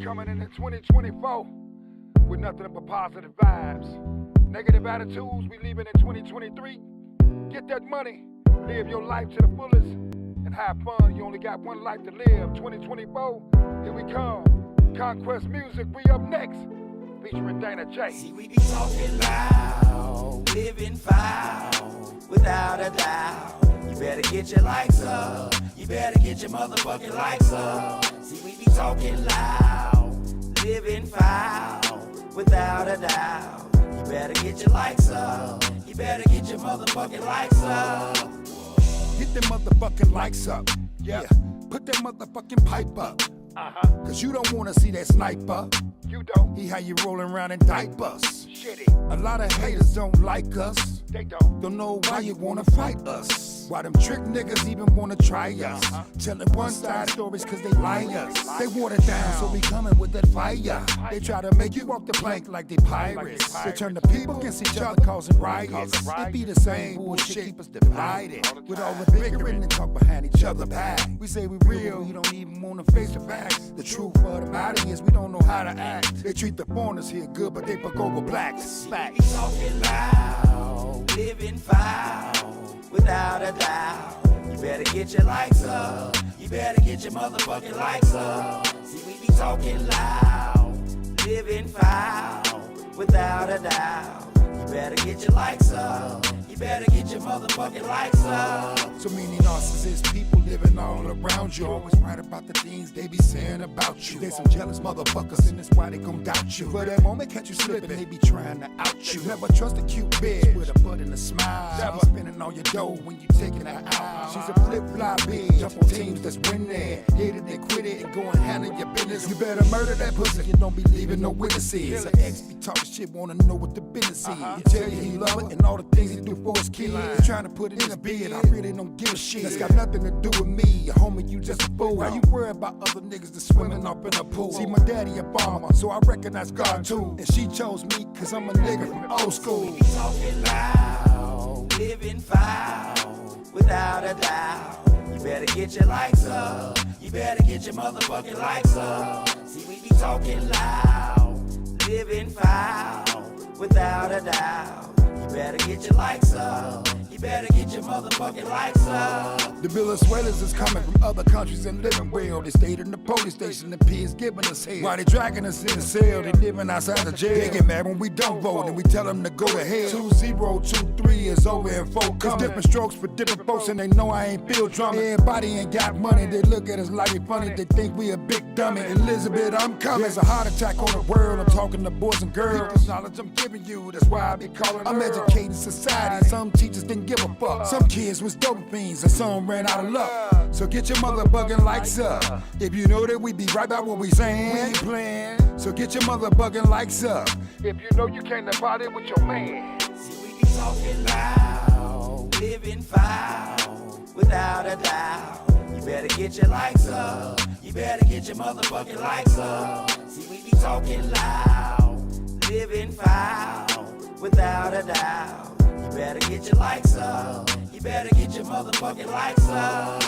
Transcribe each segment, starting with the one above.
coming into 2024 with nothing but positive vibes. Negative attitudes we leaving in 2023. Get that money, live your life to the fullest, and have fun. You only got one life to live. 2024, here we come. Conquest Music, we up next. Featuring daintezjackson. See, we be talking loud, living foul, without a doubt. You better get your likes up. You better get your motherfucking likes up. See, we be talking loud, living foul, without a doubt. You better get your likes up. You better get your motherfucking likes up. Get them motherfucking likes up. Yeah. Put that motherfucking pipe up. Cause you don't wanna see that sniper. You don't. He how you rolling around in diapers. Shitty. A lot of haters don't like us. They don't. Don't know why you wanna fight us. Why them trick niggas even wanna try us. Telling one-side stories cause they lie us. They water down so we coming with that fire. They try to make you walk the plank like they pirates. They turn the people against each other causing riots. It be the same bullshit, keep us divided. With all the bickering and talk behind each other back. We say we real, we don't even wanna face the facts. The truth of the matter is we don't know how to act. They treat the foreigners here good but they fuck over blacks. We be talking loud, living foul, without a doubt. You better get your likes up. You better get your motherfucking likes up. See, we be talking loud, living foul, without a doubt. You better get your likes up. You better get your motherfucking likes up. So many narcissist people living all around you. Always right about the things they be saying about you. There's some jealous motherfuckers and that's why they gon' doubt you. For that moment catch you slipping, they be trying to out you. Never trust a cute bitch with a butt and a smile. Never spending all your dough when you taking her out. She's a flip-flop bitch, jump on teams that's winning. Hit it and quit it and go and handle your business. You better murder that pussy, you don't be leaving no witnesses. An ex be talking shit, wanna know what the business is. He tell you he love it and all the things he do for his kids. He's trying to put it in a bed, I really don't give a shit. That's got nothing to do with me, homie, you just a fool. Why you worry about other niggas that's swimming up in a pool? See, my daddy a farmer, so I recognize God too. And she chose me cause I'm a nigga from old school. We be talking loud, living foul, without a doubt. You better get your likes up. You better get your motherfucking likes up. See, we be talking loud, living foul, without a doubt. You better get your likes up. You better get your motherfucking likes up. The Venezuelans is coming from other countries and living well. They stayed in the police station, the pigs giving us hell. While they dragging us in the cell, they living outside the jail. They get mad when we don't vote and we tell them to go to hell. 2023 is over and 4 coming. It's different strokes for different folks and they know I ain't feel drumming. Everybody ain't got money, they look at us like we funny. They think we a big dummy. Elizabeth, I'm coming. There's a heart attack on the world, I'm talking to boys and girls. This knowledge I'm giving you, that's why I be calling I'm educating society. Some teachers didn't give a fuck. Some kids was dope fiends and some ran out of luck. So get your motherfucking likes up. If you know that we be right about what we saying, we ain't playing. So get your motherfucking likes up. If you know you can't party with your man. See, we be talking loud, living foul, without a doubt. You better get your likes up. You better get your motherfucking likes up. See, we be talking loud, living foul, without a doubt. You better get your likes up. You better get your motherfucking likes up.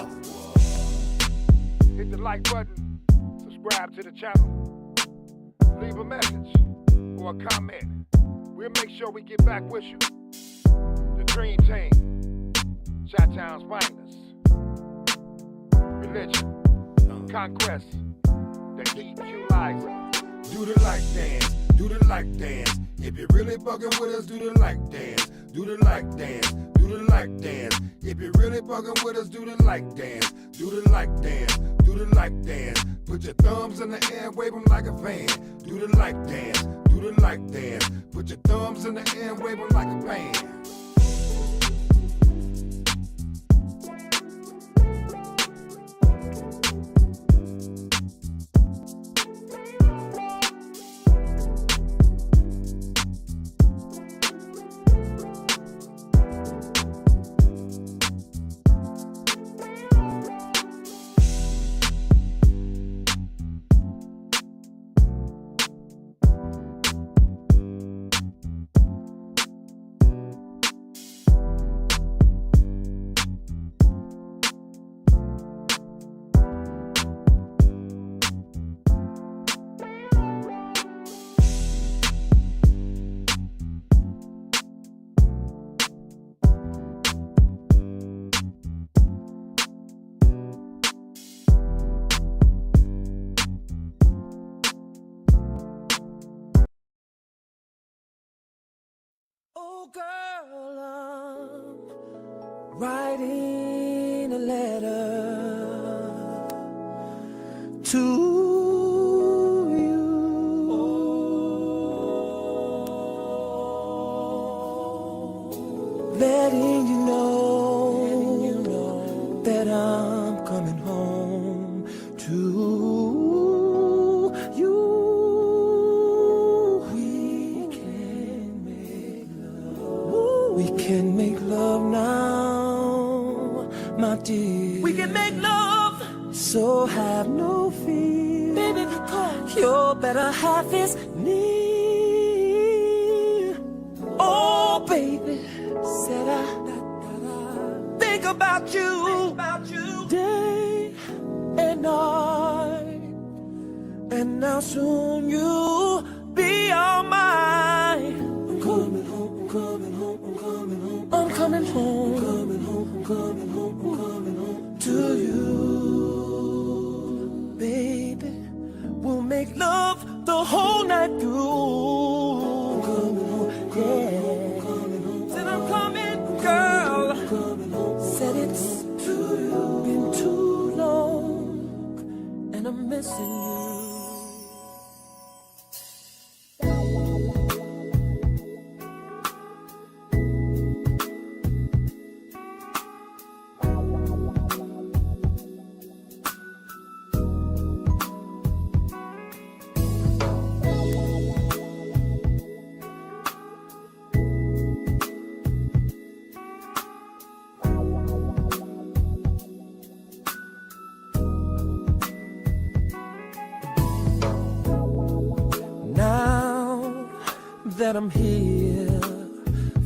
Hit the like button, subscribe to the channel, leave a message or a comment. We'll make sure we get back with you. The Dream Team, Chi-Town's finest. Religion, conquest, the equalizer. Do the like dance, do the like dance. If you really fucking with us, do the like dance. Do the like dance, do the like dance. If you really fucking with us, do the like dance. Do the like dance, do the like dance. Put your thumbs in the air, wave them like a fan. Do the like dance, do the like dance. Put your thumbs in the air, wave them like a fan. to you. Letting you know that I'm coming home to you. We can make love. We can make love now, my dear. We can make love. So have no fear, baby, because your better half is near. Oh, baby, said I think about you day and night, and now soon you'll be all mine. I'm coming home, I'm coming home, I'm coming home, I'm coming home, I'm coming home, I'm coming home, I'm coming home to you, baby. We'll make love the whole night through. I'm coming home, yeah. Said I'm coming, girl. I'm coming home. Said it's been too long, and I'm missing you. That I'm here,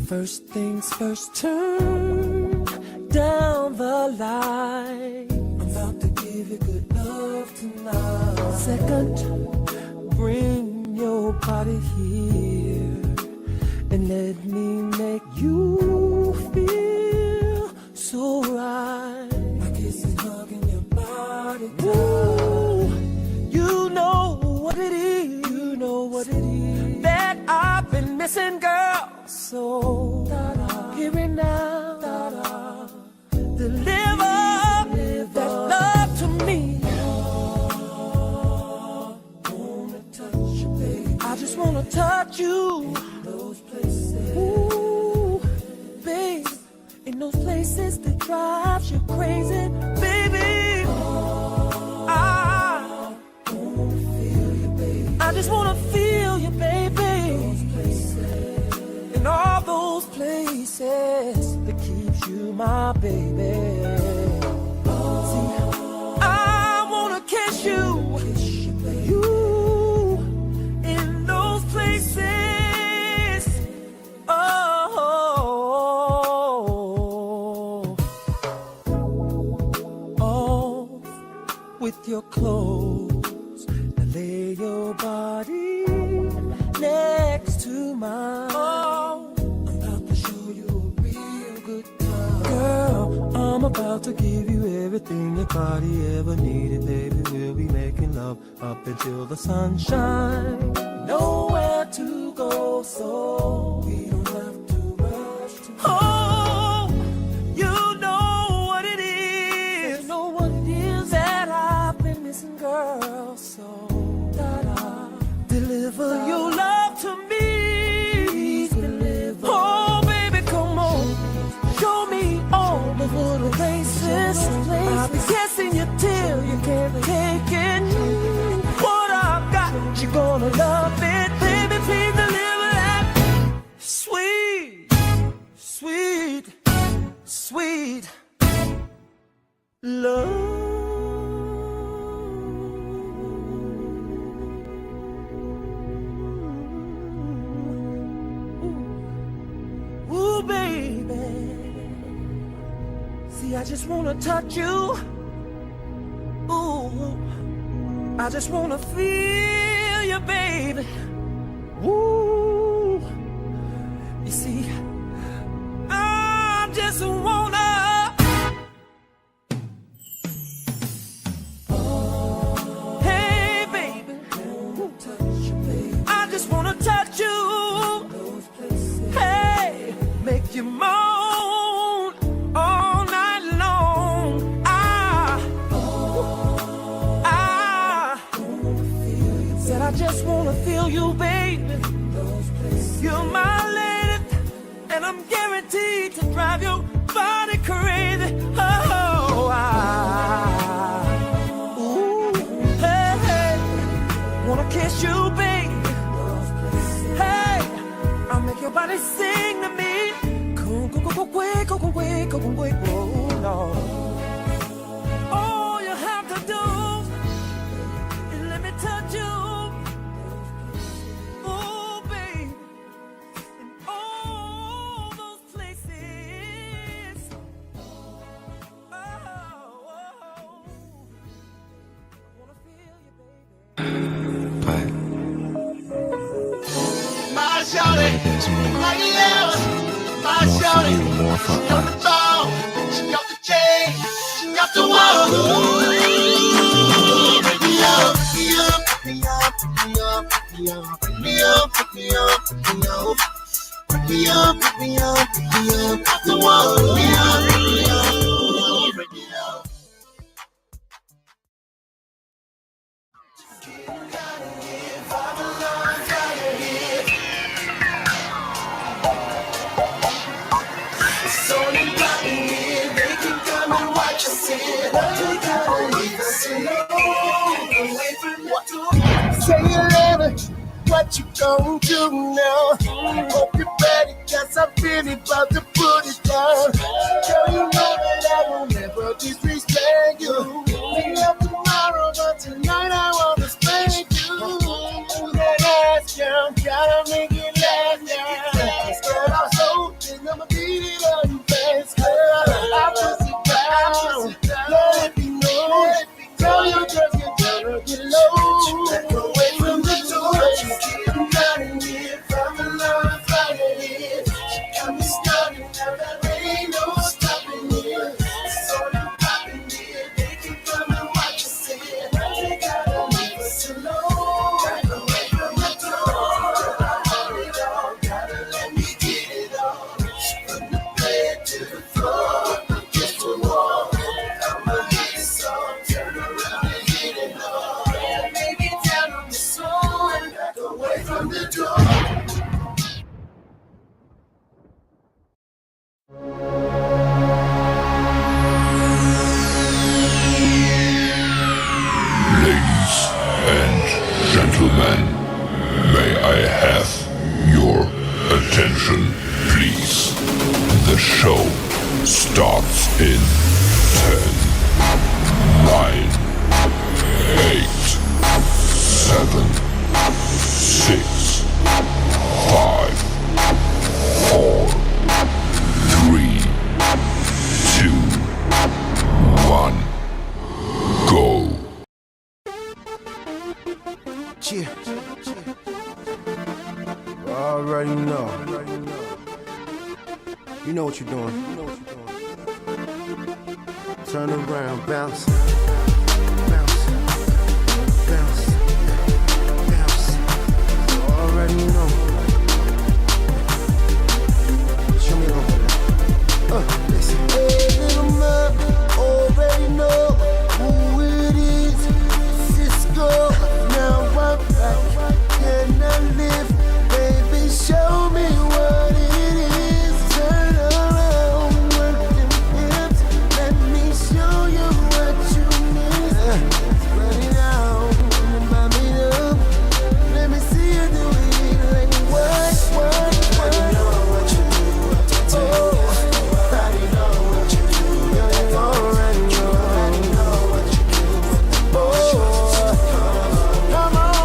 first things first, turn down the light. I'm about to give you good love tonight. Second, bring your body here and let me make you feel so right. My kiss and hugging your body. Ooh, you know what it is. You know what it is. I've been missing, girl, so here and now, deliver that love to me. I just wanna touch you. Ooh, babe, in those places that drives you crazy, baby. I just wanna feel you, baby. In all those places that keeps you my baby. See, I wanna kiss you, you in those places. Oh, with your clothes, and lay your body next to mine. I'm about to give you everything your body ever needed, baby. We'll be making love up until the sunshine. Nowhere to go, so we don't have to rush to. Oh, you know what it is. You know what it is that I've been missing, girl. So deliver your love to me. Please deliver. Oh, baby, come on. Show me all the little places. I'll be kissing you till you can't take it. What I've got, you're gonna love it. Baby, please deliver that sweet, sweet, sweet love. Ooh, baby. See, I just wanna touch you. Ooh, I just wanna feel you, baby. Ooh, you see, I just wanna. Hey, baby, I just wanna touch you. Hey, make you moan all night long. feel you, baby. You're my lady, and I'm guaranteed to drive your body crazy. Oh, ooh, hey, hey, wanna kiss you, baby. Hey, I'll make your body sing to me. Go, go, go, go, quick, go, go, quick, go, go, quick, oh, no. All you have to do is let me touch you. Oh, babe, in all those places. Oh, I wanna feel you, baby. But My shawty, there's more. my More for shawty. you, more for She got the us. ball, she got the chain, she got the wall. Pick me up, pick me up, pick me up, pick me up, pick me up, pick me up, pick me up, pick me up, pick me up, pick me up, got the wall. Pick me up, pick me up, pick me up. So they got me here, they can come and watch us sit. They gotta leave us alone, away from the door. Say you love it, what you gon' do now? Hope you're ready, cause I'm really about to put it down. Girl, you know that I will never disrespect you. We have tomorrow, but tonight I wanna spank you. That ass down, gotta make it last now. Girl, I'm so thin, I'ma beat it on you fast, girl. I'll just sit down, let me know. Tell your girls get down or get low. Back away from the door, you keep running here from the love fighting here. She got me started, now there ain't no stopping here. It's all popping here, they can come and watch us sit. They gotta leave us alone. Back away from the door, I want it all, gotta let me get it all. From the bed to the floor, against the wall. I'ma hit it all, turn around and hit it all. Make it down on the soul and back away from the door. Ladies and gentlemen, may I have your attention, please? The show starts in 10, 9, 8, 7, 6, 5, 4, 3, 2, 1, go. Yeah. Already know. You know what you're doing. Turn around, bounce. Bounce. Bounce. Bounce. Already know. Show me over there. Listen. Hey, little man, already know who it is. Cisco. Now I'm back. Can I live? Baby, show me what it is. Turn around, work them hips. Let me show you what you need. Run it out, remind me up. Let me see you do it like what? Already know what you do. Already know what you do. You already know what you do. Come on.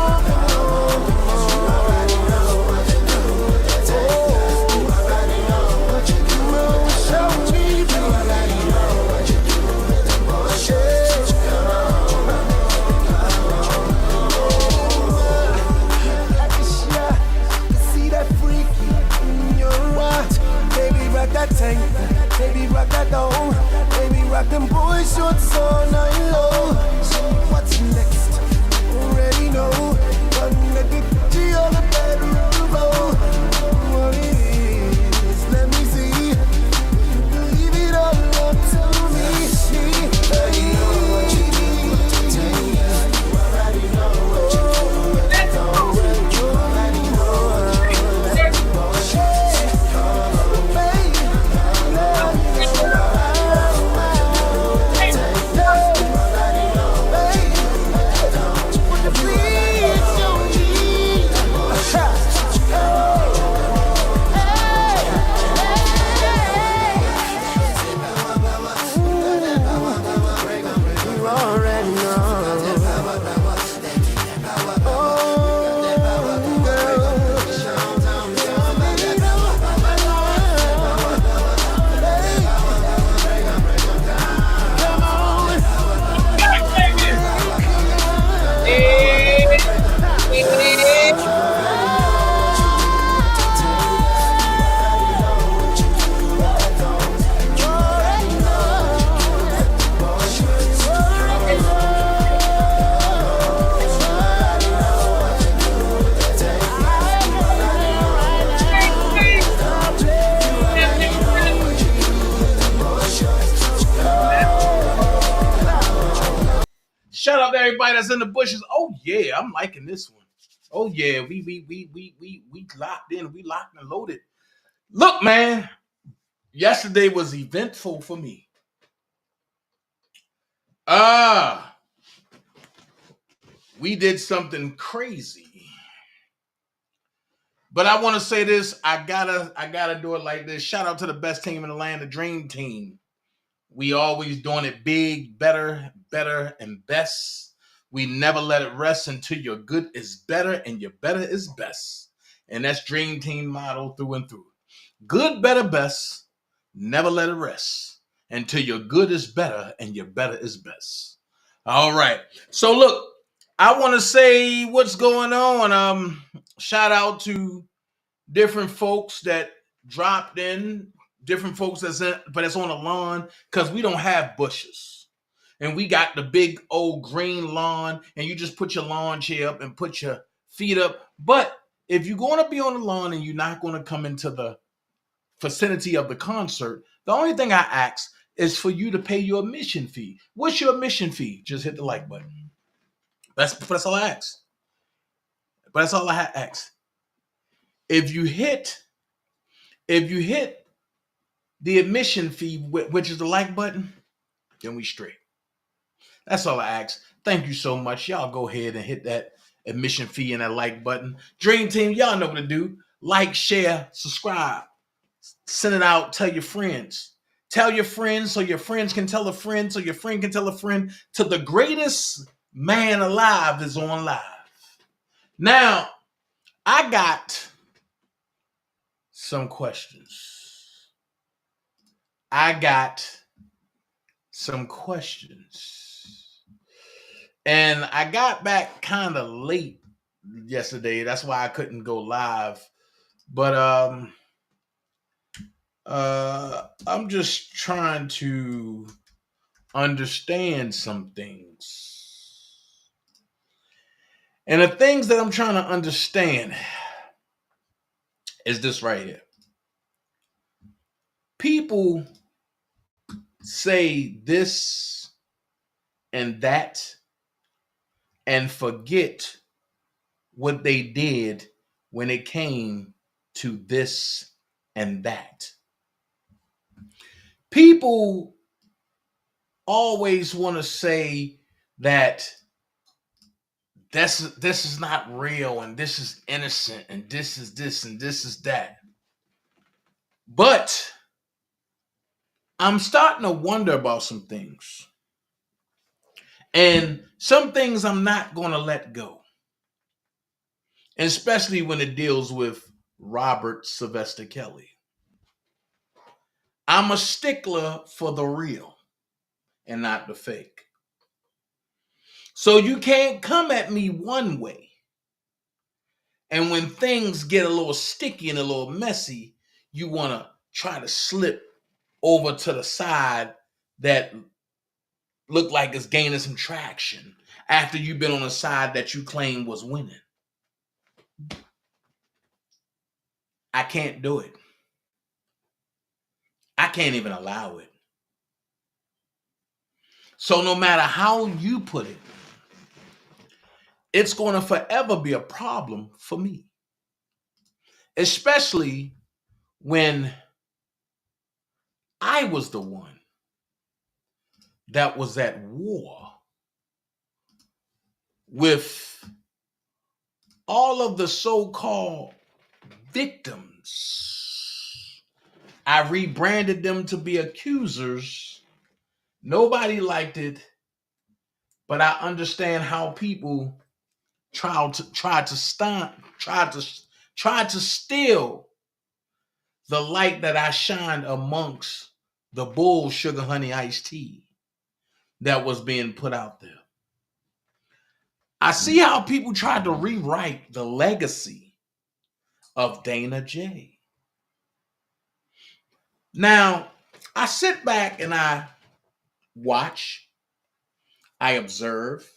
Baby, rock that down. Baby, rock them boy shorts all night long. So what's next? Already know. Gonna get you on the bedroom floor. What it is, let me see. Leave it all up to me. Already know what you do. You already know what you do. Shout out to everybody that's in the bushes. Oh yeah, I'm liking this one. Oh yeah, we locked in, we locked and loaded. Look, man, yesterday was eventful for me. We did something crazy. But I want to say this. I gotta do it like this. Shout out to the best team in the land, the Dream Team. We always doing it big, better, and best. We never let it rest until your good is better and your better is best. And that's Dream Team motto through and through. Good, better, best. Never let it rest until your good is better and your better is best. All right. So look, I want to say what's going on. Shout out to different folks that dropped in, different folks that's on the lawn, because we don't have bushes. And we got the big old green lawn, and you just put your lawn chair up and put your feet up. But if you're going to be on the lawn and you're not going to come into the vicinity of the concert, the only thing I ask is for you to pay your admission fee. What's your admission fee? Just hit the like button. That's all I ask. But that's all I ask. If you hit the admission fee, which is the like button, then we straight. That's all I ask. Thank you so much. Y'all go ahead and hit that admission fee and that like button. Dream Team, y'all know what to do. Like, share, subscribe. Send it out. Tell your friends. Tell your friends so your friends can tell a friend so your friend can tell a friend to the greatest man alive is on live. Now, I got some questions. And I got back kind of late yesterday. That's why I couldn't go live. But I'm just trying to understand some things. And the things that I'm trying to understand is this right here. People say this and that and forget what they did when it came to this and that. People always want to say that this is not real and this is innocent and this is this and this is that. But I'm starting to wonder about some things. And some things I'm not going to let go. Especially when it deals with Robert Sylvester Kelly. I'm a stickler for the real and not the fake. So you can't come at me one way. And when things get a little sticky and a little messy, you want to try to slip over to the side that look like it's gaining some traction after you've been on a side that you claim was winning. I can't do it. I can't even allow it. So no matter how you put it, it's going to forever be a problem for me. Especially when I was the one that was at war with all of the so-called victims. I rebranded them to be accusers. Nobody liked it, but I understand how people tried to steal the light that I shined amongst the bull sugar honey iced tea that was being put out there. I see how people tried to rewrite the legacy of DanaJay. Now, I sit back and I watch, I observe.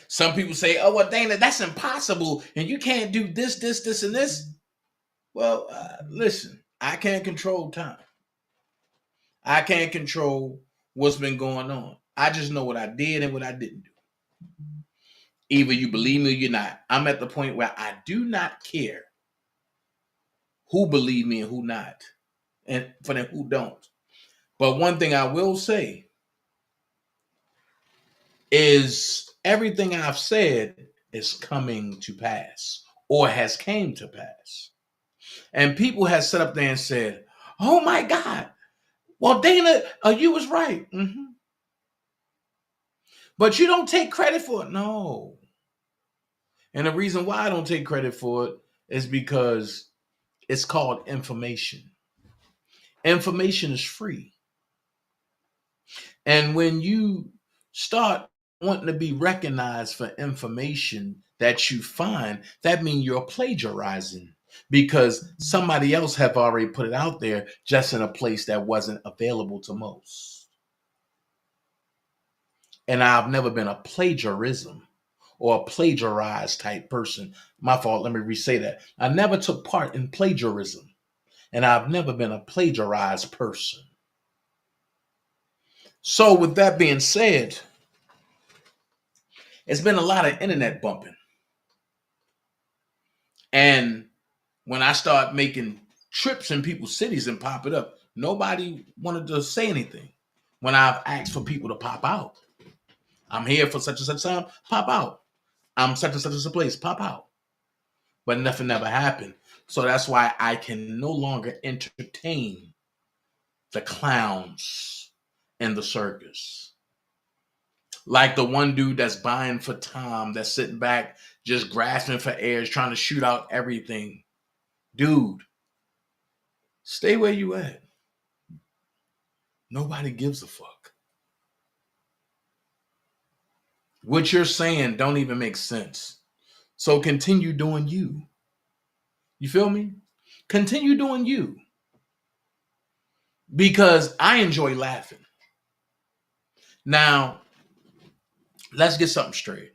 Some people say, oh, well, Dana, that's impossible. And you can't do this, and this. Well, listen, I can't control time. I can't control what's been going on. I just know what I did and what I didn't do. Either you believe me or you're not. I'm at the point where I do not care who believe me and who not, and for them who don't. But one thing I will say is everything I've said is coming to pass or has came to pass. And people have set up there and said, oh my God, well, Dana, you was right. Mm-hmm. But you don't take credit for it. No. And the reason why I don't take credit for it is because it's called information. Information is free. And when you start wanting to be recognized for information that you find, that means you're plagiarizing because somebody else have already put it out there just in a place that wasn't available to most. And I've never been a plagiarism or a plagiarized type person. My fault. Let me re-say that. I never took part in plagiarism, and I've never been a plagiarized person. So with that being said, it's been a lot of internet bumping. And when I start making trips in people's cities and pop it up, nobody wanted to say anything. When I've asked for people to pop out, I'm here for such and such time, pop out. I'm such and such a place, pop out. But nothing ever happened. So that's why I can no longer entertain the clowns in the circus. Like the one dude that's buying for Tom, that's sitting back, just grasping for air, trying to shoot out everything. Dude, stay where you at. Nobody gives a fuck. What you're saying don't even make sense. So continue doing you. You feel me? Continue doing you. Because I enjoy laughing. Now, let's get something straight.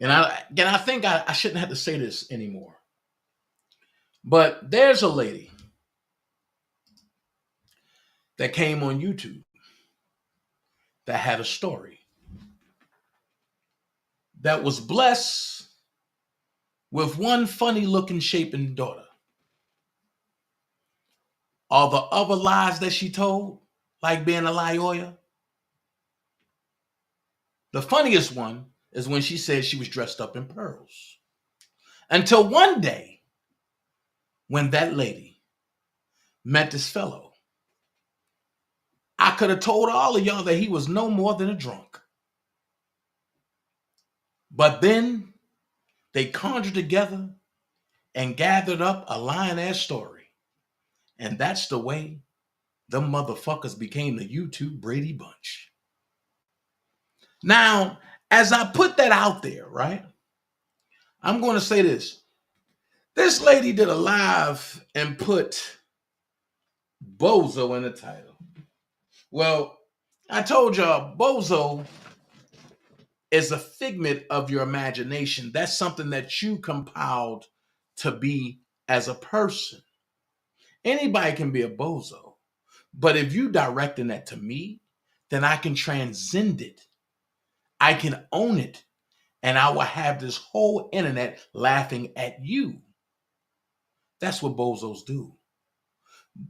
And I think I shouldn't have to say this anymore. But there's a lady that came on YouTube that had a story that was blessed with one funny looking shaping daughter. All the other lies that she told, like being a liar, the funniest one is when she said she was dressed up in pearls. Until one day, when that lady met this fellow, I could have told all of y'all that he was no more than a drunk. But then they conjured together and gathered up a lying-ass story. And that's the way them motherfuckers became the YouTube Brady Bunch. Now, as I put that out there, right, I'm going to say this. This lady did a live and put Bozo in the title. Well, I told y'all, Bozo is a figment of your imagination. That's something that you compiled to be as a person. Anybody can be a bozo. But if you directing that to me, then I can transcend it. I can own it. And I will have this whole internet laughing at you. That's what bozos do.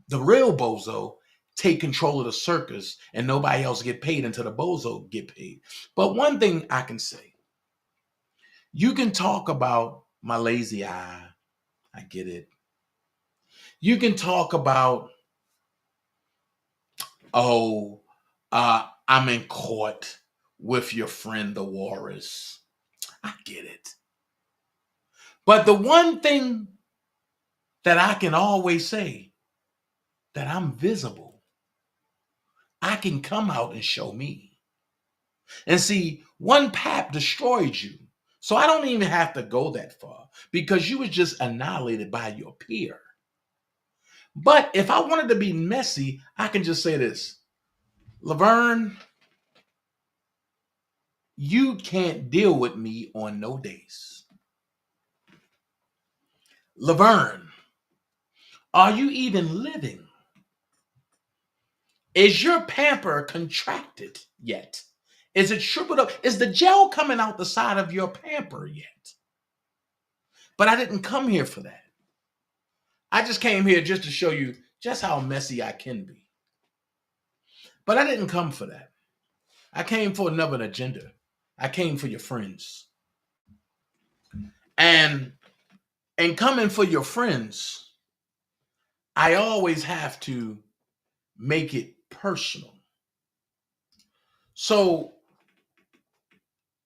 The real bozo take control of the circus and nobody else get paid until the bozo get paid. But one thing I can say, you can talk about my lazy eye. I get it. You can talk about, I'm in court with your friend, the Walrus. I get it. But the one thing that I can always say, that I'm visible. I can come out and show me. And see, one pap destroyed you. So I don't even have to go that far because you was just annihilated by your peer. But if I wanted to be messy, I can just say this. Laverne, you can't deal with me on no days. Laverne, are you even living? Is your pamper contracted yet? Is it shriveled up? Is the gel coming out the side of your pamper yet? But I didn't come here for that. I just came here just to show you just how messy I can be. But I didn't come for that. I came for another agenda. I came for your friends. And in coming for your friends, I always have to make it personal. So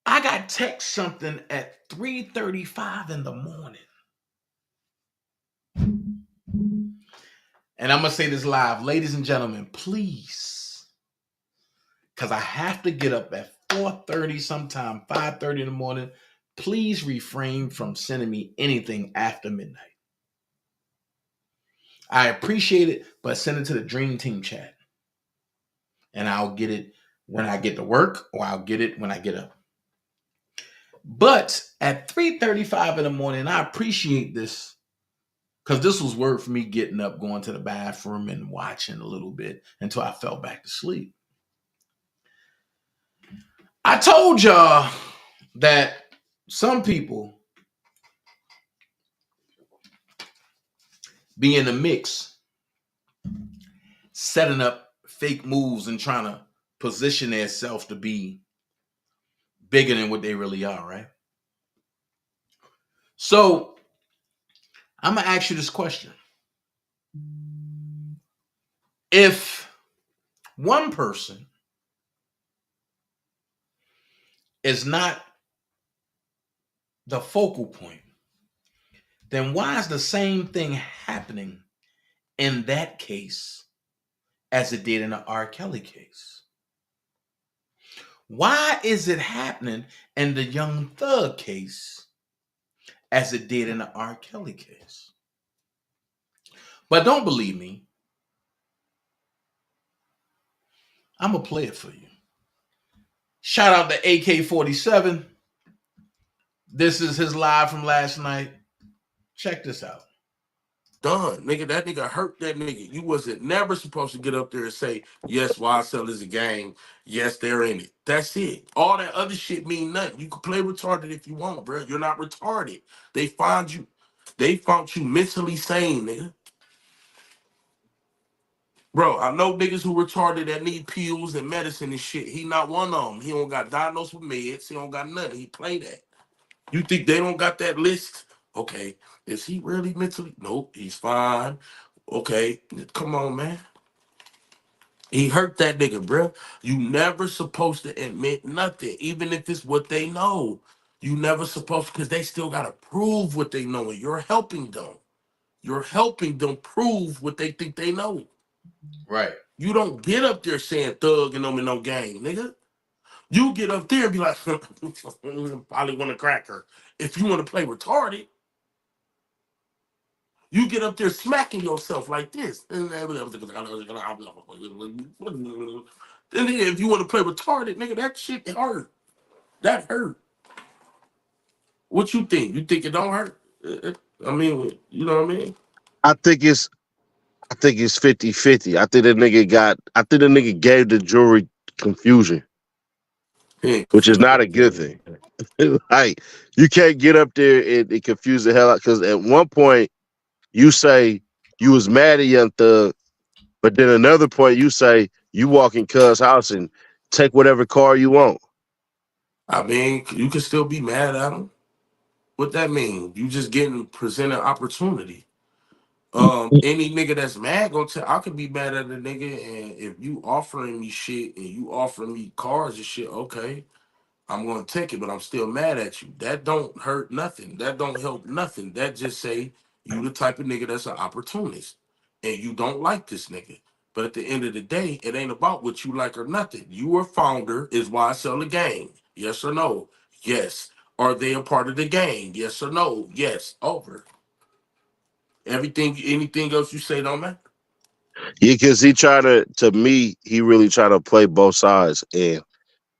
I got text something at 3:35 in the morning. And I'm going to say this live. Ladies and gentlemen, please, because I have to get up at 4:30 sometime, 5:30 in the morning. Please refrain from sending me anything after midnight. I appreciate it, but send it to the Dream Team chat. And I'll get it when I get to work, or I'll get it when I get up. But at 3:35 in the morning, I appreciate this because this was worth me getting up, going to the bathroom, and watching a little bit until I fell back to sleep. I told y'all that some people be in the mix, setting up fake moves and trying to position themselves to be bigger than what they really are, right? So I'm going to ask you this question. If one person is not the focal point, then why is the same thing happening in that case as it did in the R. Kelly case? Why is it happening in the Young Thug case as it did in the R. Kelly case? But don't believe me. I'm going to play it for you. Shout out to AK-47. This is his live from last night. Check this out. Done, nigga. That nigga hurt that nigga. You wasn't never supposed to get up there and say, yes, YSL is a gang. Yes, they're in it. That's it. All that other shit mean nothing. You can play retarded if you want, bro. You're not retarded. They found you mentally sane, nigga. Bro, I know niggas who retarded that need pills and medicine and shit. He not one of them. He don't got diagnosed with meds. He don't got nothing. He play that. You think they don't got that list? Okay. Is he really mentally? Nope, he's fine. Okay. Come on, man. He hurt that nigga, bro. You never supposed to admit nothing, even if it's what they know. You never supposed, because they still got to prove what they know, and you're helping them. You're helping them prove what they think they know. Right. You don't get up there saying thug and them in no gang, nigga. You get up there and be like, probably want a cracker. If you want to play retarded, you get up there smacking yourself like this. And then if you want to play retarded, nigga, that shit hurt. That hurt. What you think? You think it don't hurt? I mean, you know what I mean? I think it's 50-50. I think the nigga gave the jury confusion, which is not a good thing. Like, you can't get up there and confuse the hell out, because at one point you say you was mad at Young Thug, but then another point you say you walk in Cuz house and take whatever car you want. I mean, you can still be mad at him. What that mean? You just getting presented opportunity. Any nigga that's mad gonna tell, I could be mad at a nigga, and if you offering me shit and you offering me cars and shit, okay, I'm gonna take it, but I'm still mad at you. That don't hurt nothing. That don't help nothing. That just say you the type of nigga that's an opportunist, and you don't like this nigga. But at the end of the day, it ain't about what you like or nothing. You are founder is why I sell the gang. Yes or no? Yes. Are they a part of the gang? Yes or no? Yes. Over. Anything else you say don't matter. Yeah, because to me, he really try to play both sides. And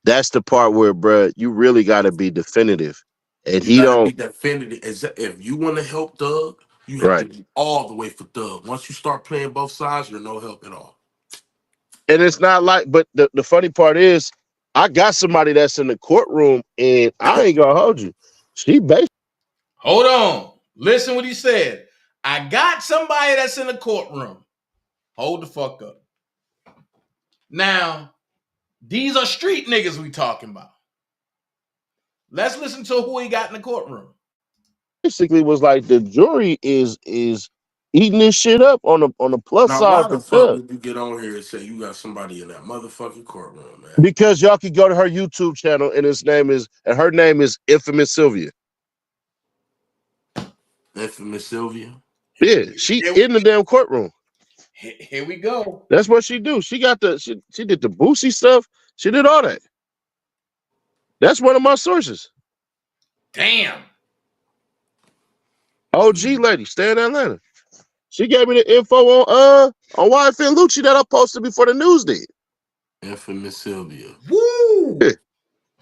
that's the part where, bruh, you really got to be definitive. And You he gotta be don't, definitive. If you want to help Doug, you have to right. be all the way for Doug. Once you start playing both sides, you're no help at all. And it's not like, but the funny part is, I got somebody that's in the courtroom, and I ain't gonna hold you. She basically. Hold on. Listen what he said. I got somebody that's in the courtroom. Hold the fuck up. Now, these are street niggas we talking about. Let's listen to who he got in the courtroom. Basically was like, the jury is eating this shit up on the plus Now, side why for the fuck Chubb. would you get on here and say you got somebody in that motherfucking courtroom, man? Because y'all can go to her YouTube channel, and her name is Infamous Sylvia. Infamous Sylvia. Yeah, she in the damn courtroom. Here we go. That's what she do. She got she did the Boosie stuff. She did all that. That's one of my sources. Damn. OG lady, stay in Atlanta. She gave me the info on YFN Luccie that I posted before the news did. Infamous Sylvia. Woo! Yeah.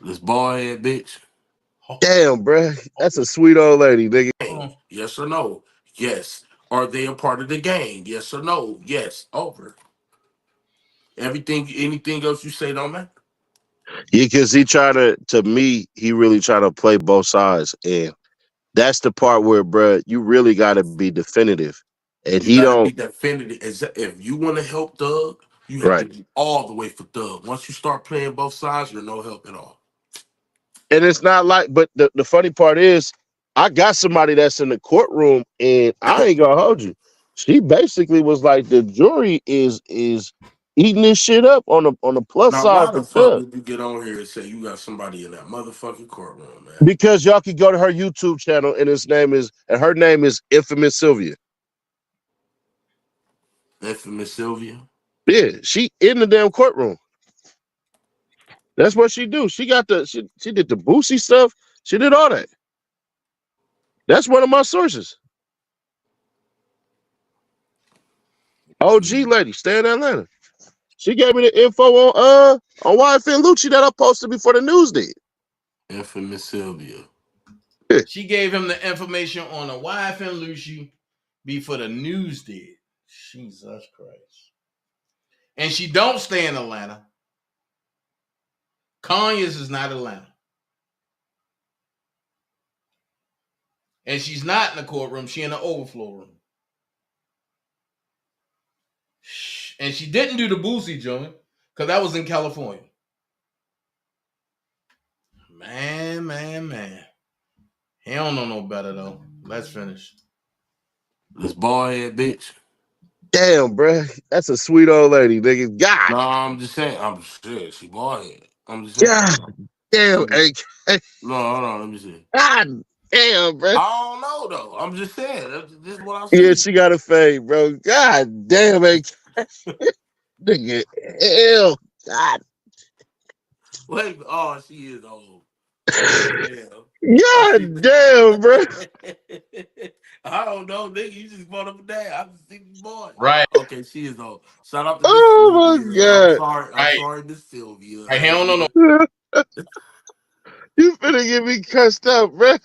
This bald head bitch. Damn, bruh. That's a sweet old lady, nigga. Yes or no? Yes. Are they a part of the gang? Yes or no? Yes. Over. Anything else you say don't matter. Yeah, because he to me, he really try to play both sides. And that's the part where, bruh, you really got to be definitive. And You he gotta be don't. definitive. If you want to help Thug, you have to Right. be all the way for Thug. Once you start playing both sides, you're no help at all. And it's not like, but the funny part is, I got somebody that's in the courtroom, and I ain't gonna hold you. She basically was like, the jury is eating this shit up on the plus Now, side why for the fuck Chubb. would you get on here and say you got somebody in that motherfucking courtroom, man? Because y'all can go to her YouTube channel, and her name is Infamous Sylvia. Infamous Sylvia. Yeah, she in the damn courtroom. That's what she do. She got she did the Boosie stuff. She did all that. That's one of my sources. OG lady, stay in Atlanta. She gave me the info on YFN Luccie that I posted before the news did. Infamous Sylvia. She gave him the information on the wife and Luccie before the news did. Jesus Christ. And she don't stay in Atlanta. Conyers is not Atlanta. And she's not in the courtroom. She in the overflow room. And she didn't do the Boosie joint because that was in California. Man. He don't know no better though. Let's finish. This bald head bitch. Damn, bruh. That's a sweet old lady, nigga. God. No, I'm just saying. I'm shit. She bald head. I'm just saying. God damn, AK. No, hold on. Let me see. God damn, bruh. I don't know though. I'm just saying. This is what I Yeah, see. she got a fade, bro. God damn, AK. Nigga, hell. God. Wait, oh, she is old. Damn. God damn, bro. I don't know, nigga. You just bought up a day. I just think you boy. Right. Okay, she is old. Shout out to Miss Oh Sylvia. my God. I'm sorry, Miss Sylvia. Right, he don't know. You finna get me cussed out, bro.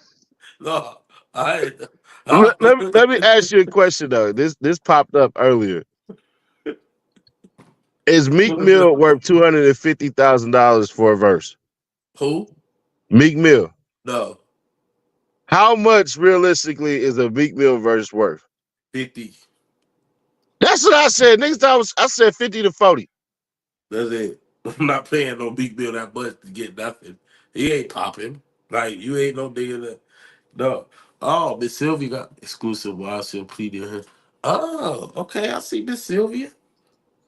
No, I Let me ask you a question though. This popped up earlier. Is Meek Mill worth $250,000 for a verse? Who? Meek Mill. No. How much realistically is a Meek Mill verse worth? 50. That's what I said. Next time I said 50 to 40. That's it. I'm not paying no big bill that much to get nothing. He ain't popping. Like, you ain't no nigga that. No. Oh, Miss Sylvia got exclusive wild sale pleading her. Oh, okay. I see Miss Sylvia.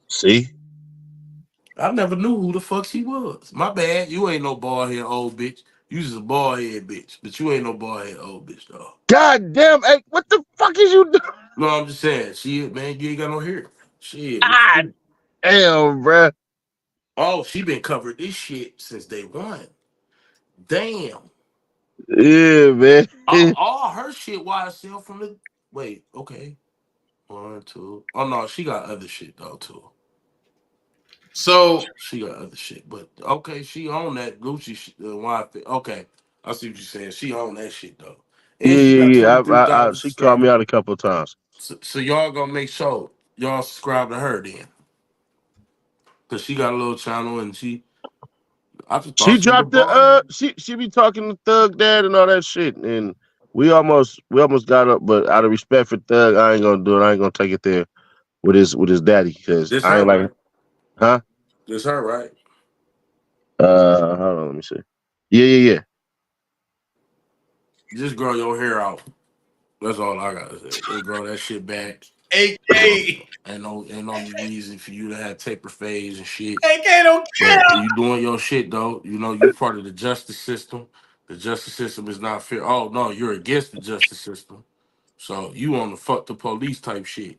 See? I never knew who the fuck she was. My bad. You ain't no bald head old bitch. You just a bald head bitch. But you ain't no bald head old bitch, though. God damn, hey, what the fuck is you doing? No, I'm just saying. Shit, man, you ain't got no hair. Shit. God damn, bruh. Oh, she been covering this shit since day one. Damn. Yeah, man. All her shit YSL from the. Wait, okay. 1, 2. Oh, no, she got other shit, though, too. So She got other shit. But, okay, she on that Luccie shit. Okay. I see what you're saying. She on that shit, though. And she got Yeah. 23,000 She called me subscribers. out a couple of times. So y'all gonna make sure y'all subscribe to her then. Cause she got a little channel and I just thought She she was a dropped baller. she be talking to Thug Dad and all that shit, and we almost got up, but out of respect for Thug, I ain't gonna do it. I ain't gonna take it there with his daddy, because This I her, ain't like, right? huh? This her, right? Hold on, let me see. Yeah. Just grow your hair out. That's all I gotta say. Just grow that shit back. AK. Ain't no reason for you to have taper fades and shit. AK don't But you doing your shit though. You know you part of the justice system. The justice system is not fair. Oh no, you're against the justice system. So you on the fuck the police type shit.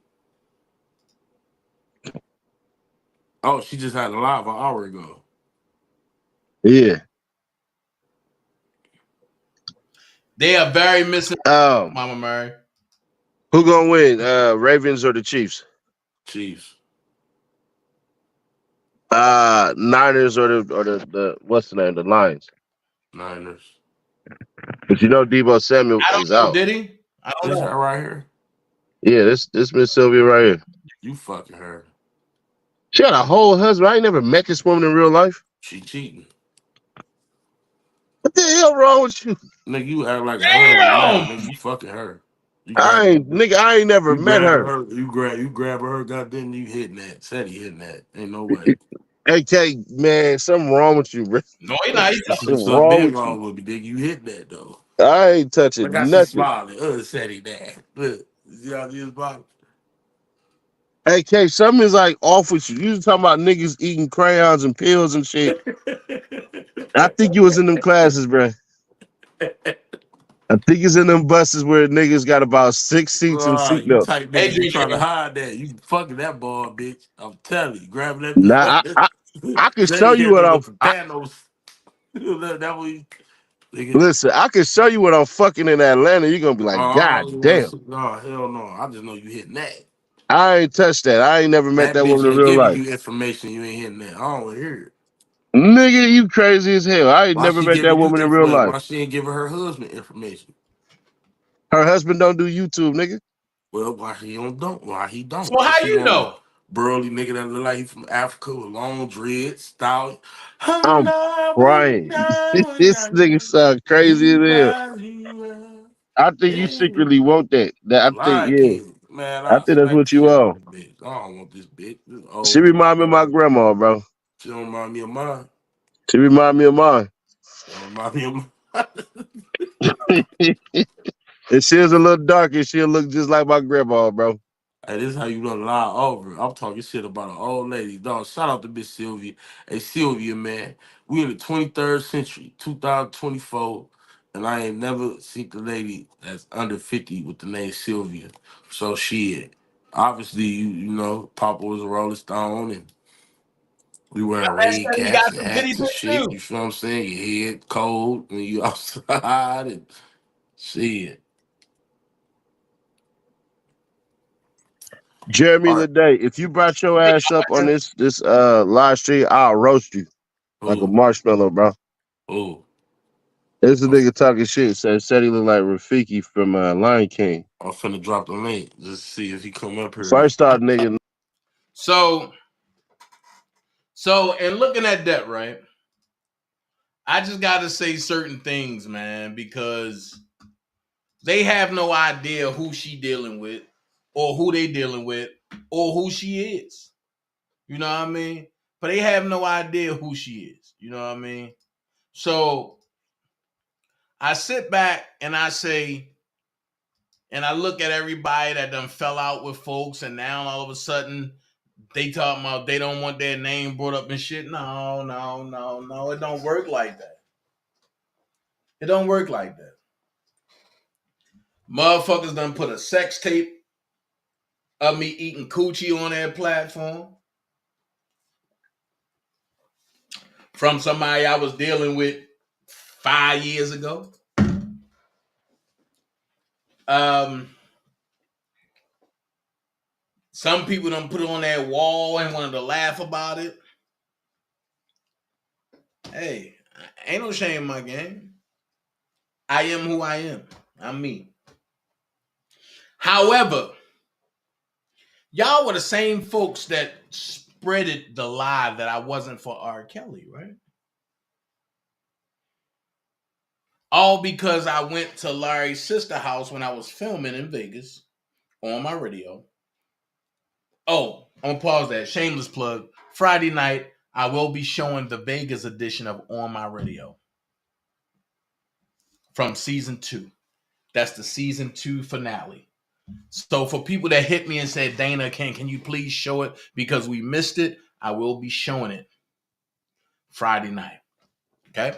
Oh, she just had a live an hour ago. Yeah. They are very missing Um, Mama Mary. who gonna win? Ravens or the Chiefs? Chiefs. Niners or the what's the name? The Lions. Niners. But you know Debo Samuel I is don't know, out. did he? I don't This know. her right here. Yeah, this Miss Sylvia right here. You fucking her. She got a whole husband. I ain't never met this woman in real life. She cheating. What the hell wrong with you? Nigga, you act like a husband now. Damn! Nigga, you fucking her. You I grabbing ain't nigga. I ain't never you met grabbing her. her. You grabbing her. Goddamn, you hitting that. Said he hitting that. Ain't no way. AK, man, something wrong with you, bro. No, he not. He's Something Something wrong been with you. wrong with me, nigga. You hit that though. I ain't Look touching how she nothing. smiling. Said he that. Look, you see how she is smiling? AK, something is like off with you. You was talking about niggas eating crayons and pills and shit. I think you was in them classes, bro. I think it's in them buses where niggas got about 6 seats and You seatbelts. type that. You Adrian trying to King. hide that. You fucking that ball, bitch. I'm telling you. Grabbing that Nah, bitch. I can Said show he you hit what her I'm. with the Thanos. That was nigga. Listen, I can show you what I'm fucking in Atlanta. You're gonna be like, God damn. No, hell no. I just know you hitting that. I ain't touched that. I ain't never met That that bitch woman in ain't real giving life. you information. You ain't hitting that. I don't want to hear it. Nigga, you crazy as hell. I ain't Why never she met that giving you woman in real information? life. Why she ain't giving her husband information? Her husband don't do YouTube, nigga. Well, why he don't? Why he So don't? Cause how he you want a know? burly nigga that look like he from Africa with long dreads, style. I'm crying. This nigga sound crazy as hell. I think you secretly want that. I think, Lion yeah. King, man, I I think that's smack the what you shit out are. of this bitch. I don't want this bitch. This She old bitch. remind me of my grandma, bro. She don't remind me of mine. She remind me of mine. She don't remind me of mine. If she was a little darker, she'll look just like my grandma, bro. Hey, this is how you gonna lie over. I'm talking shit about an old lady. Dog, shout out to Miss Sylvia. Hey, Sylvia, man. We in the 23rd century, 2024, and I ain't never seen the lady that's under 50 with the name Sylvia. So shit. Obviously, you know, Papa was a Rolling Stone and we wearing rain He got caps and some titty hats and pics shit. too. You feel what I'm saying? Your head cold when you outside and shit. Jeremy All right. Lede, if you brought your ass up on this live stream, I'll roast you like a Ooh, marshmallow, bro. ooh. This a nigga talking shit. Said he look like Rafiki from Lion King. I'm finna drop the link just to see if he come up here. First off, nigga, So in looking at that, right? I just gotta say certain things, man, because they have no idea who she dealing with, or who they dealing with, or who she is. You know what I mean? But they have no idea who she is. You know what I mean? So I sit back and I say, and I look at everybody that done fell out with folks, and now all of a sudden they talking about they don't want their name brought up and shit. No. It don't work like that. It don't work like that. Motherfuckers done put a sex tape of me eating coochie on their platform from somebody I was dealing with 5 years ago. Some people done put it on their wall and wanted to laugh about it. Hey, ain't no shame in my game. I am who I am. I'm me. However, y'all were the same folks that spreaded the lie that I wasn't for R. Kelly, right? All because I went to Larry's sister's house when I was filming in Vegas on my radio. Oh, I'm gonna pause that. Shameless plug. Friday night, I will be showing the Vegas edition of On My Radio from season 2. That's the season 2 finale. So for people that hit me and said, Dana, can you please show it because we missed it? I will be showing it Friday night. Okay.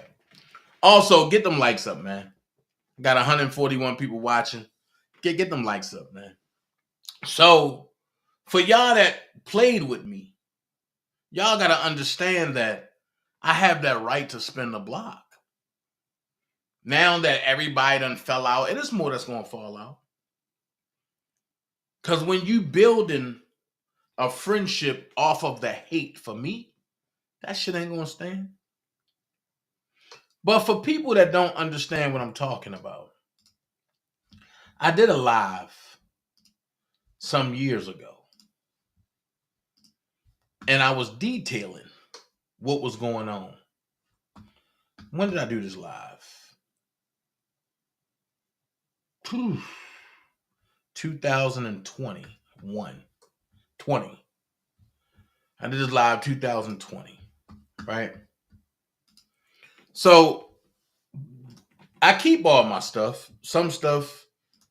Also, get them likes up, man. Got 141 people watching. Get them likes up, man. So for y'all that played with me, y'all got to understand that I have that right to spin the block. Now that everybody done fell out, it is more that's going to fall out. Because when you building a friendship off of the hate for me, that shit ain't going to stand. But for people that don't understand what I'm talking about, I did a live some years ago. And I was detailing what was going on. When did I do this live? 2021. 20. I did this live 2020, right? So I keep all my stuff. Some stuff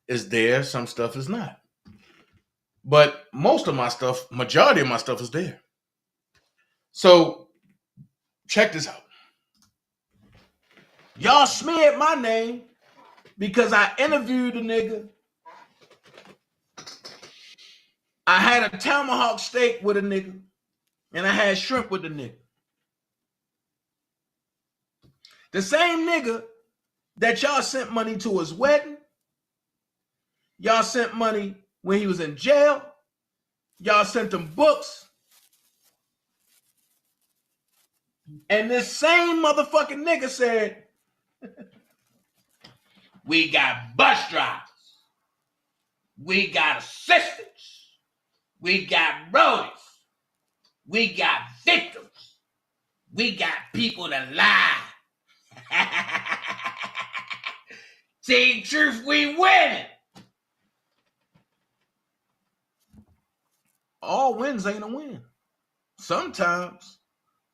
is there, some stuff is not. But most of my stuff, majority of my stuff is there. So check this out. Y'all smeared my name because I interviewed a nigga. I had a tomahawk steak with a nigga, and I had shrimp with the nigga. The same nigga that y'all sent money to his wedding, y'all sent money when he was in jail, y'all sent him books, and this same motherfucking nigga said, we got bus drivers, we got assistants, we got roadies, we got victims, we got people that lie. See, truth, we winning. All wins ain't a win. Sometimes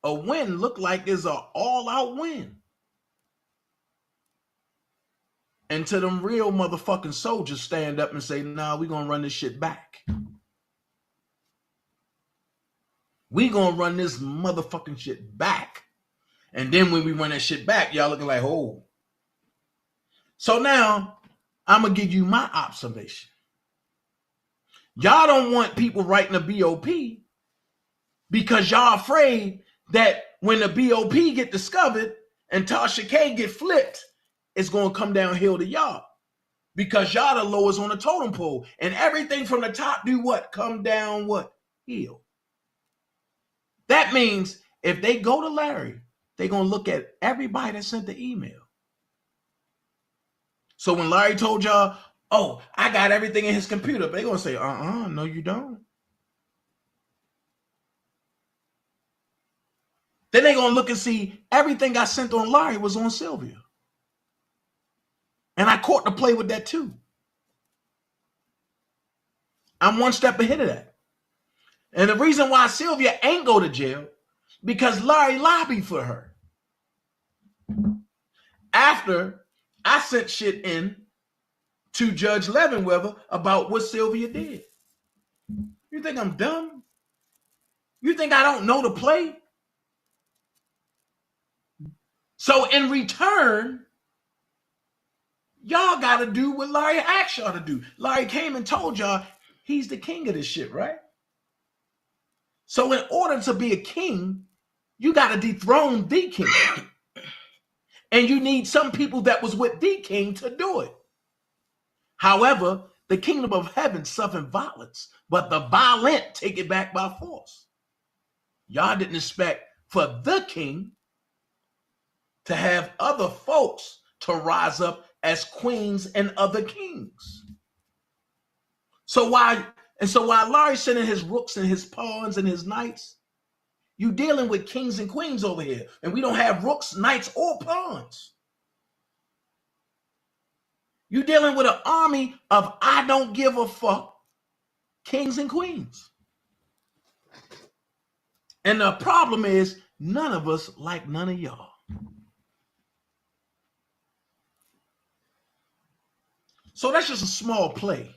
a win look like it's an all-out win. Until them real motherfucking soldiers stand up and say, nah, we gonna run this shit back. We gonna run this motherfucking shit back. And then when we run that shit back, y'all looking like, oh. So now, I'm going to give you my observation. Y'all don't want people writing a BOP because y'all afraid that when the BOP get discovered and Tasha K get flipped, it's going to come downhill to y'all. Because y'all the lowest on the totem pole. And everything from the top do what? Come down what? Hill. That means if they go to Larry, they're going to look at everybody that sent the email. So when Larry told y'all, oh, I got everything in his computer, they're going to say, no, you don't. Then they're going to look and see everything I sent on Larry was on Sylvia. And I caught the play with that too. I'm one step ahead of that. And the reason why Sylvia ain't go to jail, because Larry lobbied for her. After I sent shit in to Judge Leavenweather about what Sylvia did. You think I'm dumb? You think I don't know the play? So in return, y'all got to do what Larry asked y'all to do. Larry came and told y'all he's the king of this shit, right? So in order to be a king, you got to dethrone the king. And you need some people that was with the king to do it. However, the kingdom of heaven suffered violence, but the violent take it back by force. Y'all didn't expect for the king to have other folks to rise up as queens and other kings. So while Larry's sending his rooks and his pawns and his knights, You dealing with kings and queens over here, and we don't have rooks, knights, or pawns. You dealing with an army of I don't give a fuck kings and queens. And the problem is none of us like none of y'all. So that's just a small play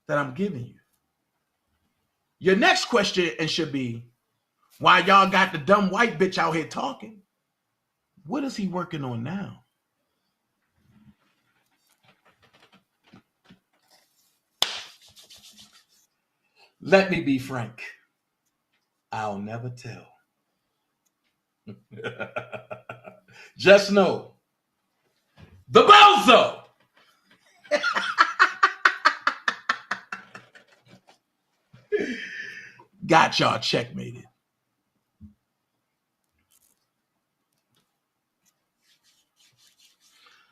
that I'm giving you. Your next question should be, why y'all got the dumb white bitch out here talking? What is he working on now? Let me be frank. I'll never tell. Just know, the bozo. Got y'all checkmated.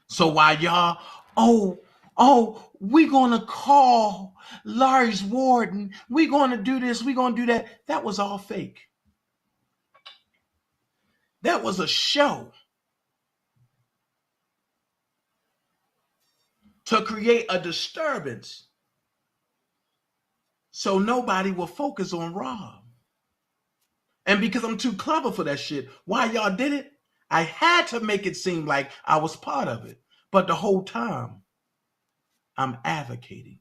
So while y'all, we're gonna call Larry's warden, we're gonna do this, we're gonna do that. That was all fake. That was a show to create a disturbance so nobody will focus on Rob. And because I'm too clever for that shit, why y'all did it? I had to make it seem like I was part of it. But the whole time, I'm advocating.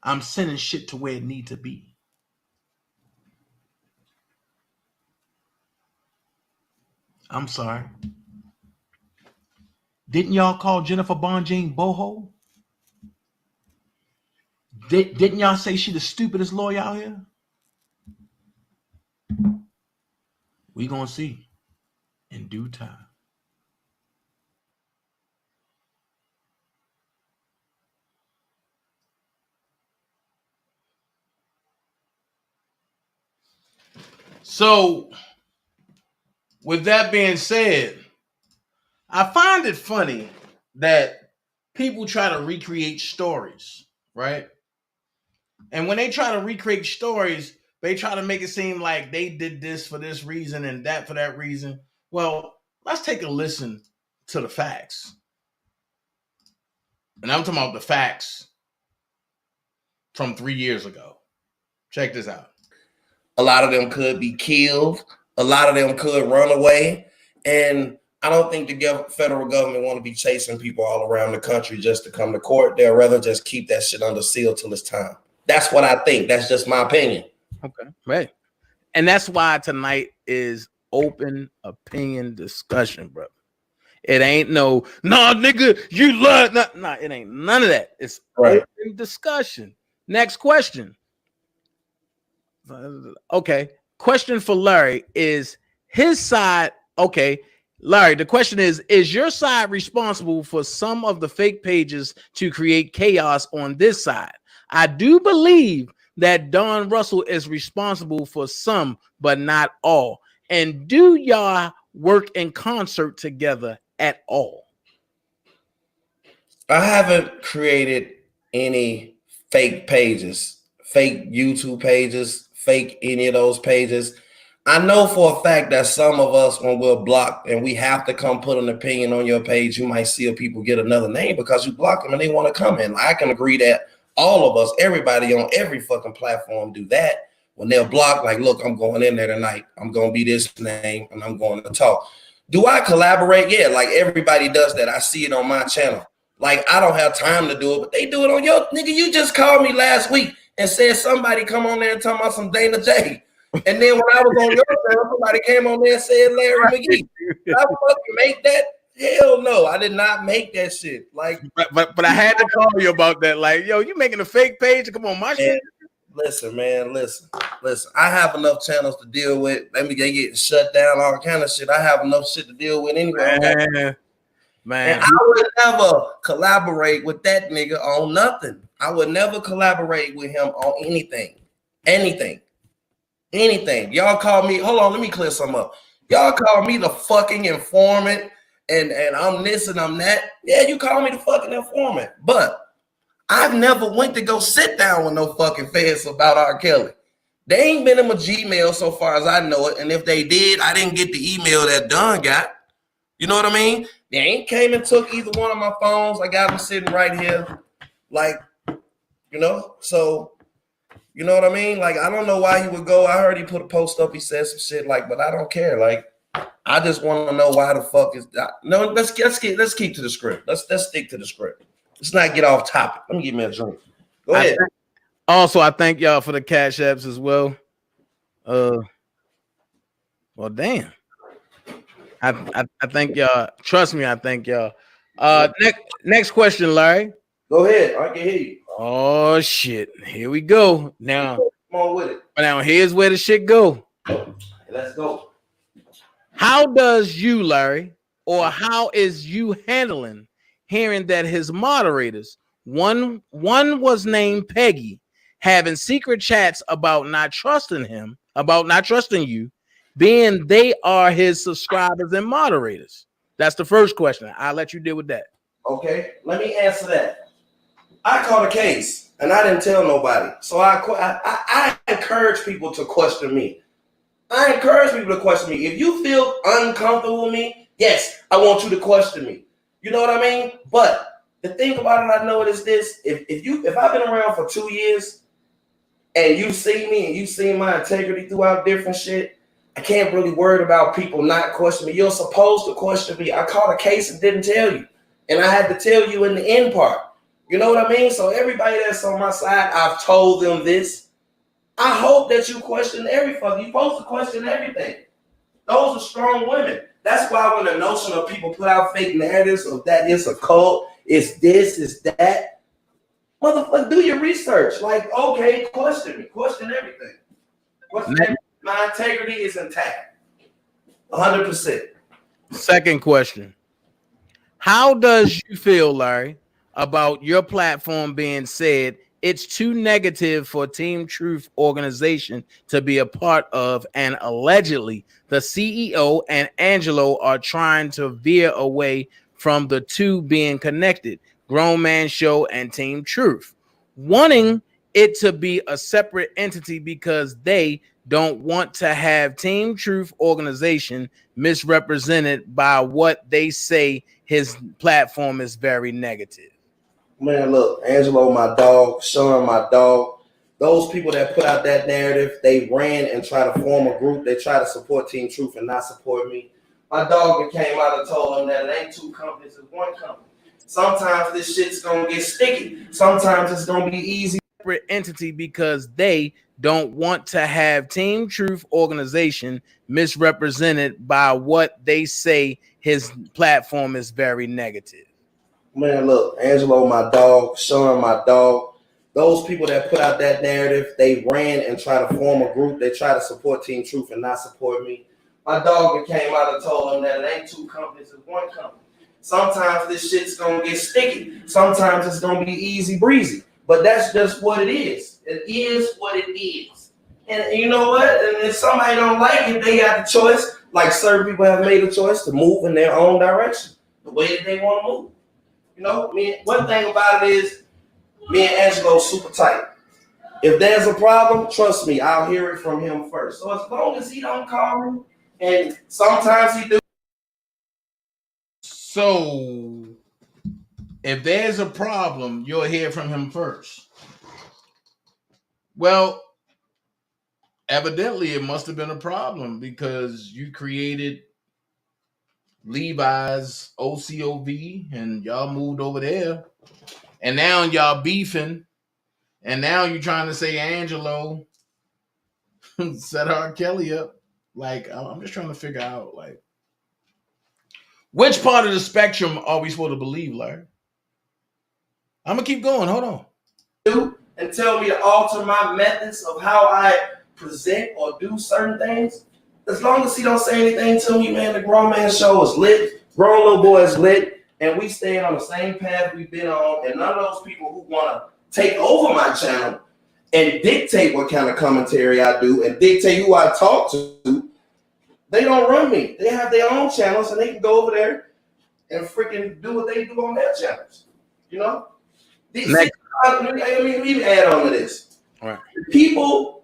I'm sending shit to where it need to be. I'm sorry. Didn't y'all call Jennifer Bonjean boho? Didn't y'all say she the stupidest lawyer out here? We gonna see in due time. So, with that being said, I find it funny that people try to recreate stories, right? And when they try to recreate stories, they try to make it seem like they did this for this reason and that for that reason. Well, let's take a listen to the facts. And I'm talking about the facts from 3 years ago. Check this out. A lot of them could be killed. A lot of them could run away. And I don't think the federal government want to be chasing people all around the country just to come to court. They'll rather just keep that shit under seal till it's time. That's what I think. That's just my opinion. Okay. Right. And that's why tonight is open opinion discussion, bro. It ain't no, nah, nigga, you love, nah, it ain't none of that. It's right. Open discussion. Next question. Okay. Question for Larry is his side. Okay. Larry, the question is your side responsible for some of the fake pages to create chaos on this side? I do believe that Don Russell is responsible for some, but not all. And do y'all work in concert together at all? I haven't created any fake pages, fake YouTube pages, fake any of those pages. I know for a fact that some of us, when we're blocked and we have to come put an opinion on your page, you might see people get another name because you block them and they want to come in. I can agree that all of us, everybody on every fucking platform do that. When they're blocked, like, look, I'm going in there tonight. I'm going to be this name and I'm going to talk. Do I collaborate? Yeah, like everybody does that. I see it on my channel. Like, I don't have time to do it, but they do it on your, nigga, you just called me last week and said somebody come on there and talk about some DanaJay. And then when I was on your channel, somebody came on there and said Larry McGee. Did I fucking make that? Hell no, I did not make that shit. Like, but I had to call you about that. Like, yo, you making a fake page to come on my shit? Listen, man, listen. I have enough channels to deal with. Let me get shut down, all kind of shit. I have enough shit to deal with anyway. Man. And I would never collaborate with that nigga on nothing. I would never collaborate with him on anything. Y'all call me, hold on, let me clear something up. Y'all call me the fucking informant and I'm this and I'm that. Yeah, you call me the fucking informant. But I've never went to go sit down with no fucking feds about R. Kelly. They ain't been in my Gmail so far as I know it. And if they did, I didn't get the email that Don got. You know what I mean? They ain't came and took either one of my phones. I got them sitting right here. Like, you know, so, you know what I mean? Like, I don't know why he would go. I heard he put a post up. He said some shit like, but I don't care. Like, I just want to know why the fuck is that. No, let's keep to the script. Let's stick to the script. Let's not get off topic. Let me get me a drink. Go ahead. Also, I thank y'all for the cash apps as well. Well, damn. I thank y'all. Trust me, I thank y'all. Next question, Larry. Go ahead. I can hear you. Oh shit. Here we go. Now, come on with it. Now here's where the shit go. Let's go. How does you, Larry, or how is you handling hearing that his moderators, one was named Peggy, having secret chats about not trusting him, about not trusting you, being they are his subscribers and moderators? That's the first question. I'll let you deal with that. Okay, let me answer that. I caught a case and I didn't tell nobody. So I encourage people to question me. I encourage people to question me. If you feel uncomfortable with me, yes, I want you to question me. You know what I mean? But the thing about it, I know it is this. If I've been around for 2 years and you see me and you see my integrity throughout different shit, I can't really worry about people not questioning me. You're supposed to question me. I caught a case and didn't tell you. And I had to tell you in the end part. You know what I mean? So everybody that's on my side, I've told them this. I hope that you question everything. You're supposed to question everything. Those are strong women. That's why when the notion of people put out fake narratives of that it's a cult, it's this, it's that, motherfucker, do your research. Like, okay, question me. Question everything. Question everything. My integrity is intact. 100%. Second question. How does you feel, Larry, about your platform being said it's too negative for Team Truth organization to be a part of, and allegedly the CEO and Angelo are trying to veer away from the two being connected, Grown Man Show and Team Truth, wanting it to be a separate entity because they don't want to have Team Truth organization misrepresented by what they say his platform is very negative? Man, look, Angelo, my dog, Sean, my dog, those people that put out that narrative, they ran and tried to form a group. They try to support Team Truth and not support me. My dog came out and told them that it ain't two companies, it's one company. Sometimes this shit's going to get sticky. Sometimes it's going to be easy. Separate entity because they don't want to have Team Truth organization misrepresented by what they say his platform is very negative. Man, look, Angelo, my dog, Sean, my dog, those people that put out that narrative, they ran and tried to form a group. They try to support Team Truth and not support me. My dog came out and told them that it ain't two companies, it's one company. Sometimes this shit's going to get sticky. Sometimes it's going to be easy breezy. But that's just what it is. It is what it is. And you know what? And if somebody don't like it, they got the choice. Like certain people have made a choice to move in their own direction, the way that they want to move. You know, one thing about it is me and Angelo super tight. If there's a problem, trust me, I'll hear it from him first. So as long as he don't call me, and sometimes he do. So if there's a problem, you'll hear from him first. Well, evidently it must have been a problem because you created Levi's OCOV and y'all moved over there. And now y'all beefing. And now you're trying to say Angelo set R. Kelly up. Like, I'm just trying to figure out, like, which part of the spectrum are we supposed to believe, Larry? I'm going to keep going. Hold on. And tell me to alter my methods of how I present or do certain things. As long as he don't say anything to me, man, the Grown Man Show is lit. Grown Little Boy is lit. And we stay on the same path we've been on. And none of those people who want to take over my channel and dictate what kind of commentary I do and dictate who I talk to, they don't run me. They have their own channels and they can go over there and freaking do what they do on their channels. You know? Let me add on to this. All right. People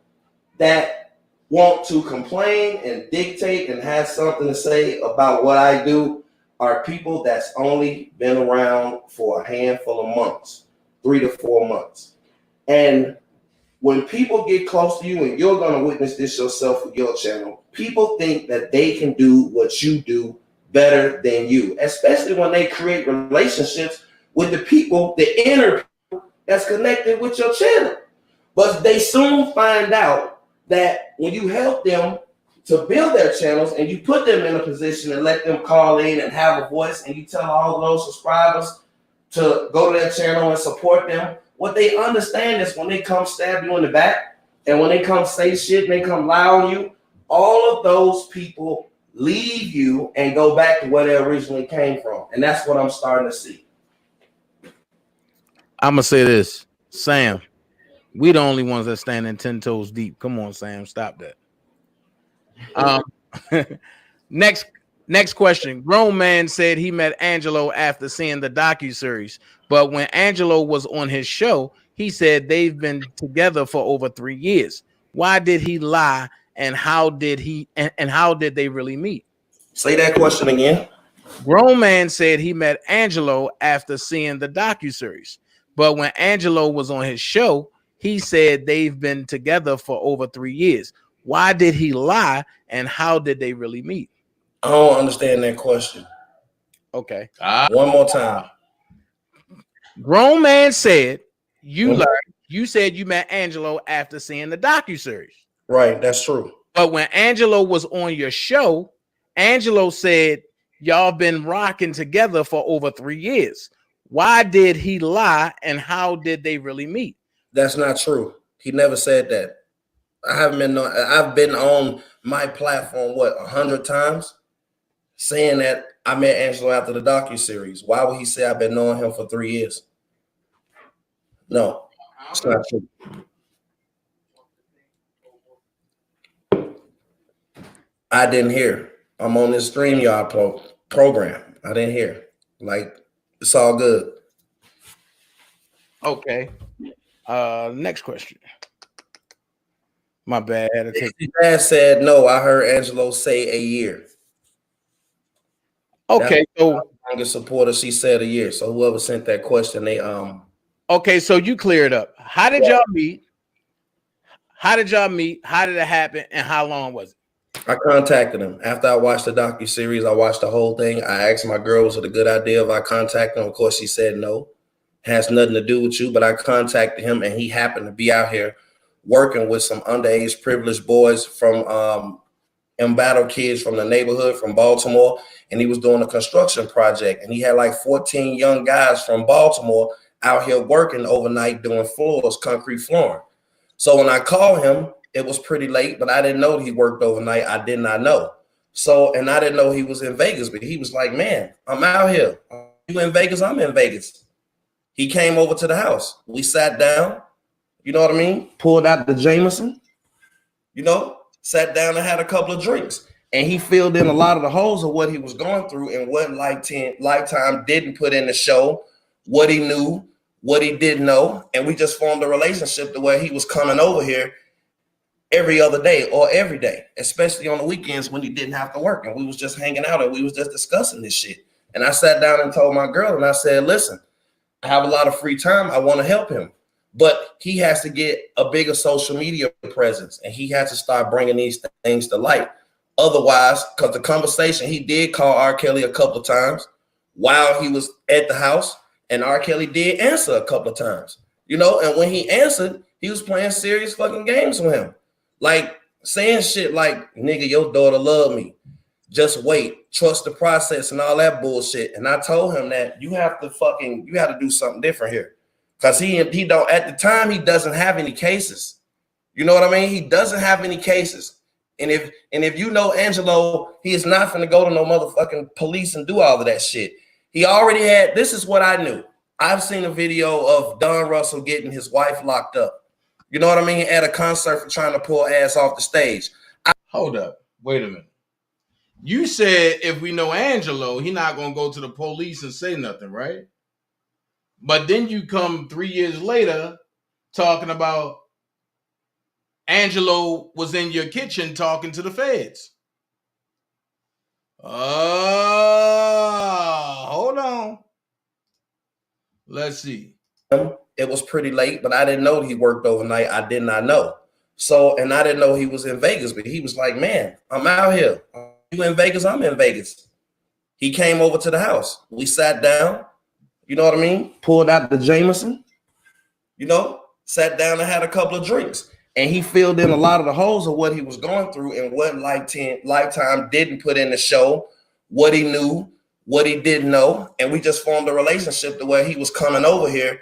that want to complain and dictate and have something to say about what I do are people that's only been around for a handful of months, 3 to 4 months. And when people get close to you, and you're going to witness this yourself with your channel, people think that they can do what you do better than you, especially when they create relationships with the people, the inner people that's connected with your channel. But they soon find out that when you help them to build their channels and you put them in a position and let them call in and have a voice, and you tell all of those subscribers to go to their channel and support them, what they understand is when they come stab you in the back and when they come say shit and they come lie on you, all of those people leave you and go back to where they originally came from. And that's what I'm starting to see. I'm going to say this, Sam, we the only ones that standing 10 toes deep. Come on, Sam, stop that. Next question. Grown man said he met Angelo after seeing the docuseries, but when Angelo was on his show, he said they've been together for over 3 years. Why did he lie, and how did they really meet? Say that question again. Grown man said he met Angelo after seeing the docuseries, but when Angelo was on his show, he said they've been together for over 3 years. Why did he lie, and how did they really meet? I don't understand that question. Okay. One more time. Grown man said you said you met Angelo after seeing the docuseries. Right, that's true. But when Angelo was on your show, Angelo said y'all been rocking together for over 3 years. Why did he lie, and how did they really meet? That's not true. He never said that. I've been on my platform 100 times saying that I met Angelo after the docuseries. Why would he say I've been knowing him for 3 years? No, it's not true. I didn't hear. I'm on this StreamYard program. I didn't hear. Like, it's all good. Okay. Next question. My bad. His dad said no. I heard Angelo say a year. Okay, so longest supporter, she said a year. So whoever sent that question, they okay, so you clear it up. How did y'all meet? How did it happen? And how long was it? I contacted him after I watched the docuseries. I watched the whole thing. I asked my girl, was it a good idea if I contacted him? Of course, she said no. Has nothing to do with you. But I contacted him, and he happened to be out here working with some underage privileged boys from embattled kids from the neighborhood from Baltimore, and he was doing a construction project, and he had like 14 young guys from Baltimore out here working overnight doing floors, concrete flooring. So when I called him, it was pretty late, but I didn't know he worked overnight. I did not know. So, and I didn't know he was in Vegas, but he was like, man, I'm out here. You in Vegas? I'm in Vegas. He came over to the house. We sat down, you know what I mean? Pulled out the Jameson, you know, sat down and had a couple of drinks. And he filled in a lot of the holes of what he was going through and what Lifetime didn't put in the show, what he knew, what he didn't know. And we just formed a relationship to where he was coming over here every other day or every day, especially on the weekends when he didn't have to work. And we was just hanging out and we was just discussing this shit. And I sat down and told my girl, and I said, listen, I have a lot of free time. I want to help him. But he has to get a bigger social media presence, and he has to start bringing these things to light. Otherwise, because the conversation, he did call R. Kelly a couple of times while he was at the house, and R. Kelly did answer a couple of times, you know, and when he answered, he was playing serious fucking games with him. Like saying shit like, nigga, your daughter love me. Just wait, trust the process and all that bullshit. And I told him that you have to do something different here. Because he don't, at the time, he doesn't have any cases. You know what I mean? He doesn't have any cases. And if you know Angelo, he is not going to go to no motherfucking police and do all of that shit. He already had, this is what I knew. I've seen a video of Don Russell getting his wife locked up. You know what I mean? At a concert for trying to pull ass off the stage. Hold up. Wait a minute. You said if we know Angelo, he's not going to go to the police and say nothing, right? But then you come 3 years later talking about Angelo was in your kitchen talking to the feds. Hold on. Let's see. It was pretty late, but I didn't know he worked overnight. I did not know. So, and I didn't know he was in Vegas, but he was like, man, I'm out here. You in Vegas? I'm in Vegas. He came over to the house. We sat down, you know what I mean? Pulled out the Jameson, you know, sat down and had a couple of drinks. And he filled in a lot of the holes of what he was going through and what Lifetime didn't put in the show, what he knew, what he didn't know. And we just formed a relationship to where he was coming over here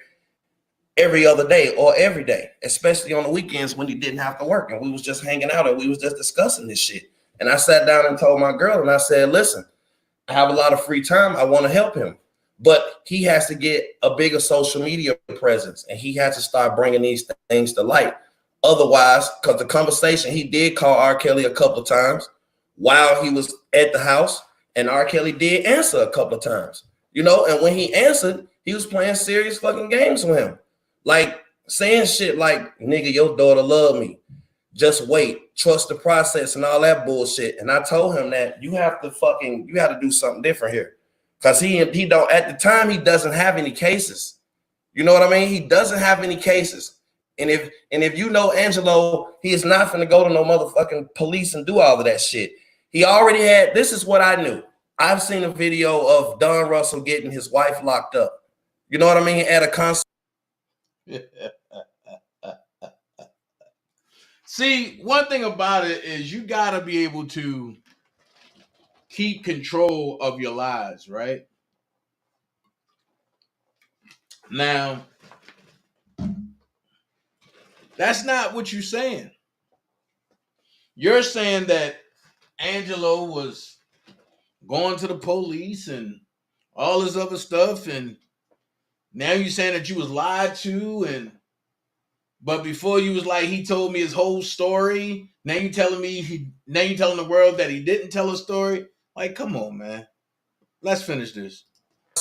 every other day or every day, especially on the weekends when he didn't have to work. And we was just hanging out and we was just discussing this shit. And I sat down and told my girl and I said, listen, I have a lot of free time. I want to help him. But he has to get a bigger social media presence and he has to start bringing these things to light. Otherwise, because the conversation, he did call R. Kelly a couple of times while he was at the house, and R. Kelly did answer a couple of times, you know, and when he answered, he was playing serious fucking games with him. Like saying shit like, nigga, your daughter love me. Just wait, trust the process and all that bullshit. And I told him that you have to do something different here. Because he don't, at the time, he doesn't have any cases. You know what I mean? He doesn't have any cases. And if you know Angelo, he is not going to go to no motherfucking police and do all of that shit. He already had, this is what I knew. I've seen a video of Don Russell getting his wife locked up. You know what I mean? At a concert. See, one thing about it is you got to be able to keep control of your lives, right? Now, that's not what you're saying. You're saying that Angelo was going to the police and all this other stuff, and now you're saying that you was lied to, but before you was like, he told me his whole story. Now you telling the world that he didn't tell a story. Like, come on, man. Let's finish this.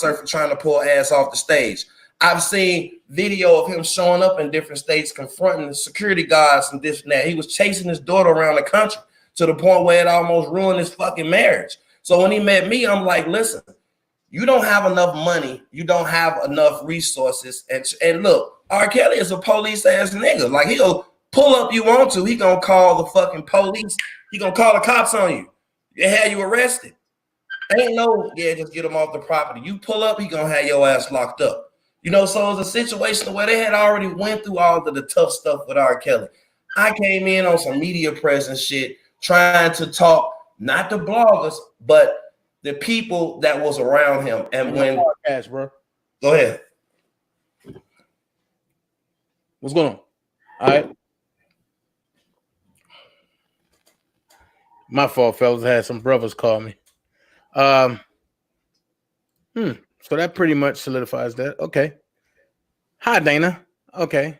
For trying to pull ass off the stage. I've seen video of him showing up in different states, confronting the security guards and this and that. He was chasing his daughter around the country to the point where it almost ruined his fucking marriage. So when he met me, I'm like, listen, you don't have enough money. You don't have enough resources. And look, R. Kelly is a police ass nigga. Like, he'll pull up you want to. He gonna call the fucking police. He gonna call the cops on you. They have you arrested. Ain't no, yeah, just get him off the property. You pull up, he gonna have your ass locked up. You know, so it was a situation where they had already went through all of the tough stuff with R. Kelly. I came in on some media presence shit, trying to talk, not the bloggers, but the people that was around him. And when podcast, bro. Go ahead. What's going on? All right. My fault, fellas. I had some brothers call me. So that pretty much solidifies that. Okay. Hi, Dana. Okay.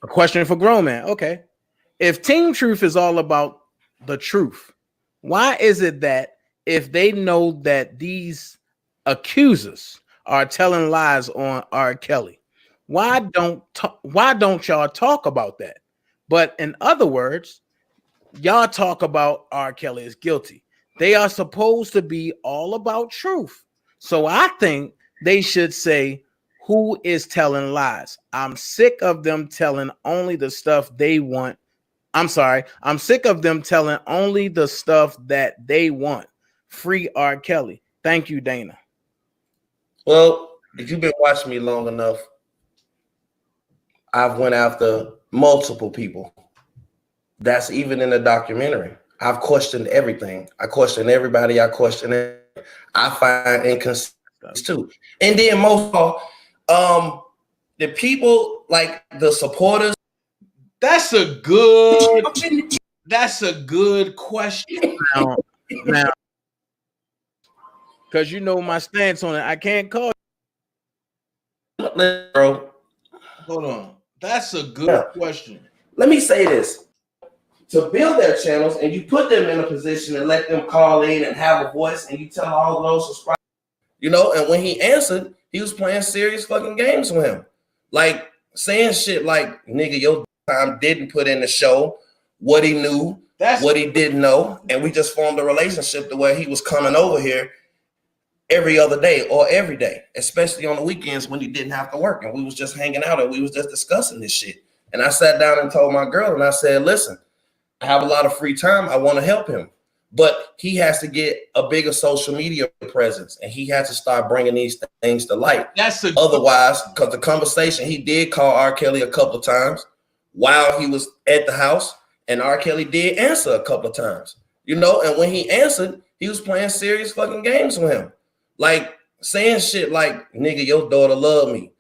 A question for grown man. Okay. If Team Truth is all about the truth, why is it that if they know that these accusers are telling lies on R. Kelly, why don't y'all talk about that? But in other words, y'all talk about R. Kelly is guilty. They are supposed to be all about truth. So I think they should say, who is telling lies? I'm sick of them telling only the stuff they want. I'm sick of them telling only the stuff that they want. Free R. Kelly. Thank you, Dana. Well, if you've been watching me long enough, I've went after multiple people. That's even in the documentary. I've questioned everything. I question everybody. I question it. I find inconsistencies too. And then most of all, the people, like the supporters. That's a good question. Now, because you know my stance on it, I can't call you. Bro, hold on. That's a good question. Let me say this. To build their channels, and you put them in a position and let them call in and have a voice, and you tell all of those subscribers, you know, and when he answered, he was playing serious fucking games with him. Like saying shit like, nigga, your time didn't put in the show what he knew, what he didn't know, and we just formed a relationship to where he was coming over here every other day or every day, especially on the weekends when he didn't have to work, and we was just hanging out and we was just discussing this shit. And I sat down and told my girl, and I said, listen, I have a lot of free time. I want to help him, but he has to get a bigger social media presence, and he has to start bringing these things to light. Otherwise, because the conversation, he did call R. Kelly a couple of times while he was at the house, and R. Kelly did answer a couple of times, you know, and when he answered, he was playing serious fucking games with him. Like saying shit like, nigga, your daughter love me.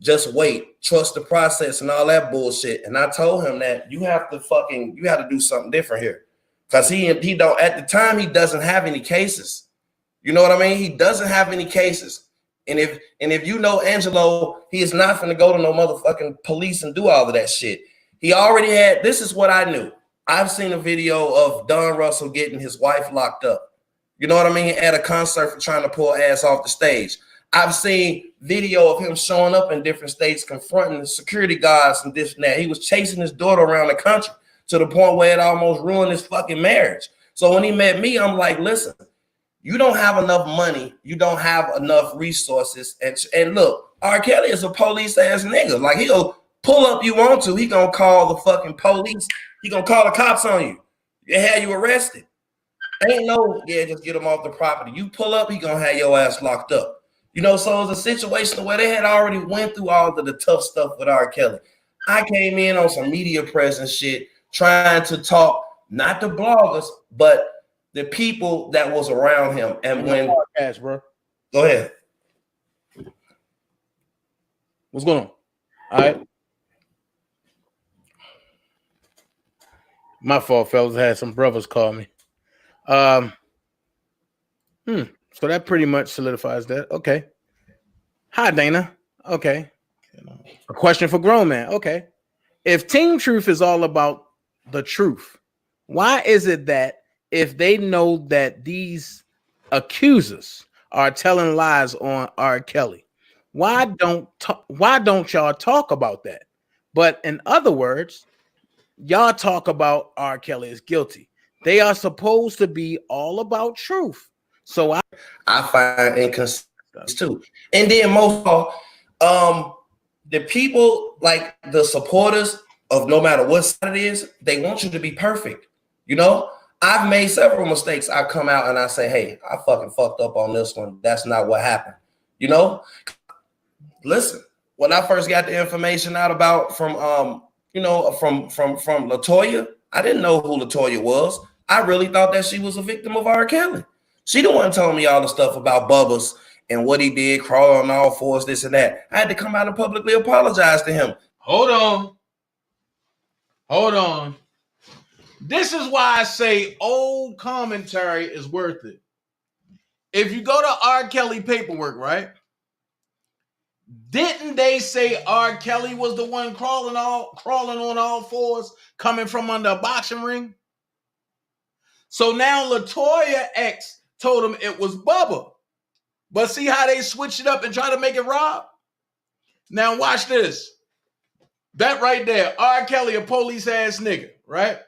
Just wait, trust the process and all that bullshit. And I told him that you have to do something different here. Cause he don't, at the time, he doesn't have any cases. You know what I mean? He doesn't have any cases. And if you know Angelo, he is not gonna go to no motherfucking police and do all of that shit. He already had, this is what I knew. I've seen a video of Don Russell getting his wife locked up. You know what I mean? At a concert for trying to pull ass off the stage. I've seen video of him showing up in different states, confronting the security guards and this and that. He was chasing his daughter around the country to the point where it almost ruined his fucking marriage. So when he met me, I'm like, listen, you don't have enough money. You don't have enough resources. And look, R. Kelly is a police ass nigga. Like, he'll pull up you want to. He gonna call the fucking police. He gonna call the cops on you. They have you arrested. Ain't no, yeah, just get him off the property. You pull up, he gonna have your ass locked up. You know, so it was a situation where they had already went through all of the tough stuff with R. Kelly. I came in on some media presence shit, trying to talk, not the bloggers, but the people that was around him. And when podcast, bro. Go ahead. What's going on? All right. My fault, fellas. I had some brothers call me. So that pretty much solidifies that. Okay. Hi, Dana. Okay. A question for grown man. Okay. If Team Truth is all about the truth, why is it that if they know that these accusers are telling lies on R. Kelly, why don't y'all talk about that? But in other words, y'all talk about R. Kelly is guilty. They are supposed to be all about truth. So I find inconsistency too. And then most of all, the people, like the supporters of no matter what side it is, they want you to be perfect. You know, I've made several mistakes. I come out and I say, hey, I fucking fucked up on this one. That's not what happened. You know, listen, when I first got the information out about from LaToya, I didn't know who LaToya was. I really thought that she was a victim of R. Kelly. She the one telling me all the stuff about Bubba's and what he did, crawl on all fours, this and that. I had to come out and publicly apologize to him. Hold on. This is why I say old commentary is worth it. If you go to R. Kelly paperwork, right? Didn't they say R. Kelly was the one crawling on all fours, coming from under a boxing ring? So now LaToya X told him it was Bubba. But see how they switch it up and try to make it Rob? Now watch this. That right there, R. Kelly, a police ass nigga, right?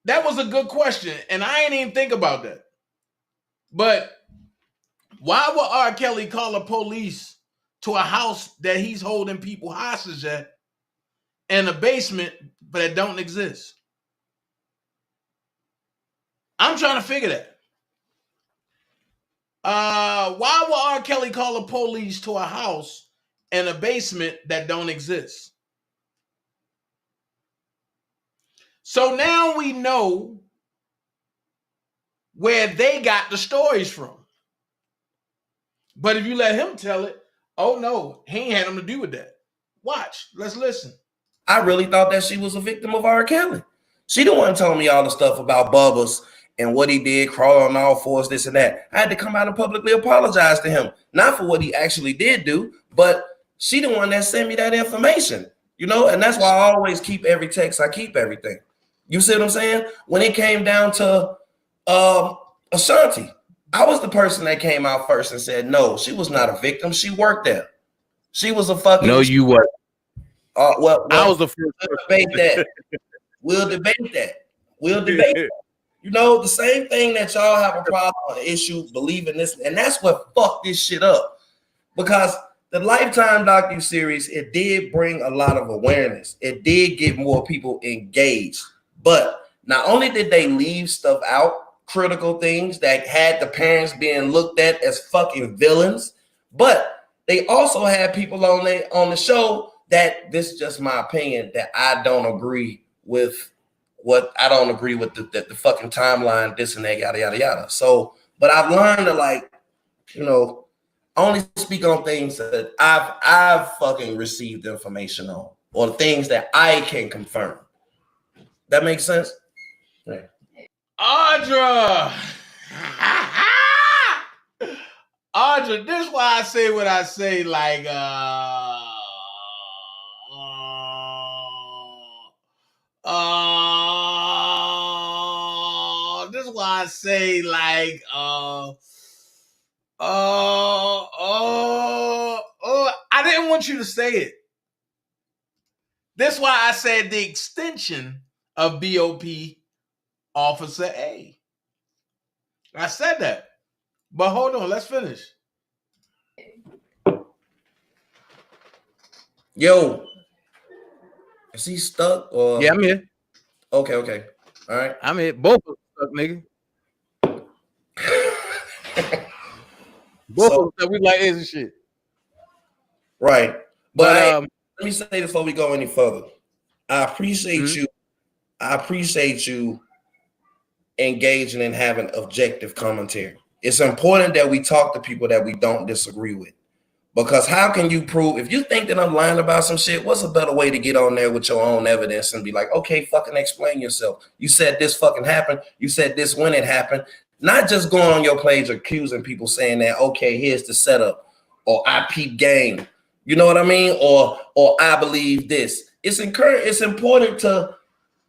That was a good question, and I ain't even think about that. But why would R. Kelly call the police to a house that he's holding people hostage at in a basement that don't exist? I'm trying to figure that. Why would R. Kelly call the police to a house in a basement that don't exist? So now we know where they got the stories from. But if you let him tell it, oh no, he ain't had nothing to do with that. Watch, let's listen. I really thought that she was a victim of R. Kelly. She the one telling me all the stuff about Bubba's and what he did, crawl on all fours, this and that. I had to come out and publicly apologize to him. Not for what he actually did do, but she the one that sent me that information, you know? And that's why I always keep every text. I keep everything. You see what I'm saying? When it came down to Ashanti, I was the person that came out first and said, no, she was not a victim. She worked there. She was a fucking... No, you weren't. Well, I was the first. we'll debate that. We'll debate that. We'll debate that. You know, the same thing that y'all have a problem or issue believing this, and that's what fucked this shit up. Because the Lifetime docuseries, it did bring a lot of awareness. It did get more people engaged. But not only did they leave stuff out, critical things that had the parents being looked at as fucking villains, but they also had people on the show that, this is just my opinion, that I don't agree with what I don't agree with the fucking timeline, this and that, yada, yada, yada. So, but I've learned to, like, you know, only speak on things that I've fucking received information on, or things that I can confirm. That makes sense? Yeah. Audra! Audra, this is why I say what I say, like, this is why I say, like, I didn't want you to say it. That's why I said the extension of BOP Officer A. I said that. But hold on, let's finish. Yo, is he stuck? Or Yeah, I'm here. Okay. All right. I'm here. Both of them stuck, nigga. Both of them stuck. We like this and shit. Right. But let me say this before we go any further. I appreciate you. I appreciate you engaging and having objective commentary. It's important that we talk to people that we don't disagree with. Because how can you prove, if you think that I'm lying about some shit, what's a better way to get on there with your own evidence and be like, okay, fucking explain yourself. You said this fucking happened. You said this when it happened. Not just going on your page accusing people saying that, okay, here's the setup, or I peep game. You know what I mean? Or I believe this. It's important to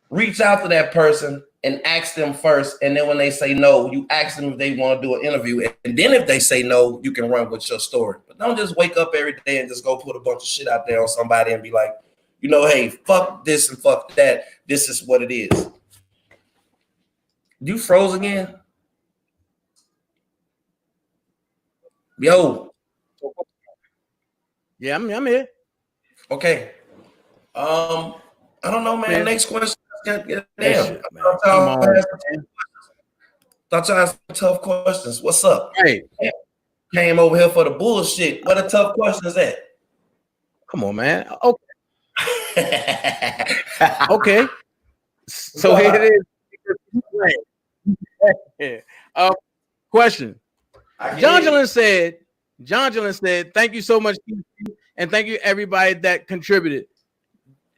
reach out to that person and ask them first. And then when they say no, you ask them if they want to do an interview. And then if they say no, you can run with your story. But don't just wake up every day and just go put a bunch of shit out there on somebody and be like, you know, hey, fuck this and fuck that. This is what it is. You froze again? Yo. Yeah, I'm here. Okay. I don't know, man. Next question. Damn. Shit, Thought y'all had some tough questions. What's up? Hey. Came over here for the bullshit. What a tough question is that? Come on, man. Okay. Okay. So here it is. Question. John Jalen said, thank you so much, and thank you everybody that contributed.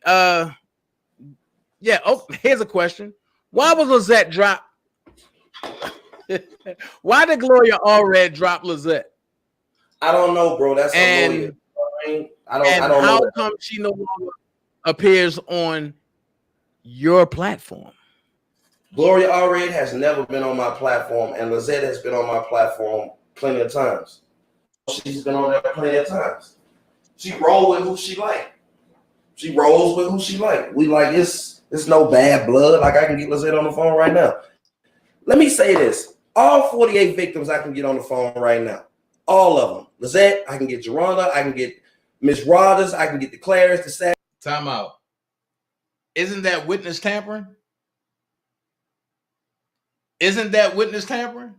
Yeah. Oh, here's a question. Why was Lizette dropped? Why did Gloria Allred drop Lizette? I don't know, bro. That's a lawyer. I don't know. How come she no longer appears on your platform? Gloria Allred has never been on my platform, and Lizette has been on my platform plenty of times. She's been on there plenty of times. She rolls with who she like. She rolls with who she like. We like it's no bad blood. Like I can get Lizette on the phone right now. Let me say this. All 48 victims I can get on the phone right now. All of them. Lizette, I can get Geronda, I can get Miss Rodgers, I can get the Clarice, the Sad. Time out. Isn't that witness tampering? Isn't that witness tampering?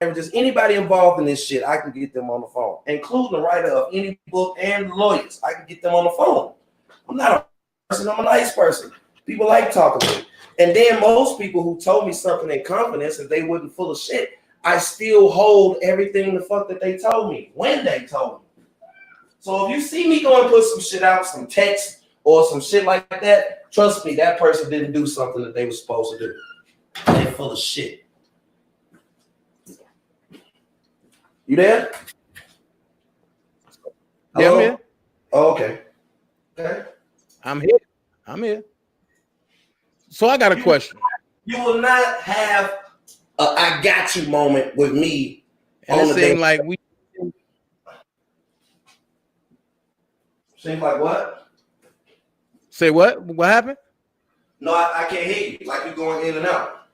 Just anybody involved in this shit, I can get them on the phone, including the writer of any book and lawyers. I can get them on the phone. I'm not a person, I'm a nice person. People like talking to me. And then most people who told me something in confidence, if they wasn't full of shit, I still hold everything the fuck that they told me when they told me. So if you see me go and put some shit out, some text or some shit like that, trust me, that person didn't do something that they were supposed to do. They're full of shit. You there? Yeah, I'm here. Oh, okay. Okay. I'm here. So I got a question. You will not have a I got you moment with me. And it seemed like we. Seems like what? Say what? What happened? No, I can't hear you. Like you're going in and out.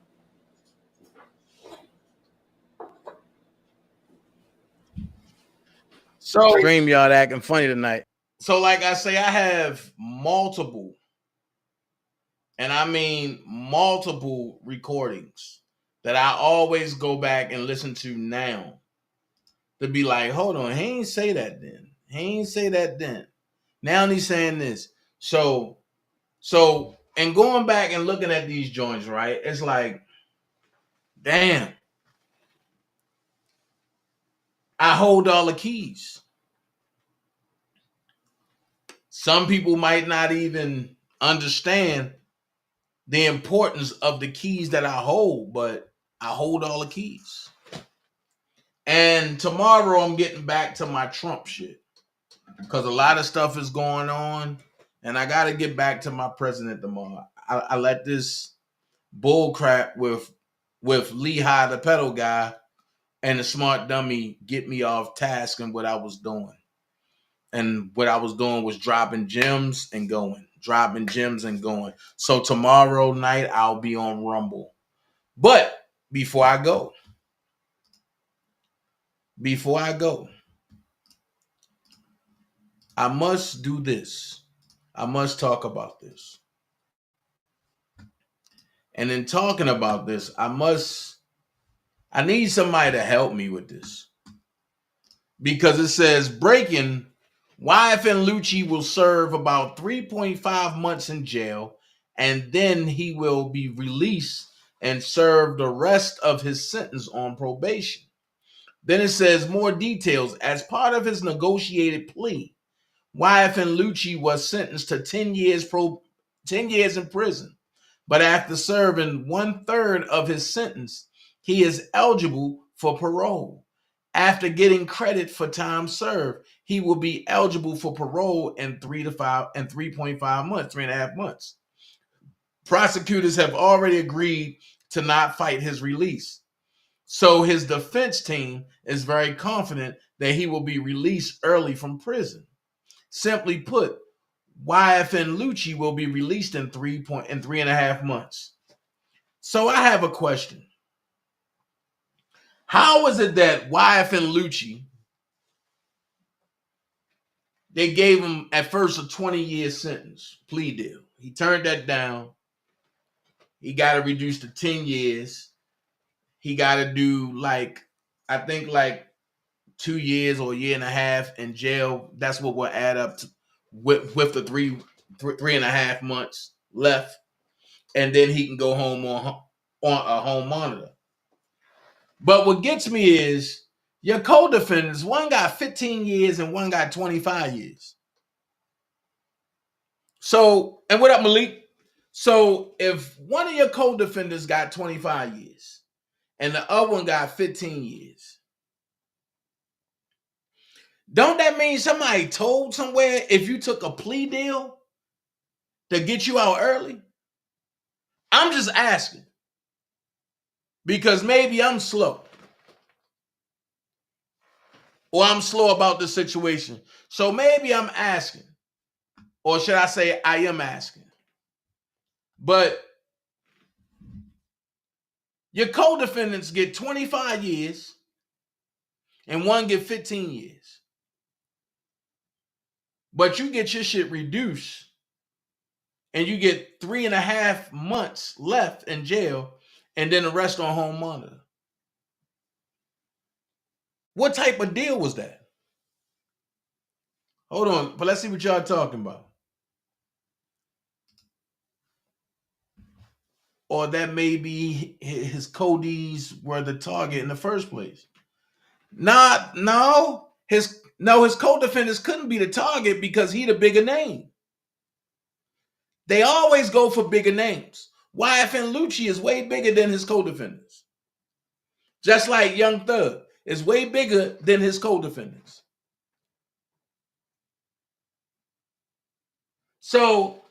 So StreamYard acting funny tonight. So, like I say, I have multiple, and I mean multiple recordings that I always go back and listen to now to be like, hold on, he ain't say that then. He ain't say that then. Now he's saying this. So, and going back and looking at these joints, right? It's like, damn, I hold all the keys. Some people might not even understand the importance of the keys that I hold, but I hold all the keys. And tomorrow I'm getting back to my Trump shit because a lot of stuff is going on, and I got to get back to my president tomorrow. I let this bull crap with Lehigh, the pedal guy, and the smart dummy get me off task and what I was doing. And what I was doing was dropping gems and going. So tomorrow night I'll be on Rumble. But before I go, I must do this. I must talk about this. And in talking about this, I need somebody to help me with this. Because it says breaking, YFN Luccie will serve about 3.5 months in jail, and then he will be released and serve the rest of his sentence on probation. Then it says more details. As part of his negotiated plea, YFN Luccie was sentenced to 10 years in prison. But after serving 1/3 of his sentence, he is eligible for parole. After getting credit for time served, he will be eligible for parole in 3.5 months, 3.5 months. Prosecutors have already agreed to not fight his release. So his defense team is very confident that he will be released early from prison. Simply put, YFN Luccie will be released in 3.5 months. So I have a question. How is it that YFN Luccie, they gave him at first a 20-year sentence, plea deal. He turned that down. He got it reduced to 10 years. He got to do I think 2 years or a year and a half in jail. That's what will add up to with the 3.5 months left. And then he can go home on a home monitor. But what gets me is your co-defendants, one got 15 years and one got 25 years. So, and what up, Malik? So if one of your co-defendants got 25 years and the other one got 15 years, don't that mean somebody told somewhere if you took a plea deal to get you out early? I'm just asking. Because maybe I'm slow. Or I'm slow about the situation. So maybe I'm asking. Or should I say I am asking. But your co-defendants get 25 years and one get 15 years. But you get your shit reduced and you get 3.5 months left in jail and then the rest on home monitor. What type of deal was that? Hold on, but let's see what y'all talking about. Or that maybe his codies were the target in the first place. No, his co-defendants couldn't be the target because he the bigger name. They always go for bigger names. YFN Luccie is way bigger than his co-defendants. Just like Young Thug is way bigger than his co-defendants. So,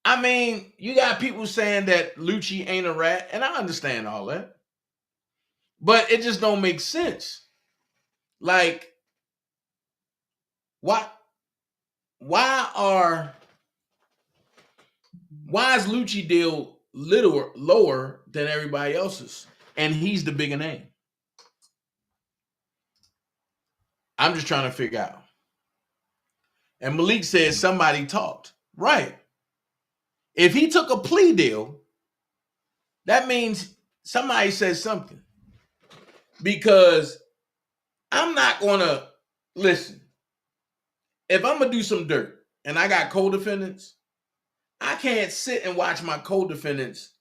I mean, you got people saying that Luccie ain't a rat, and I understand all that. But it just don't make sense. Like, why are Why is Luccie deal lower than everybody else's? And he's the bigger name. I'm just trying to figure out. And Malik says somebody talked. Right. If he took a plea deal, that means somebody said something. Because I'm not going to, listen, if I'm going to do some dirt and I got co-defendants, I can't sit and watch my co-defendants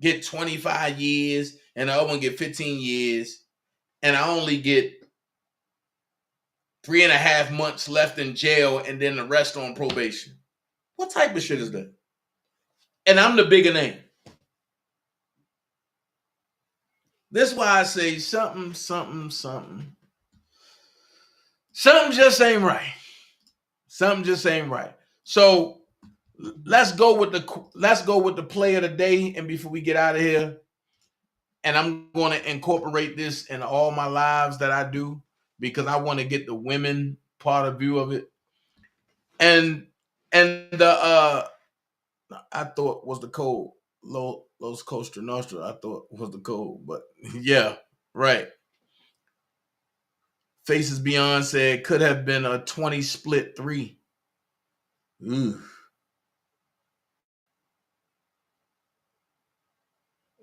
get 25 years and the other one get 15 years and I only get 3.5 months left in jail and then the rest on probation. What type of shit is that? And I'm the bigger name. This is why I say something just ain't right. Something just ain't right. So let's go with the play of the day. And before we get out of here, and I'm going to incorporate this in all my lives that I do because I want to get the women part of view of it. And the I thought was the code Los Costa Nostra. I thought was the code, but yeah, right. Faces Beyond said could have been a 20 split 3. Ooh.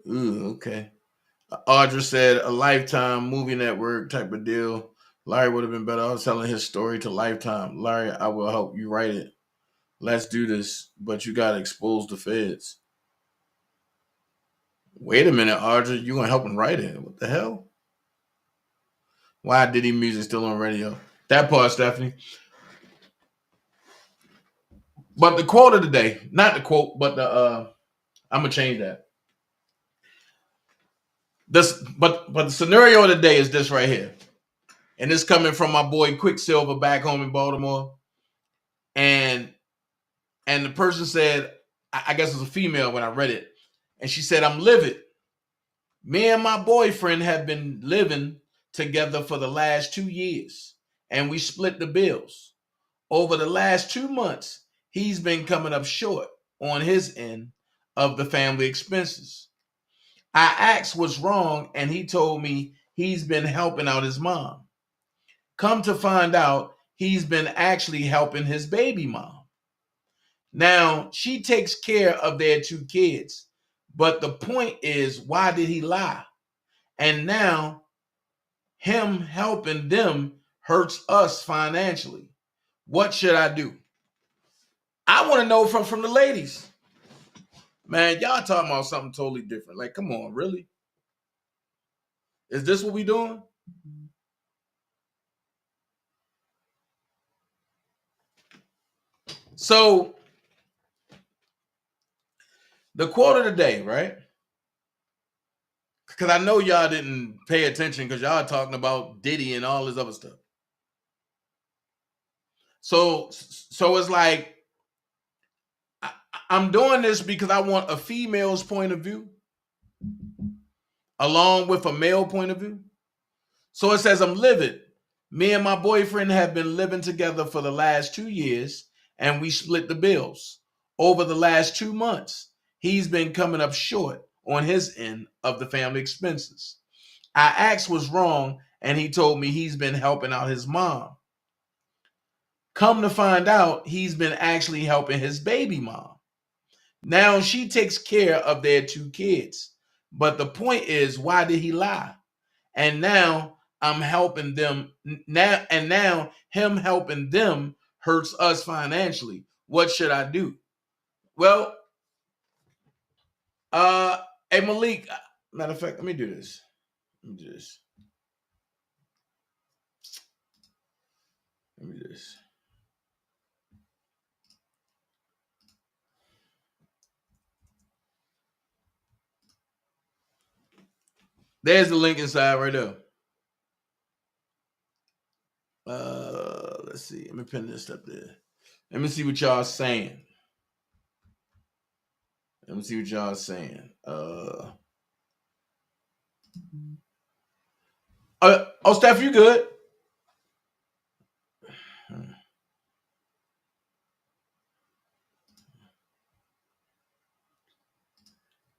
Ooh, okay. Audra said a Lifetime movie network type of deal. Larry would have been better off telling his story to Lifetime. Larry, I will help you write it. Let's do this, but you got to expose the feds. Wait a minute, Audra, you gonna help him write it? What the hell? Why Diddy music still on radio? That part, Stephanie. But the quote of the day, not the quote, but the I'm gonna change that. But the scenario of the day is this right here. And this coming from my boy Quicksilver back home in Baltimore. And the person said, I guess it was a female when I read it. And she said, I'm livid. Me and my boyfriend have been living together for the last 2 years. And we split the bills. Over the last 2 months, he's been coming up short on his end of the family expenses. I asked what's wrong, and he told me he's been helping out his mom. Come to find out, he's been actually helping his baby mom. Now, she takes care of their 2 kids, but the point is, why did he lie? And now, him helping them hurts us financially. What should I do? I want to know from the ladies. Man, y'all talking about something totally different. Like, come on, really? Is this what we doing? So, the quote of the day, right? Because I know y'all didn't pay attention because y'all talking about Diddy and all this other stuff. So it's like, I'm doing this because I want a female's point of view along with a male point of view. So it says, I'm livid. Me and my boyfriend have been living together for the last 2 years and we split the bills. Over the last 2 months, he's been coming up short on his end of the family expenses. I asked what's wrong and he told me he's been helping out his mom. Come to find out, he's been actually helping his baby mom. Now she takes care of their 2 kids. But the point is, why did he lie? And now I'm helping them now, and now him helping them hurts us financially. What should I do? Well, hey Malik, matter of fact, let me do this. Let me do this. There's the link inside right there. Let's see. Let me pin this up there. Let me see what y'all saying. Oh, Steph, you good?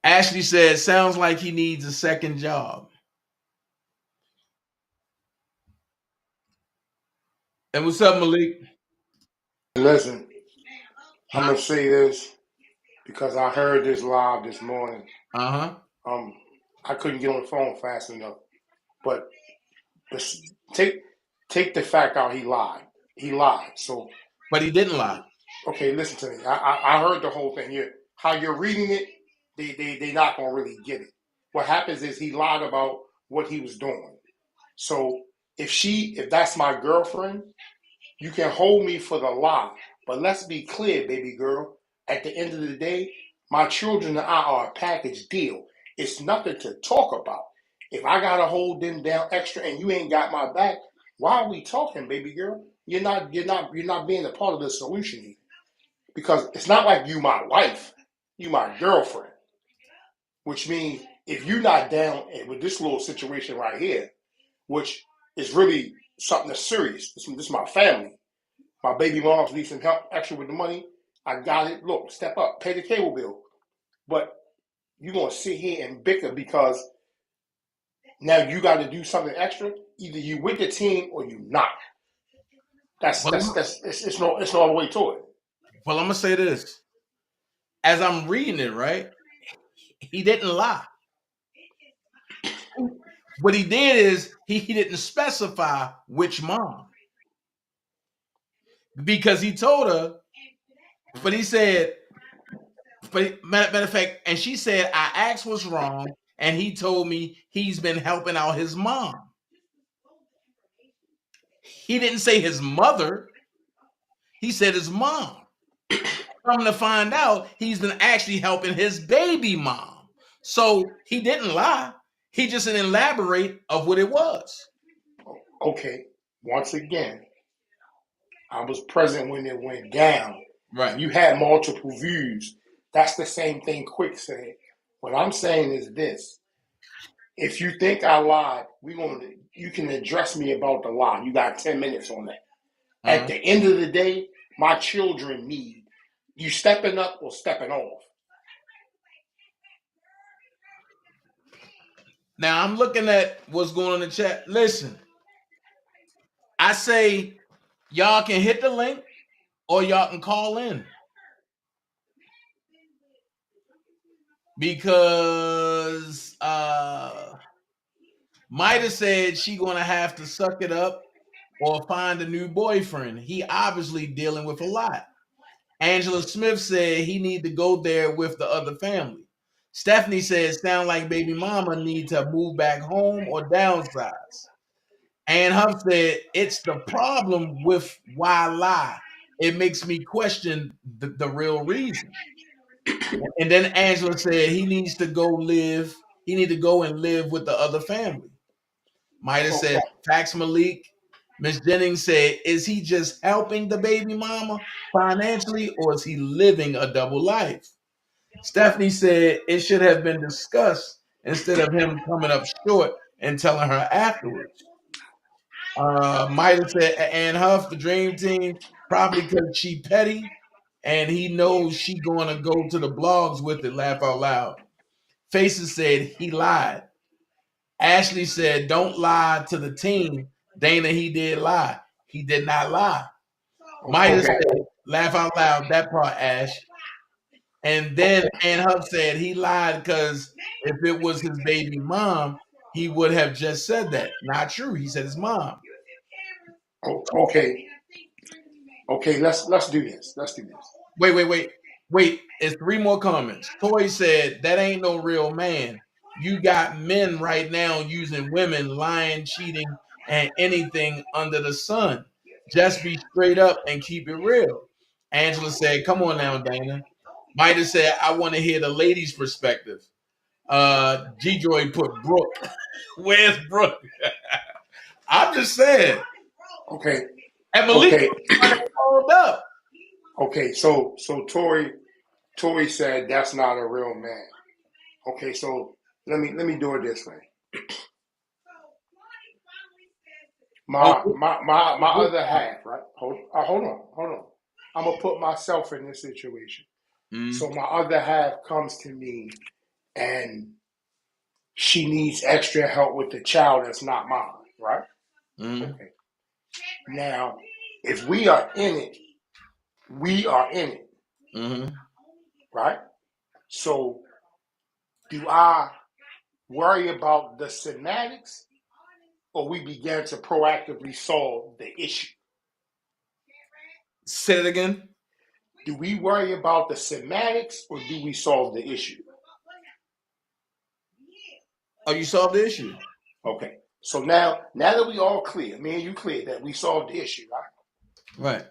Ashley said, sounds like he needs a second job. And what's up, Malik? Listen, I'm gonna say this because I heard this live this morning. Uh-huh. I couldn't get on the phone fast enough, but take the fact out. He lied. He lied. So, but he didn't lie. Okay, listen to me. I heard the whole thing here. How you're reading it, they not gonna really get it. What happens is he lied about what he was doing. So if that's my girlfriend, you can hold me for the lie. But let's be clear, baby girl. At the end of the day, my children and I are a package deal. It's nothing to talk about. If I gotta hold them down extra and you ain't got my back, why are we talking, baby girl? You're not being a part of the solution here. Because it's not like you my wife, you my girlfriend. Which means if you're not down with this little situation right here, which is really something that's serious. This is my family. My baby moms need some help extra with the money. I got it. Look, step up, pay the cable bill. But you're going to sit here and bicker because now you got to do something extra. Either you with the team or you not. It's no other way to it. Well, I'm going to say this. As I'm reading it, right, he didn't lie. What he did is he didn't specify which mom. Because he told her, but he said, matter of fact, and she said, I asked what's wrong, and he told me he's been helping out his mom. He didn't say his mother. He said his mom. Come to find out, he's been actually helping his baby mom. So he didn't lie. He just didn't elaborate of what it was. Okay. Once again, I was present when it went down. Right. You had multiple views. That's the same thing Quick said. What I'm saying is this. If you think I lied, you can address me about the lie. You got 10 minutes on that. At the end of the day, my children need you stepping up or stepping off. Now I'm looking at what's going on in the chat. Listen, I say y'all can hit the link or y'all can call in. Because Mida said she gonna have to suck it up or find a new boyfriend. He obviously dealing with a lot. Angela Smith said he need to go there with the other family. Stephanie says sound like baby mama need to move back home or downsize. And Huff said it's the problem with why lie. It makes me question the real reason. And then Angela said he needs to go live. He need to go and live with the other family. Mida said facts, Malik. Miss Jennings said, is he just helping the baby mama financially or is he living a double life? Stephanie said it should have been discussed instead of him coming up short and telling her afterwards. Mida said, and Huff, the dream team, probably because she petty and he knows she going to go to the blogs with it, laugh out loud. Faces said he lied. Ashley said, don't lie to the team. Dana, he did lie. He did not lie. Mida said, laugh out loud, that part, Ash. And then Ann Huff said he lied because if it was his baby mom, he would have just said that. Not true. He said his mom. Okay, let's do this. Wait. It's 3 more comments. Toy said, that ain't no real man. You got men right now using women, lying, cheating, and anything under the sun. Just be straight up and keep it real. Angela said, come on now, Dana. Mida said, I want to hear the ladies' perspective. G-Joy put Brooke. Where's Brooke? I'm just saying. Okay. And Malik called up. Okay, so Tori said that's not a real man. Okay, so let me do it this way. My other half, right? Hold on. I'm gonna put myself in this situation. So my other half comes to me and she needs extra help with the child that's not mine, right? Mm-hmm. Okay. Now, if we are in it, we are in it, Mm-hmm. right? So, do I worry about the semantics, or we begin to proactively solve the issue? Say it again. Do we worry about the semantics, or do we solve the issue? Oh, you solved the issue. Okay. So now that we all clear, me and you clear that we solved the issue, right? Right.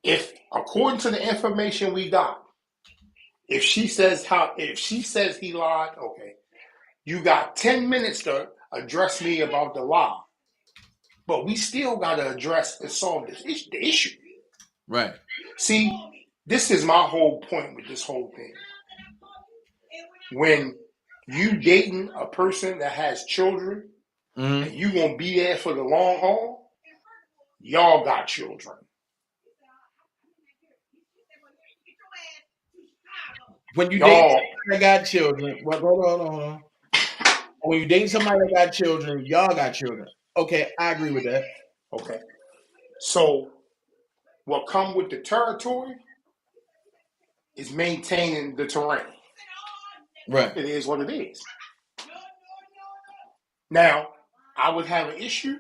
If according to the information we got, if she says he lied, okay, you got 10 minutes to address me about the lie. But we still gotta address and solve the issue. Right. See, this is my whole point with this whole thing. When you dating a person that has children, and you gonna be there for the long haul, y'all got children. When you date somebody that got children, hold on. When you date somebody that got children, y'all got children. Okay, I agree with that. Okay. So what come with the territory is maintaining the terrain. Right. It is what it is. Now, I would have an issue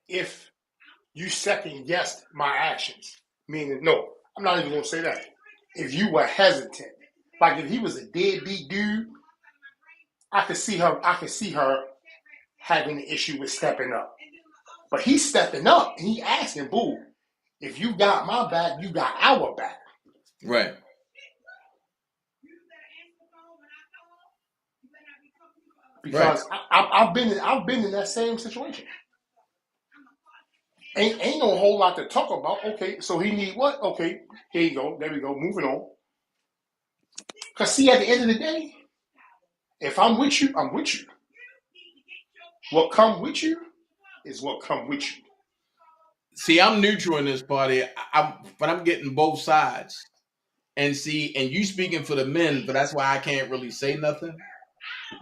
if you second guessed my actions. Meaning, no, I'm not even gonna say that. If you were hesitant, like if he was a deadbeat dude, I could see her having an issue with stepping up. But he's stepping up and he asking, boo, if you got my back, you got our back. Right. Because I've been in that same situation. Ain't no whole lot to talk about. Okay, so he need what? Okay, here you go. There we go. Moving on. Because see, at the end of the day, if I'm with you, I'm with you. What come with you is what come with you. See, I'm neutral in this party, but I'm getting both sides. And see, and you speaking for the men, but that's why I can't really say nothing.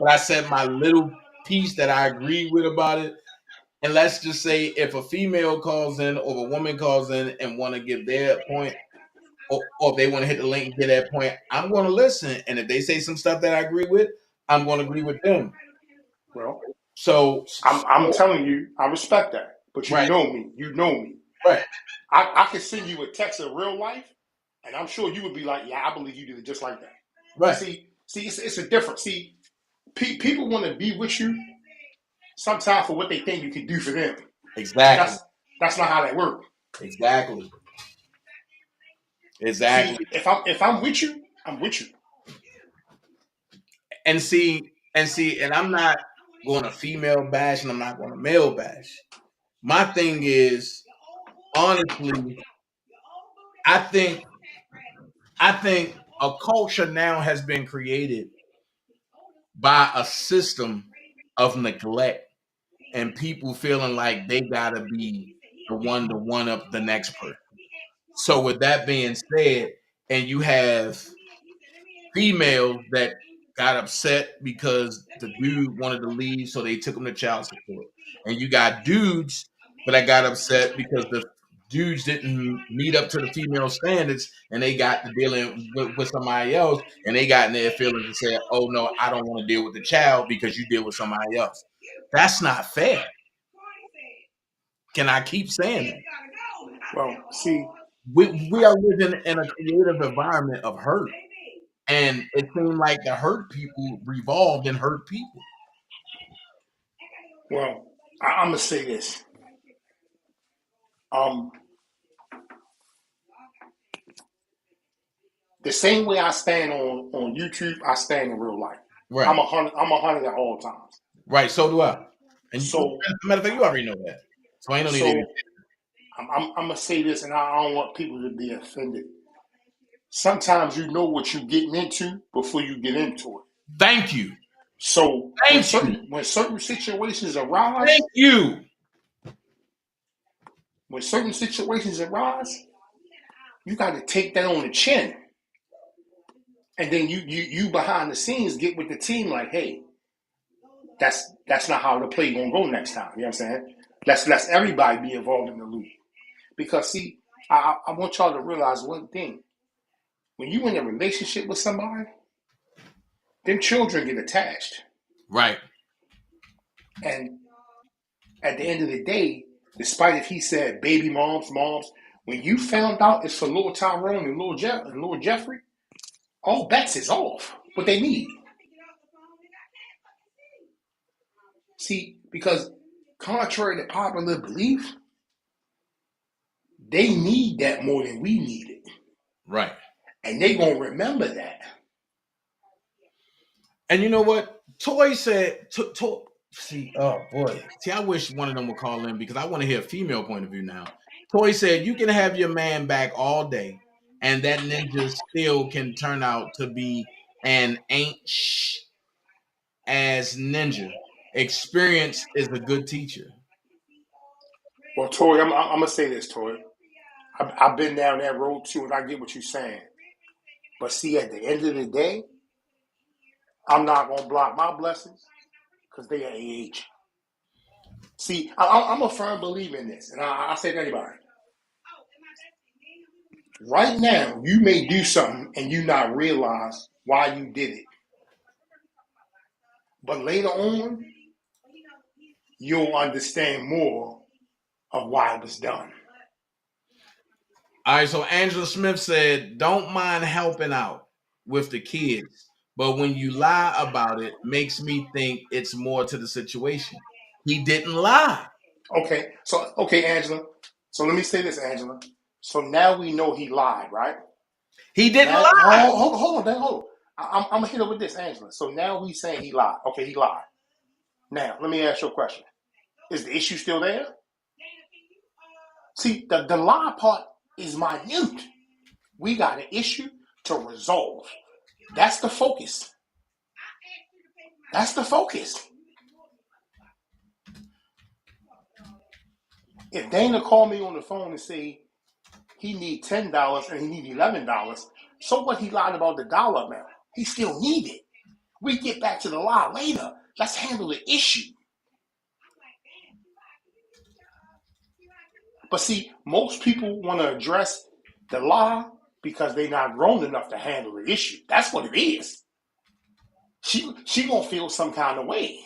But I said my little piece that I agree with about it. And let's just say if a female calls in or a woman calls in and want to give their point, or if they want to hit the link and get that point, I'm going to listen. And if they say some stuff that I agree with, I'm going to agree with them. Well, so I'm telling you, I respect that. But you know me. You know me. Right. I could send you a text of real life, and I'm sure you would be like, yeah, I believe you did it just like that. Right. See, it's a difference. See, people want to be with you sometimes for what they think you can do for them. Exactly. That's not how that works. Exactly. See, if I'm with you, I'm with you. And I'm not going to female bash and I'm not going to male bash. My thing is, honestly, I think a culture now has been created by a system of neglect and people feeling like they gotta be the one to one up the next person. So with that being said, and you have females that got upset because the dude wanted to leave, so they took him to child support. And you got dudes that got upset because the dudes didn't meet up to the female standards and they got to dealing with somebody else and they got in their feelings and said, oh no, I don't want to deal with the child because you deal with somebody else. That's not fair. Can I keep saying that? Well, see, we are living in a creative environment of hurt. And it seemed like the hurt people revolved in hurt people. Well, I'm gonna say this. The same way I stand on YouTube, I stand in real life. Right. I'm 100 at all times. Right. So do I. And so, as a matter of fact, you already know that. So I ain't no need to. I'm gonna say this, and I don't want people to be offended. Sometimes you know what you're getting into before you get into it. Thank you. So when certain situations arise, thank you. When certain situations arise, you got to take that on the chin And then you behind the scenes get with the team like, hey, that's not how the play gonna go next time. You know what I'm saying? Let's everybody be involved in the loop. Because see, I want y'all to realize one thing. When you in a relationship with somebody, them children get attached. Right. And at the end of the day, despite if he said baby moms, when you found out it's for little Tyrone and little Jeffrey, all bets is off. What they need. See, because contrary to popular belief, they need that more than we need it. Right. And they gonna remember that. And you know what? Toy said, see, oh boy. See, I wish one of them would call in because I want to hear a female point of view now. Toy said, you can have your man back all day, and that ninja still can turn out to be an ain't as ninja. Experience is a good teacher. Well, Tori, I'm gonna say this, Tori. I've been down that road too, and I get what you're saying. But see, at the end of the day, I'm not gonna block my blessings because they are age. See, I'm a firm believer in this, and I say to anybody, right now, you may do something and you not realize why you did it. But later on, you'll understand more of why it was done. All right, so Angela Smith said, don't mind helping out with the kids, but when you lie about it, makes me think it's more to the situation. He didn't lie. Okay, Angela. So let me say this, Angela. So now we know he lied, right? He didn't Now, lie. hold on. I'm gonna hit it with this, Angela. So now we saying he lied. Okay, he lied. Now let me ask you a question: is the issue still there? See, the lie part is minute. We got an issue to resolve. That's the focus. That's the focus. If Dana called me on the phone and say he need $10 and he need $11, so what? He lied about the dollar amount. He still need it. We get back to the lie later. Let's handle the issue. But see, most people want to address the lie because they're not grown enough to handle the issue. That's what it is. She gonna feel some kind of way.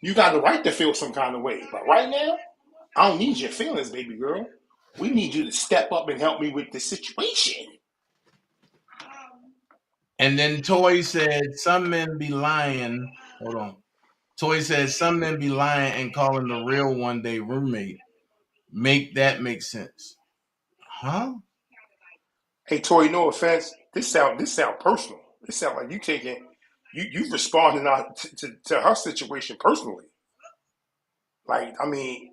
You got the right to feel some kind of way. But right now, I don't need your feelings, baby girl. We need you to step up and help me with the situation. And then Toy said, some men be lying. Hold on. Toy said, some men be lying and calling the real one day roommate. Make that make sense. Huh? Hey, Tori, no offense. This sound personal. This sound like you responding out to her situation personally. Like, I mean,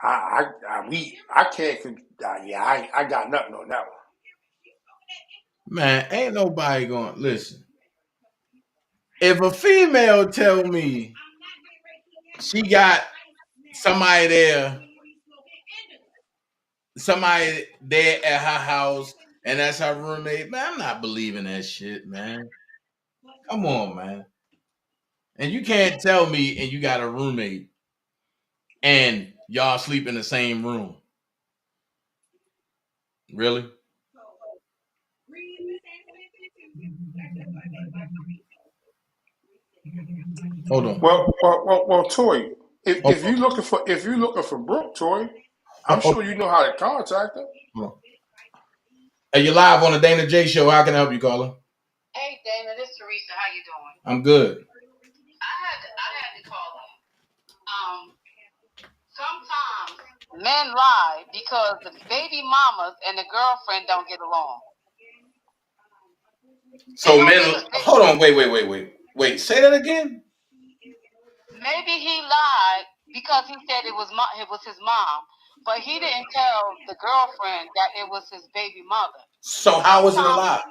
I can't. I got nothing on that one. Man, ain't nobody going to listen. If a female tell me she got somebody there at her house and that's her roommate, man, I'm not believing that shit, man. Come on, man. And you can't tell me and you got a roommate and y'all sleep in the same room. Really? Hold on. Well, Tori, if you're looking for Brooke, Tori, I'm sure you know how to contact her. Hey, you live on the Dana J show. How can I help you, caller? Hey Dana, this is Teresa. How you doing? I'm good. I had to call in. Sometimes men lie because the baby mamas and the girlfriend don't get along. So men, hold on, wait. Say that again. Maybe he lied because he said it was his mom, but he didn't tell the girlfriend that it was his baby mother. So how is it a lie?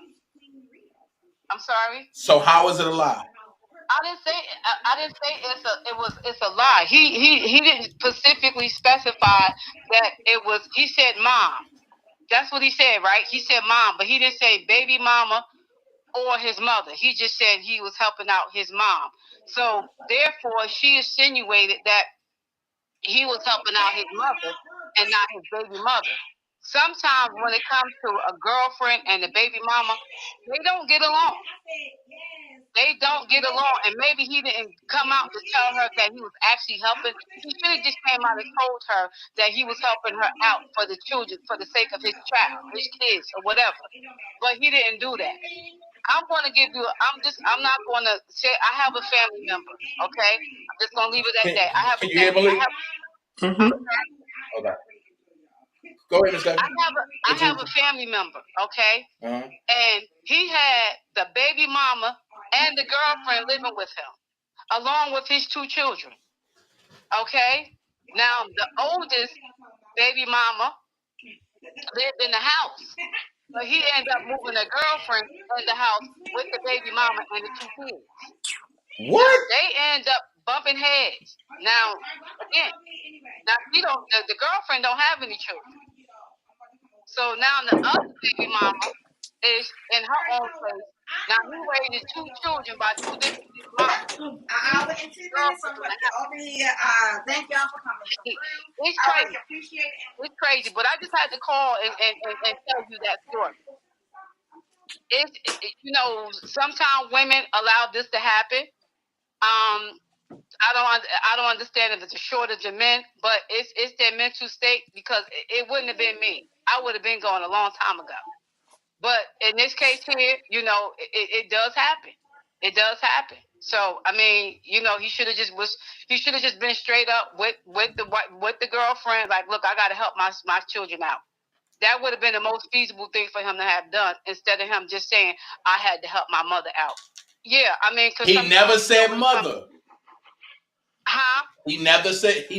I'm sorry. So how is it a lie? I didn't say it's a lie. He didn't specifically specify that it was. He said mom. That's what he said, right? He said mom, but he didn't say baby mama or his mother. He just said he was helping out his mom. So therefore, she insinuated that he was helping out his mother and not his baby mother. Sometimes when it comes to a girlfriend and a baby mama, they don't get along. They don't get along, and maybe he didn't come out to tell her that he was actually helping. He should have just came out and told her that he was helping her out for the children, for the sake of his child, his kids, or whatever. But he didn't do that. I'm going to give you. I'm not going to say. I have a family member. Okay. I'm just going to leave it at that. I have Can a you hear family. Malik? Okay. Go ahead, Miss Stephanie. I have a family member. Okay. Uh-huh. And he had the baby mama and the girlfriend living with him, along with his 2 children. Okay? Now, the oldest baby mama lived in the house, but he ended up moving the girlfriend in the house with the baby mama and the 2 kids. What? Now, they end up bumping heads. Now, again, the girlfriend don't have any children. So now the other baby mama is in her own place. Now he raised 2 children by 2 different moms. I'll in 2 minutes over here. Thank y'all for coming. It's crazy. It's crazy, but I just had to call and tell you that story. Sometimes women allow this to happen. I don't understand if it's a shortage of men, but it's their mental state, because it wouldn't have been me. I would have been gone a long time ago. But in this case here, it does happen. It does happen. So I mean, he should have just been straight up with the girlfriend. Like, look, I got to help my children out. That would have been the most feasible thing for him to have done, instead of him just saying, I had to help my mother out. Yeah, I mean, because he never said mother. Huh? He never said I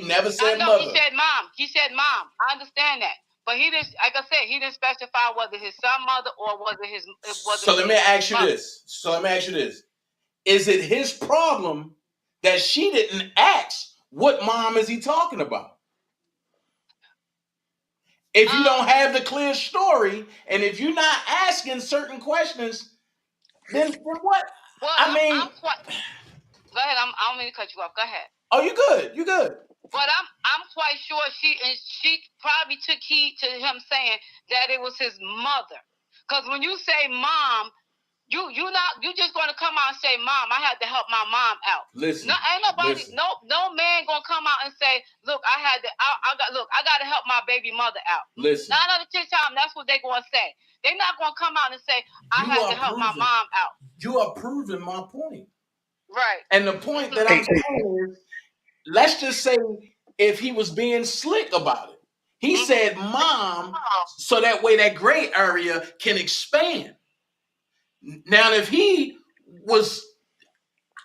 know, mother. he said mom. He said mom. I understand that. But he didn't, like I said, he didn't specify whether his son mother or whether his So let me ask you this. Is it his problem that she didn't ask what mom is he talking about? If you don't have the clear story, and if you're not asking certain questions, then what? Well, I mean, go ahead. I don't mean to cut you off. Go ahead. Oh, you good. You good. But I'm quite sure she probably took heed to him saying that it was his mother. Because when you say mom, you just going to come out and say, mom, I had to help my mom out. Listen, ain't nobody, listen. no man going to come out and say, look, I got to help my baby mother out. Listen. 9 out of 10 times, that's what they're going to say. They're not going to come out and say, I had to help my mom out. You are proving my point. Right. And the point that I'm saying is, let's just say if he was being slick about it, he said mom, so that way that gray area can expand. Now, if he was,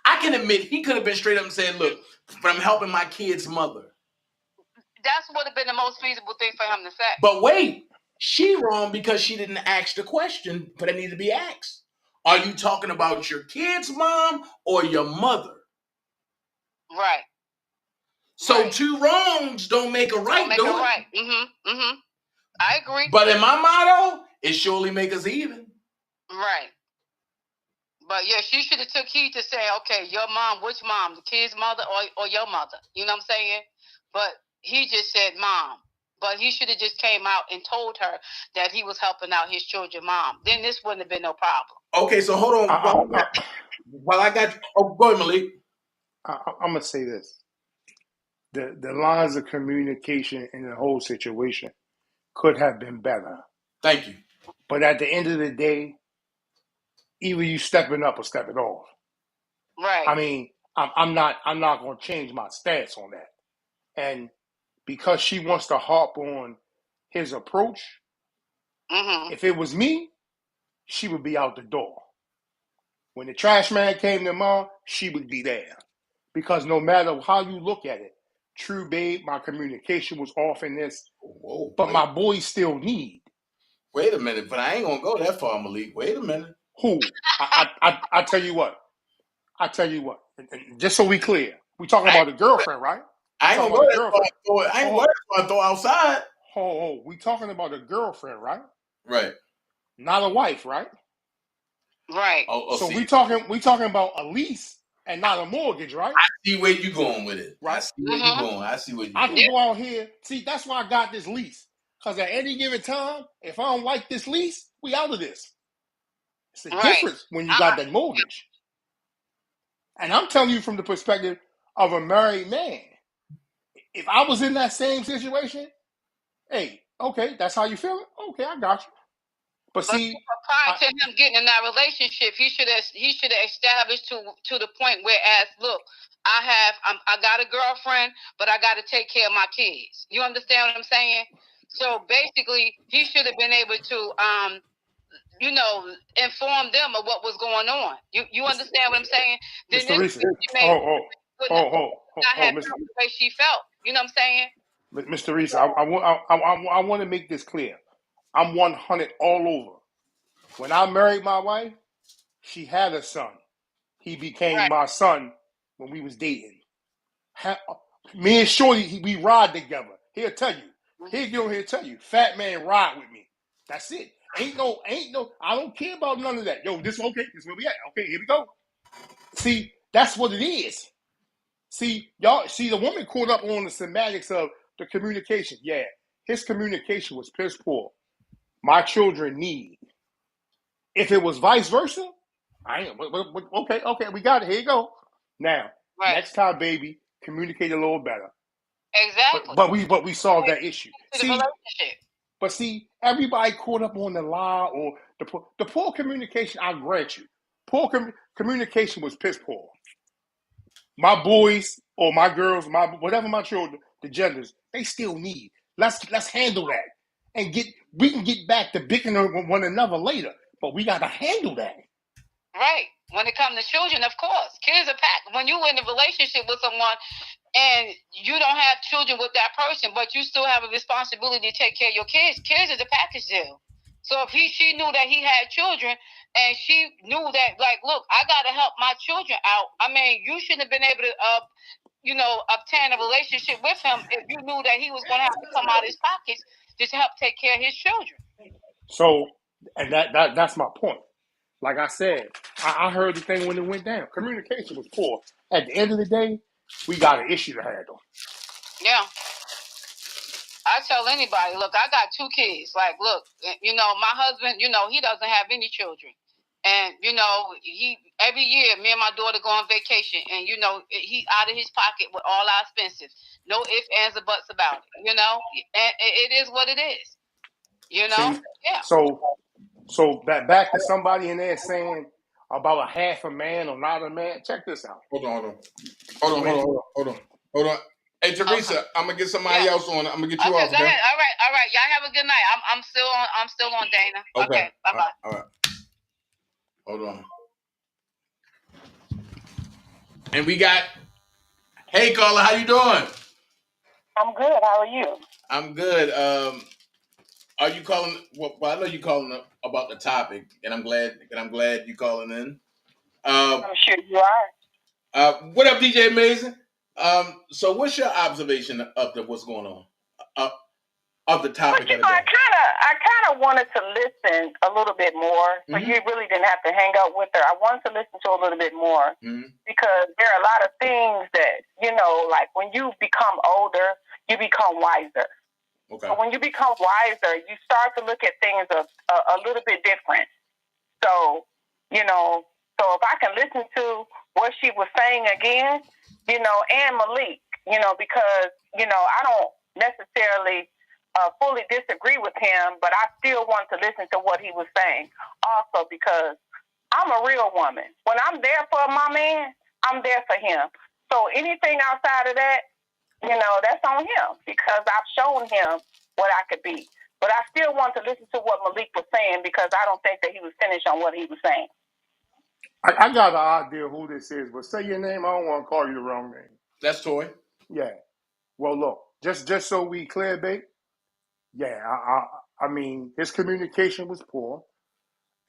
I can admit he could have been straight up and said, look, I'm helping my kid's mother. That's would have been the most feasible thing for him to say. But wait, she wrong because she didn't ask the question, but it needed to be asked. Are you talking about your kid's mom or your mother? Right. So 2 wrongs don't make a right, do it? Right. Mm-hmm. I agree. But in my motto, it surely make us even. Right. But yeah, she should have took heed to say, okay, your mom, which mom, the kid's mother or your mother? You know what I'm saying? But he just said mom. But he should have just came out and told her that he was helping out his children's mom. Then this wouldn't have been no problem. Okay, so hold on. While I got you. Oh, go ahead, Malik. I'm going to say this. The lines of communication in the whole situation could have been better. Thank you. But at the end of the day, either you stepping up or stepping off. Right. I mean, I'm not going to change my stance on that. And because she wants to harp on his approach, if it was me, she would be out the door. When the trash man came to mom, she would be there. Because no matter how you look at it, true, babe, my communication was off in this, but my boys still need. Wait a minute, but I ain't going to go that far, Malik. Wait a minute. Who? I tell you what. And just so we clear, we talking about the girlfriend, right? I ain't going to go that far. I ain't going to throw outside. We talking about a girlfriend, right? Right. Not a wife, right? Right. So we talking about a lease and not a mortgage, right? I see where you going with it. Right? I see where you going. I see where you I going. can go out here. See, that's why I got this lease. Because at any given time, if I don't like this lease, we out of this. It's the difference when you got that mortgage. And I'm telling you from the perspective of a married man. If I was in that same situation, hey, okay, that's how you feel? Okay, I got you. But see, prior to him getting in that relationship, he should have established to the point whereas, look, I got a girlfriend, but I got to take care of my kids. You understand what I'm saying? So basically, he should have been able to inform them of what was going on. You understand what I'm saying? Then Mr. Reese, not have the way she felt. You know what I'm saying? Mr. Reese, I want to make this clear. I'm 100 all over. When I married my wife, she had a son. He became my son when we was dating. Me and Shorty, we ride together. He'll tell you. He'll tell you. Fat man ride with me. That's it. Ain't no. I don't care about none of that. Yo, this okay. This is where we at. Okay, here we go. See, that's what it is. See, y'all. See, the woman caught up on the semantics of the communication. Yeah, his communication was piss poor. My children need. If it was vice versa, okay, we got it. Here you go. Now, next time, baby, communicate a little better. Exactly. But we solved that issue. See, everybody caught up on the lie or the poor communication. I grant you, poor communication was piss poor. My boys or my girls, whatever my children, the genders, they still need. Let's handle that and we can get back to bickering with one another later. But we got to handle that. Right. When it comes to children, of course. Kids are packed. When you're in a relationship with someone and you don't have children with that person, but you still have a responsibility to take care of your kids, kids is a package deal. So if she knew that he had children and she knew that, like, look, I got to help my children out. I mean, you shouldn't have been able to, obtain a relationship with him if you knew that he was going to have to come out of his pockets just to help take care of his children. So, and that's my point. Like I said, I heard the thing when it went down. Communication was poor. At the end of the day, we got an issue to handle. Yeah. I tell anybody, look, I got 2 kids. Like, look, my husband, he doesn't have any children. And, he every year, me and my daughter go on vacation. And, he out of his pocket with all our expenses. No ifs, ands, or buts about it, And it is what it is. See, So back to somebody in there saying about a half a man or not a man. Check this out. Hold on. Hey, Teresa, I'm gonna get somebody else on. I'm gonna get you off. Go ahead. All right. Y'all have a good night. I'm still on Dana. Okay. Bye bye. All right. Hold on. And we got. Hey, caller, how you doing? I'm good. How are you? I'm good. Are you calling? Well, I know you're calling about the topic, and I'm glad you calling in. I'm sure you are. What up, DJ Amazing? So what's your observation of what's going on? Of the topic. But, I kind of wanted to listen a little bit more. So you really didn't have to hang out with her. I wanted to listen to a little bit more because there are a lot of things that, like when you become older, you become wiser. Okay. So when you become wiser, you start to look at things a little bit different. So, so if I can listen to what she was saying again, and Malik, because, I don't necessarily fully disagree with him, but I still want to listen to what he was saying. Also, because I'm a real woman. When I'm there for my man, I'm there for him. So anything outside of that, that's on him because I've shown him what I could be. But I still want to listen to what Malik was saying because I don't think that he was finished on what he was saying. I got an idea who this is, but say your name. I don't want to call you the wrong name. That's Toy. Yeah. Well, look, just so we clear bait. Yeah, I mean, his communication was poor,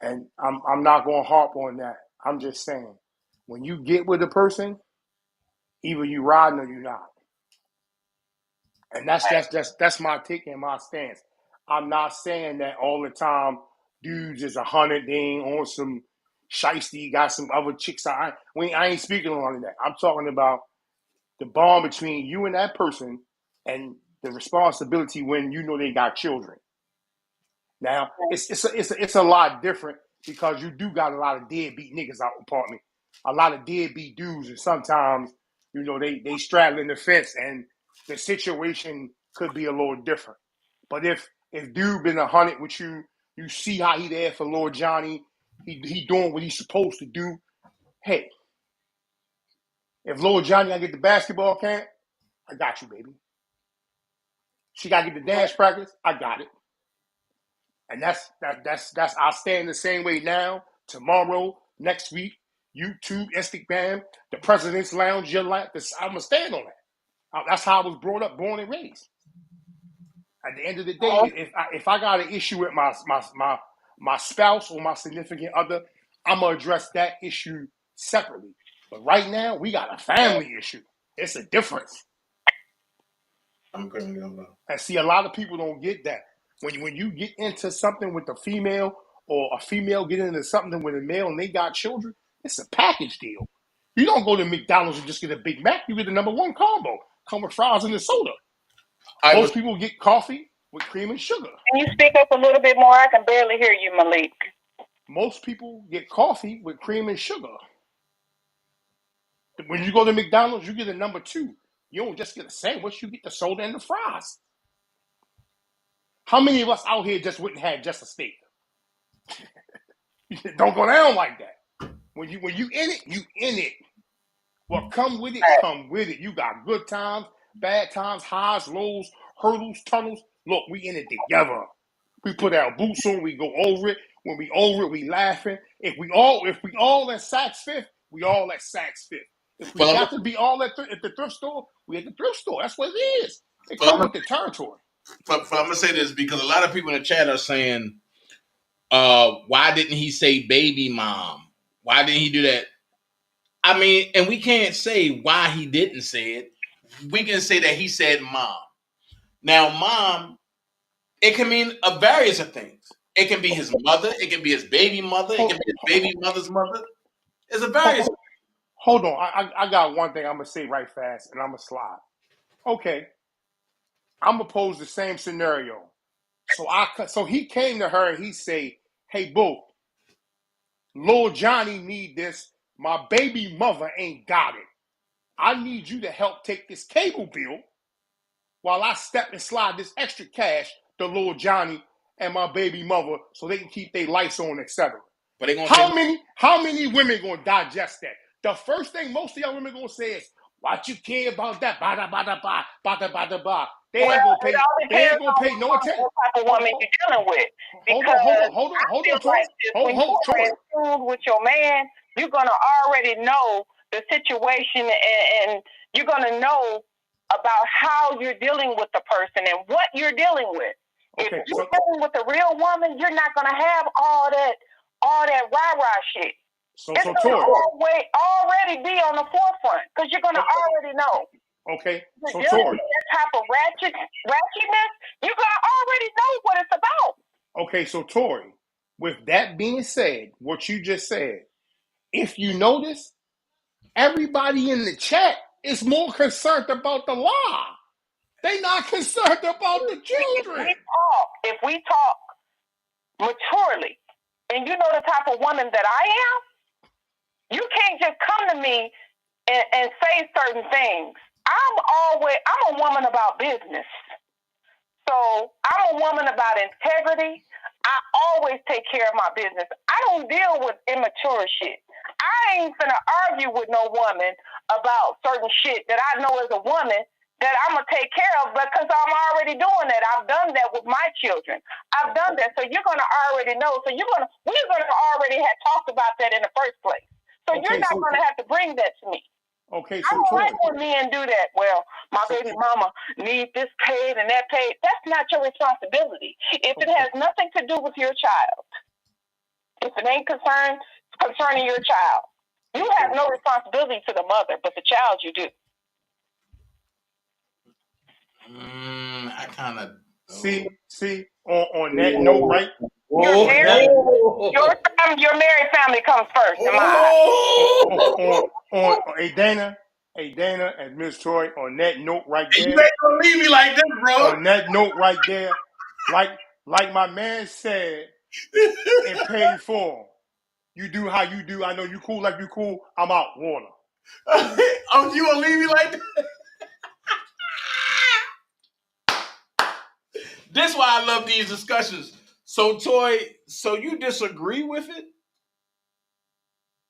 and I'm not going to harp on that. I'm just saying, when you get with a person, either you riding or you not. And that's my take and my stance. I'm not saying that all the time dudes is 100, they ain't on some shiesty, got some other chicks. I ain't speaking on that. I'm talking about the bond between you and that person and the responsibility when you know they got children. Now, it's a lot different because you do got a lot of deadbeat niggas out in Parkman. A lot of deadbeat dudes, and sometimes, you know, they straddling the fence and the situation could be a little different. But if dude been 100 with you, you see how he there for Lord Johnny, he doing what he's supposed to do. Hey, if Lord Johnny gotta get the basketball camp, I got you, baby. She gotta get the dance practice, I got it. And that's I stand the same way now, tomorrow, next week, YouTube, Instagram, the President's Lounge, your life. I'm gonna stand on that. That's how I was brought up, born and raised. At the end of the day, if I got an issue with my spouse or my significant other, I'm gonna address that issue separately. But right now, we got a family issue. It's a difference. I'm currently on that. And see, a lot of people don't get that. When you get into something with a female or a female get into something with a male and they got children, it's a package deal. You don't go to McDonald's and just get a Big Mac. You get the #1 combo. Come with fries and a soda. Most people get coffee with cream and sugar. Can you speak up a little bit more? I can barely hear you, Malik. Most people get coffee with cream and sugar. When you go to McDonald's, you get a #2. You don't just get a sandwich. You get the soda and the fries. How many of us out here just wouldn't have just a steak? Don't go down like that. When you in it, you in it. Well, come with it, come with it. You got good times, bad times, highs, lows, hurdles, tunnels. Look, we in it together. We put our boots on, we go over it. When we over it, we laughing. If we all at Saks Fifth, we all at Saks Fifth. If we got to be all at the thrift store, we at the thrift store. That's what it is. It comes with the territory. But I'm gonna say this because a lot of people in the chat are saying, why didn't he say baby mom? Why didn't he do that? I mean, and we can't say why he didn't say it. We can say that he said mom. Now, mom, it can mean a various of things. It can be his mother. It can be his baby mother. It can be his baby mother's mother. It's a various. Hold on. I got one thing I'm going to say right fast, and I'm going to slide. Okay. I'm going to pose the same scenario. So he came to her and he say, hey, boo, Lil Johnny need this. My baby mother ain't got it. I need you to help take this cable bill while I step and slide this extra cash to Lil Johnny and my baby mother so they can keep their lights on, etc. But they gonna how many women gonna digest that? The first thing most of y'all women gonna say is, "What you care about that?" Bada bada ba, bada bada ba. They ain't gonna pay. They ain't gonna pay no attention. What type of woman you're dealing with? Hold on, Tori. When you're in tune with your man, you're gonna already know the situation, and you're gonna know about how you're dealing with the person and what you're dealing with. Okay, if you're dealing with a real woman, you're not gonna have all that rah-rah shit. It's gonna already be on the forefront because you're gonna already know. Okay, so Tori, that type of ratchetness, you're gonna already know what it's about. Okay, so Tori, with that being said, what you just said, if you notice, everybody in the chat is more concerned about the law. They not concerned about the children. If we talk maturely, and you know the type of woman that I am, you can't just come to me and say certain things. I'm a woman about business. So I'm a woman about integrity. I always take care of my business. I don't deal with immature shit. I ain't finna argue with no woman about certain shit that I know as a woman that I'm gonna take care of because I'm already doing that. I've done that with my children. I've done that. So you're gonna already know. So we're gonna already have talked about that in the first place. So you're not gonna have to bring that to me. Okay, I don't like when men do that. Well, my baby mama needs this paid and that paid. That's not your responsibility. If it has nothing to do with your child, if it ain't concerning your child, you have no responsibility to the mother, but the child you do. I kind of see on that note, right? Your married family comes first in my eyes. On Dana and Miss Troy, on that note right there. You ain't gonna leave me like this, bro. On that note right there, like my man said, and paid for. You do how you do. I know you cool like you cool. I'm out. Water. Oh, you gonna leave me like that? This why I love these discussions. So, Toy, so you disagree with it?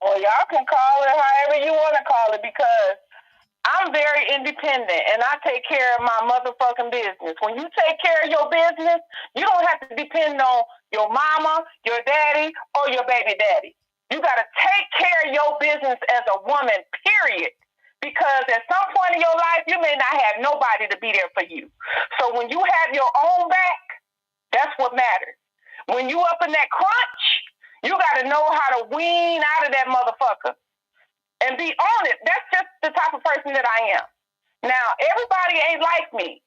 Well, y'all can call it however you want to call it, because I'm very independent and I take care of my motherfucking business. When you take care of your business, you don't have to depend on your mama, your daddy, or your baby daddy. You got to take care of your business as a woman, period. Because at some point in your life, you may not have nobody to be there for you. So when you have your own back, that's what matters. When you up in that crunch, you got to know how to wean out of that motherfucker and be on it. That's just the type of person that I am. Now, everybody ain't like me,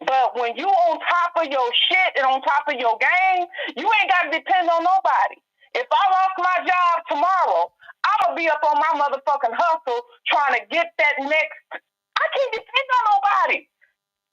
but when you on top of your shit and on top of your game, you ain't got to depend on nobody. If I lost my job tomorrow, I'm going to be up on my motherfucking hustle trying to get that next. I can't depend on nobody.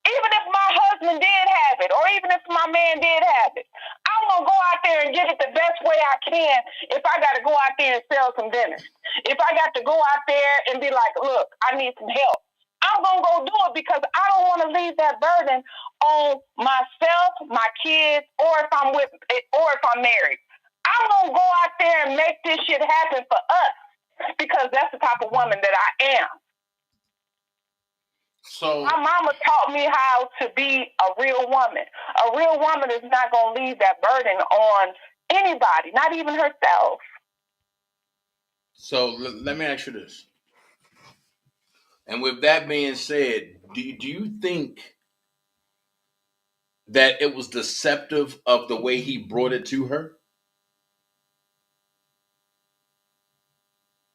Even if my husband did have it, or even if my man did have it, I'm going to go out there and get it the best way I can if I got to go out there and sell some dinners. If I got to go out there and be like, look, I need some help, I'm going to go do it, because I don't want to leave that burden on myself, my kids, or if I'm married. I'm going to go out there and make this shit happen for us, because that's the type of woman that I am. So my mama taught me how to be a real woman. A real woman is not going to leave that burden on anybody, not even herself. So let me ask you this. And with that being said, do you think that it was deceptive of the way he brought it to her?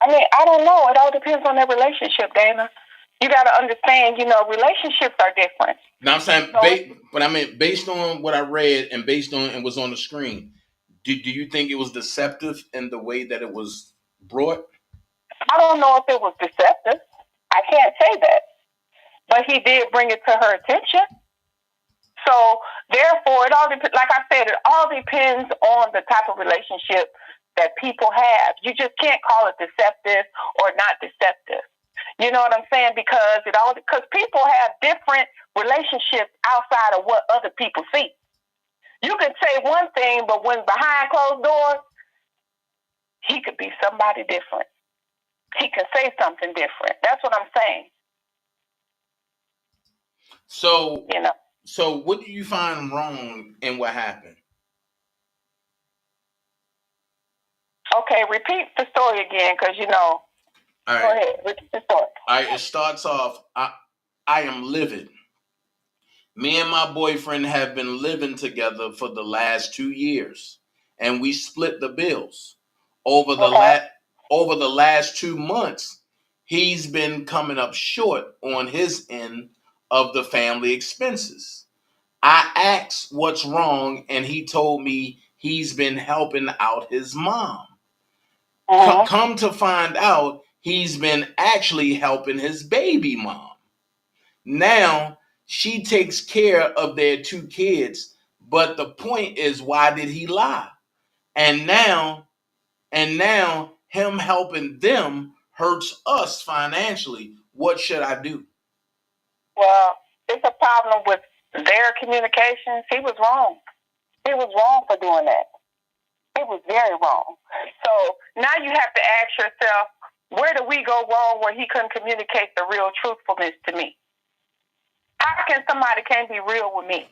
I mean, I don't know. It all depends on their relationship, Dana. You got to understand, relationships are different. Now I'm saying, but I mean, based on what I read and based on and was on the screen, do you think it was deceptive in the way that it was brought? I don't know if it was deceptive. I can't say that. But he did bring it to her attention. So, therefore, it all depends. Like I said, it all depends on the type of relationship that people have. You just can't call it deceptive or not deceptive. You know what I'm saying? Because people have different relationships outside of what other people see. You could say one thing, but when behind closed doors, he could be somebody different. He could say something different. That's what I'm saying. So, so what do you find wrong in what happened? Okay, repeat the story again, because All right. Go ahead, repeat the story. All right, it starts off, I am livid. Me and my boyfriend have been living together for the last 2 years, and we split the bills. Over the last 2 months, he's been coming up short on his end of the family expenses. I asked what's wrong, and he told me he's been helping out his mom. Come to find out, he's been actually helping his baby mom. Now, she takes care of their 2 kids, but the point is, why did he lie? And now him helping them hurts us financially. What should I do? Well, it's a problem with their communications. He was wrong. He was wrong for doing that. He was very wrong. So now you have to ask yourself, where did we go wrong where he couldn't communicate the real truthfulness to me? How can somebody can't be real with me?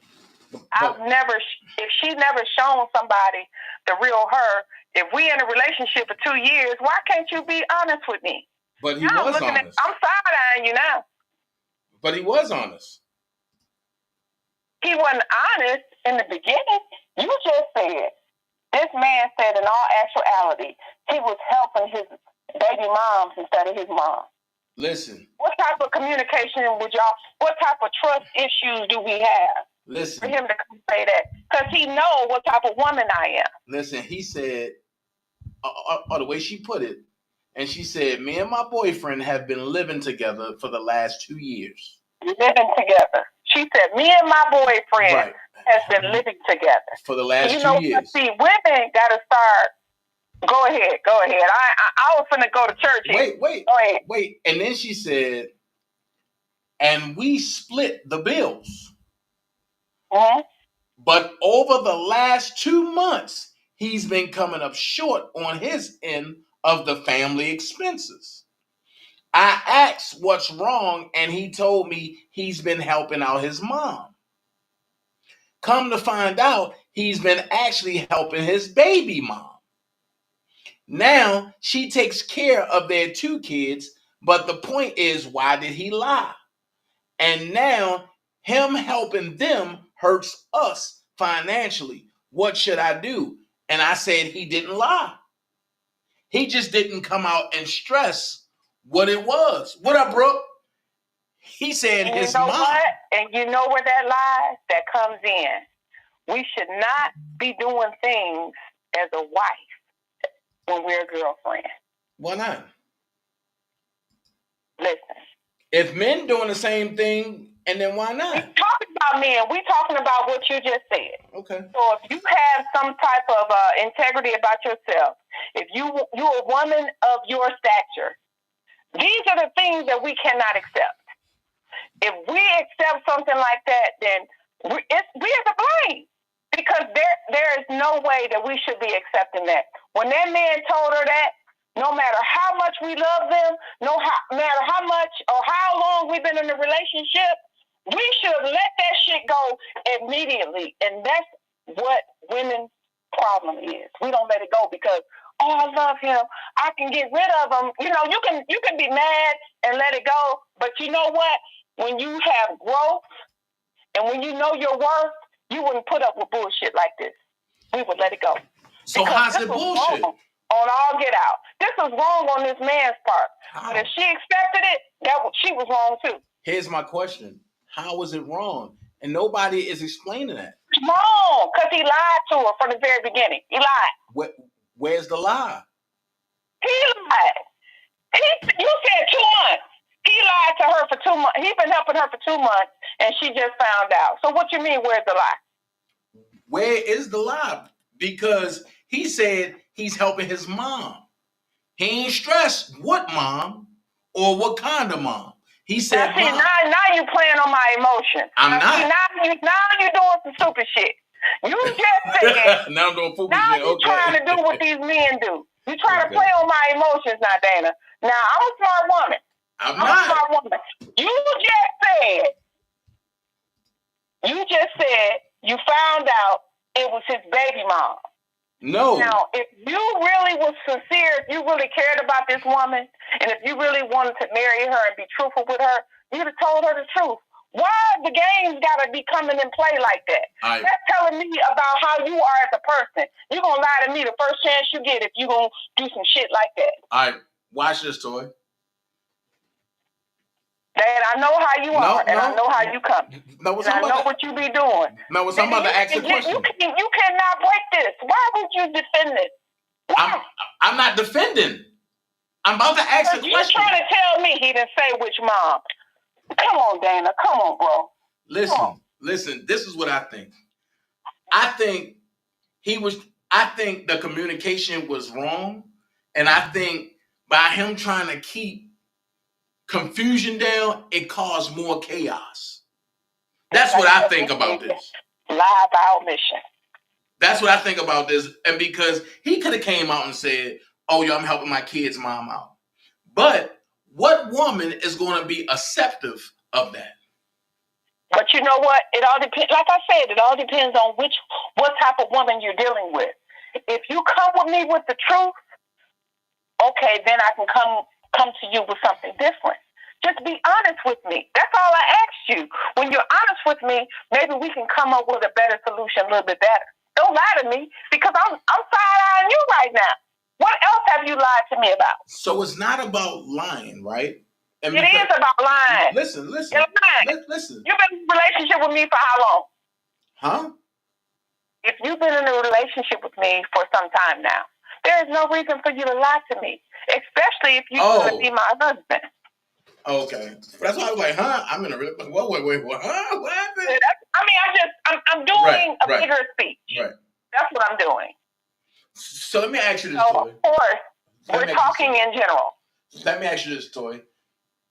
If she never shown somebody the real her, if we in a relationship for 2 years, why can't you be honest with me? But he was honest. I'm side-eyeing you now. But he was honest. He wasn't honest in the beginning. You just said, this man said in all actuality, he was helping his baby moms instead of his mom. Listen. What type of communication would y'all? What type of trust issues do we have? Listen. For him to say that, because he know what type of woman I am. Listen, he said, the way she put it, and she said, me and my boyfriend have been living together for the last 2 years. Living together. She said, me and my boyfriend has been living together for the last 2 years. See, women got to start. Go ahead. I was finna go to church. Wait. And then she said, and we split the bills. Mm-hmm. But over the last 2 months, he's been coming up short on his end of the family expenses. I asked what's wrong, and he told me he's been helping out his mom. Come to find out, he's been actually helping his baby mom. Now, she takes care of their 2 kids, but the point is, why did he lie? And now, him helping them hurts us financially. What should I do? And I said he didn't lie. He just didn't come out and stress what it was. What up, Brooke? He said and his you know mom. What? And you know where that lies? That comes in. We should not be doing things as a wife when we're a girlfriend. Why not? Listen. If men doing the same thing, and then why not? We talking about men. We talking about what you just said. Okay. So if you have some type of integrity about yourself, if you're a woman of your stature, these are the things that we cannot accept. If we accept something like that, then we are to blame. Because there is no way that we should be accepting that. When that man told her that, no matter how much we love them, no matter how much or how long we've been in a relationship, we should have let that shit go immediately. And that's what women's problem is. We don't let it go because, oh, I love him. I can get rid of him. You know, you can be mad and let it go. But you know what? When you have growth and when you know your worth, you wouldn't put up with bullshit like this. We would let it go. So how's the bullshit? On all get out. This was wrong on this man's part. How? But if she accepted it, she was wrong too. Here's my question. How was it wrong? And nobody is explaining that. It's wrong, because he lied to her from the very beginning. He lied. Where's the lie? He lied. You said 2 months. He lied to her for 2 months. He's been helping her for 2 months, and she just found out. So what you mean, where's the lie? Where is the lie? Because he said he's helping his mom. He ain't stressed what mom or what kind of mom. He said, now you playing on my emotions. I'm not. Now you doing some stupid shit. You just said. Now I'm doing stupid shit. Now you Okay. trying to do what these men do. You trying to play on my emotions now, Dana. Now, I'm a smart woman. I'm not. A smart woman. You just said you found out it was his baby mom. No. Now, if you really was sincere, if you really cared about this woman, and if you really wanted to marry her and be truthful with her, you'd have told her the truth. Why the games gotta be coming in play like that? That's telling me about how you are as a person. You're gonna lie to me the first chance you get if you gonna do some shit like that. All right, watch this, Toy. Dad, I know how you are, and I know how you come. And I know what you be doing. No, I'm about to ask a question. You cannot break this. Why would you defend it? I'm not defending. I'm about to ask a question. You're trying to tell me he didn't say which mom. Come on, Dana. Come on, bro. Listen. This is what I think. I think the communication was wrong, and I think by him trying to keep confusion down, it caused more chaos. That's what I think about this. Lie by omission. That's what I think about this. And because he could have came out and said, oh, yeah, I'm helping my kid's mom out. But what woman is going to be acceptive of that? But you know what? It all depends. Like I said, it all depends on what type of woman you're dealing with. If you come with me with the truth, okay, then I can come to you with something different. Just be honest with me. That's all I asked you. When you're honest with me, maybe we can come up with a better solution, a little bit better. Don't lie to me, because I'm side-eyeing you right now. What else have you lied to me about? So it's not about lying, right? It is about lying. Listen. You've been in a relationship with me for how long? Huh? If you've been in a relationship with me for some time now, there is no reason for you to lie to me, especially if you want to be my husband. Okay, that's why I was like, huh? I'm in a relationship. Wait, what? Huh? What happened? I'm doing a bigger speech. Right. That's what I'm doing. So let me ask you this, So, Toy. of course, we're talking in general. Let me ask you this, Toy.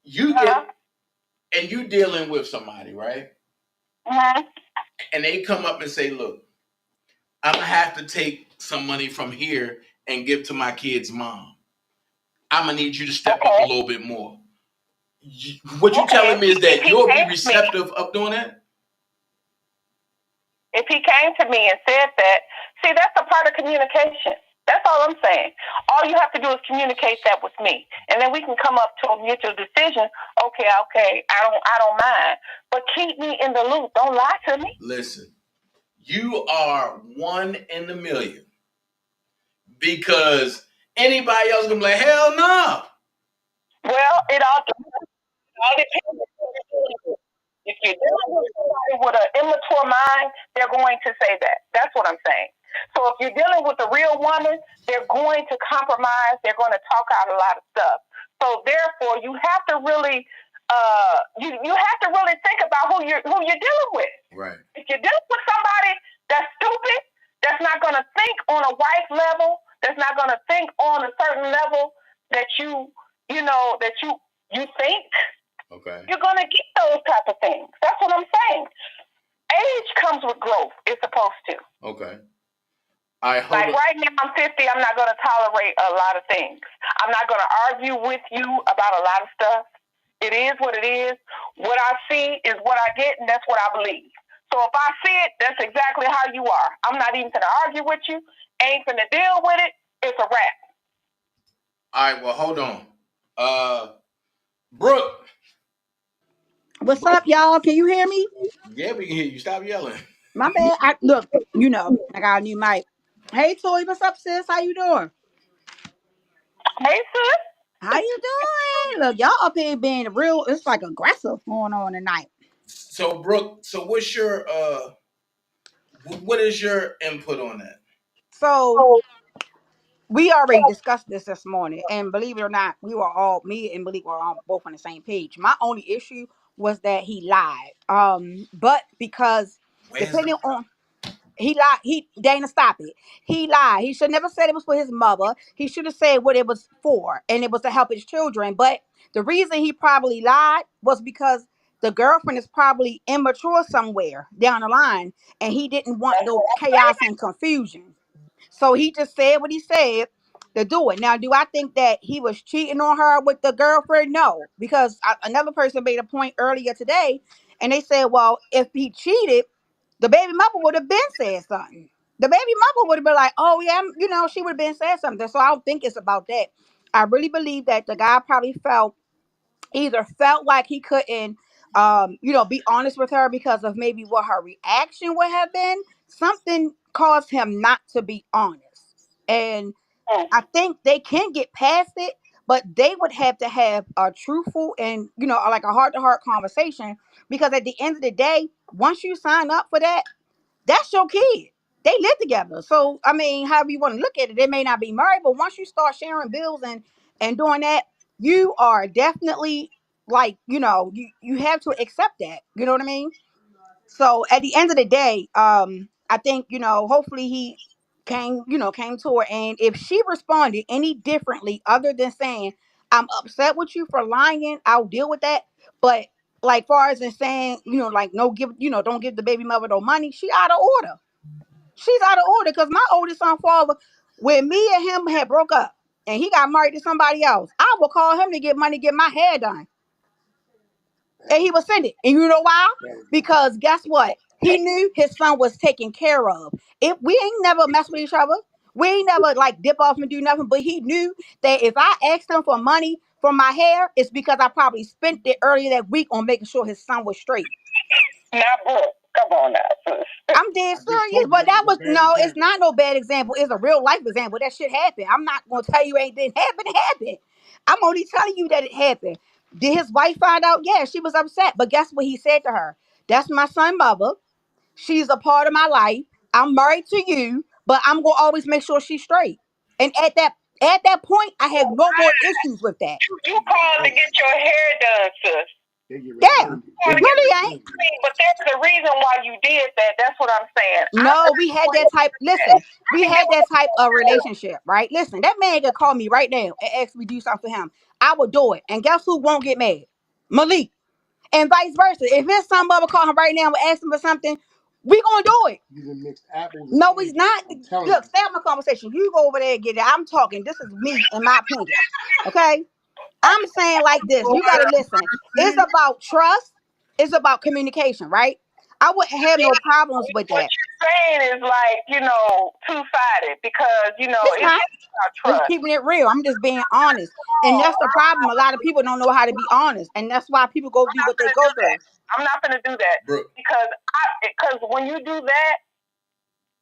You get, and you dealing with somebody, right? And they come up and say, look, I'm going to have to take some money from here and give to my kid's mom. I'm going to need you to step up a little bit more. What you telling me is that you'll be receptive of doing that? If he came to me and said that, see, that's a part of communication. That's all I'm saying. All you have to do is communicate that with me, and then we can come up to a mutual decision. Okay, I don't mind, but keep me in the loop. Don't lie to me. Listen, you are one in a million, because anybody else gonna be like, hell no. Well, it all depends. If you're dealing with somebody with an immature mind, they're going to say that. That's what I'm saying. So if you're dealing with a real woman, they're going to compromise. They're going to talk out a lot of stuff. So therefore, you have to really, you have to really think about who you're dealing with. Right. If you're dealing with somebody that's stupid, that's not going to think on a wife level, that's not going to think on a certain level that you think. Okay. You're going to get those type of things. That's what I'm saying. Age comes with growth. It's supposed to. Okay. Like right now, I'm 50. I'm not going to tolerate a lot of things. I'm not going to argue with you about a lot of stuff. It is what it is. What I see is what I get, and that's what I believe. So if I see it, that's exactly how you are. I'm not even going to argue with you. Ain't going to deal with it. It's a wrap. All right, well, hold on. Brooke. What's up, y'all? Can you hear me? Yeah, we can hear you. Stop yelling. My bad. Look, I got a new mic. Hey, Toy, what's up, sis? How you doing? Hey, sis. How you doing? Look, y'all up here being real. It's like aggressive going on tonight. So, Brooke, what's your what is your input on that? So we already discussed this morning, and believe it or not, me and Malik were all both on the same page. My only issue was that he lied. But because depending on he lied, Dana, stop it. He lied. He should never said it was for his mother. He should have said what it was for, and it was to help his children. But the reason he probably lied was because the girlfriend is probably immature somewhere down the line, and he didn't want no chaos and confusion. So he just said what he said to do it. Now, do I think that he was cheating on her with the girlfriend? No, because another person made a point earlier today, and they said, well, if he cheated, the baby mother would have been said something. The baby mother would have been like, oh, yeah, she would have been said something. So I don't think it's about that. I really believe that the guy probably felt like he couldn't, be honest with her because of maybe what her reaction would have been. Something caused him not to be honest. And I think they can get past it, but they would have to have a truthful and, like a heart-to-heart conversation, because at the end of the day, once you sign up for that, that's your kid. They live together. So, I mean, however you want to look at it, they may not be married, but once you start sharing bills and doing that, you are definitely like, you have to accept that. You know what I mean? So at the end of the day, I think, hopefully he came to her. And if she responded any differently other than saying, I'm upset with you for lying, I'll deal with that. But like far as in saying, like no give, don't give the baby mother no money, she out of order. She's out of order because my oldest son father, when me and him had broke up and he got married to somebody else, I would call him to get money, get my hair done. And he would send it. And you know why? Because guess what? He knew his son was taken care of. We ain't never mess with each other. We ain't never like dip off and do nothing. But he knew that if I asked him for money for my hair, it's because I probably spent it earlier that week on making sure his son was straight. Now, come on now. I'm dead serious, but it's not no bad example. It's a real life example. That shit happened. I'm not gonna tell you it didn't happen. It happened. I'm only telling you that it happened. Did his wife find out? Yeah, she was upset. But guess what he said to her? That's my son's mother. She's a part of my life. I'm married to you, but I'm gonna always make sure she's straight. And at that point, I have no more issues with that. You called to get your hair done, sis. Yeah, really ain't. But there's a reason why you did that. That's what I'm saying. No, we had that type. Listen, we had that type of relationship, right? Listen, that man could call me right now and ask me to do something for him. I would do it. And guess who won't get mad? Malik. And vice versa. If his son mother call him right now and ask him for something, we gonna do it. Mixed apples. No, he's not. Look, stay on my conversation. You go over there and get it. I'm talking. This is me and my opinion. Okay? I'm saying like this. You gotta listen. It's about trust. It's about communication, right? I wouldn't have no problems with What that. you're saying is like, two-sided because, it's not. about I'm trust. keeping it real. I'm just being honest. And that's the problem. A lot of people don't know how to be honest. And that's why people go through what they go through. I'm not going to do that because when you do that,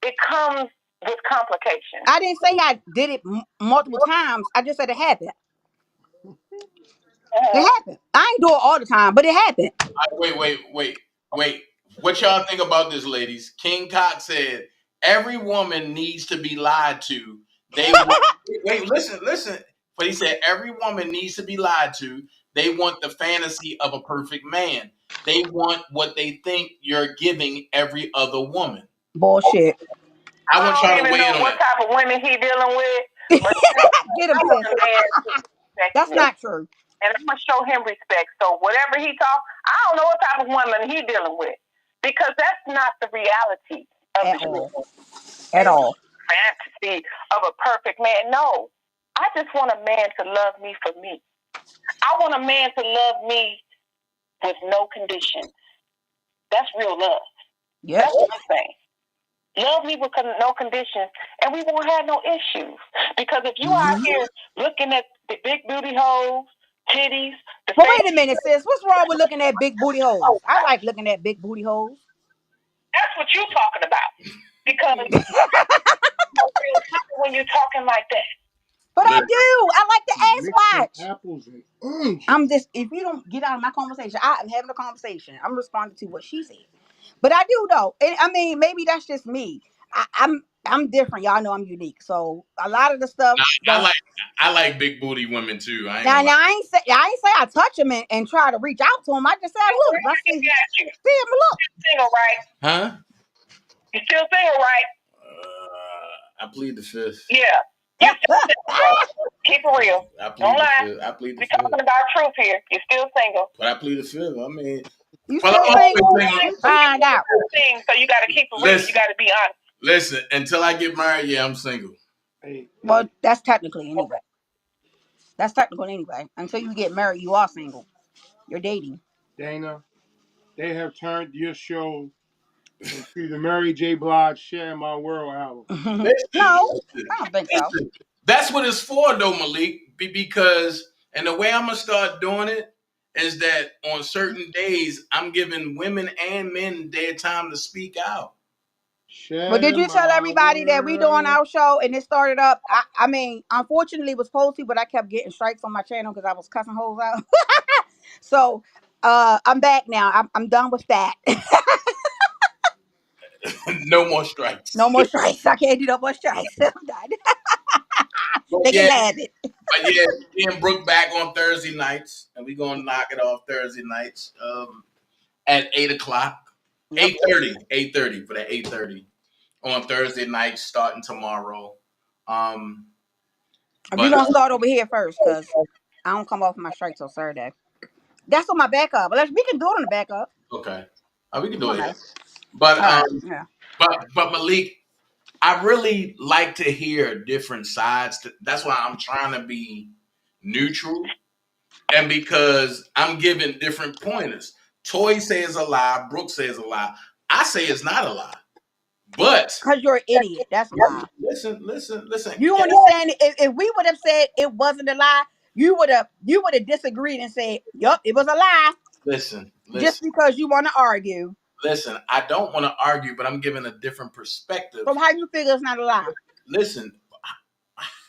it comes with complications. I didn't say I did it multiple times. I just said it happened. It happened. I ain't do it all the time, but it happened. Wait. What y'all think about this, ladies? King Cox said every woman needs to be lied to. Listen. But he said every woman needs to be lied to. They want the fantasy of a perfect man. They want what they think you're giving every other woman. Bullshit. I want y'all to weigh in on what that. type of women he dealing with. Get him, sis. That's not true. And I'm gonna show him respect. So whatever he talk, I don't know what type of woman he dealing with because that's not the reality of at all. Fantasy of a perfect man. No, I just want a man to love me for me. I want a man to love me with no conditions. That's real love. Yep. That's what I'm saying. Love me with no conditions, and we won't have no issues. Because if you out here looking at the big booty holes, titties. Well, wait a minute, sis. What's wrong with looking at big booty holes? I like looking at big booty holes. That's what you're talking about. Because when you're talking like that. But I do. I like the ass watch. Apples and oranges. I'm just, if you don't get out of my conversation, I'm having a conversation. I'm responding to what she said. But I do though. And, I mean, maybe that's just me. I'm different. Y'all know I'm unique. So a lot of the stuff. I like big booty women too. I ain't say I touch them and try to reach out to them. I just say, look, I see him. Look. Single, right? Huh? You still single, right? I plead the fifth. Yeah. Keep it real. Don't lie. I plead the We're fifth. talking about truth here. You're still single. But I plead the fifth. I mean, you still single? Find out. So you got to keep it real. You got to be honest. Listen, until I get married, yeah, I'm single. Well, that's technically anyway. That's technical anyway. Until you get married, you are single. You're dating. Dana, they have turned your show into the Mary J. Blige Share My World album. No, I don't think so. That's what it's for, though, Malik. Because, and the way I'm going to start doing it is that on certain days, I'm giving women and men their time to speak out. But did you tell everybody that we doing our show and it started up? I mean, unfortunately, it was supposed to, but I kept getting strikes on my channel because I was cussing hoes out. So I'm back now. I'm done with that. No more strikes. No more strikes. I can't do no more strikes. I'm done. They can have it. But yeah, me and Brooke back on Thursday nights, and we're gonna knock it off Thursday nights at 8:00. 8:30 for that 8:30 on Thursday night starting tomorrow. We're gonna start over here first because I don't come off my strike till Saturday. That's on my backup. We can do it on the backup. Okay, we can do it. But but Malik, I really like to hear different sides. That's why I'm trying to be neutral, and because I'm giving different pointers. Toy says a lie, Brooke says a lie. I say it's not a lie. But because you're an idiot, that's why. Listen. You understand? If we would have said it wasn't a lie, you would have disagreed and said, "Yup, it was a lie." Listen. Just because you want to argue. Listen, I don't want to argue, but I'm giving a different perspective. From how you figure it's not a lie. Listen,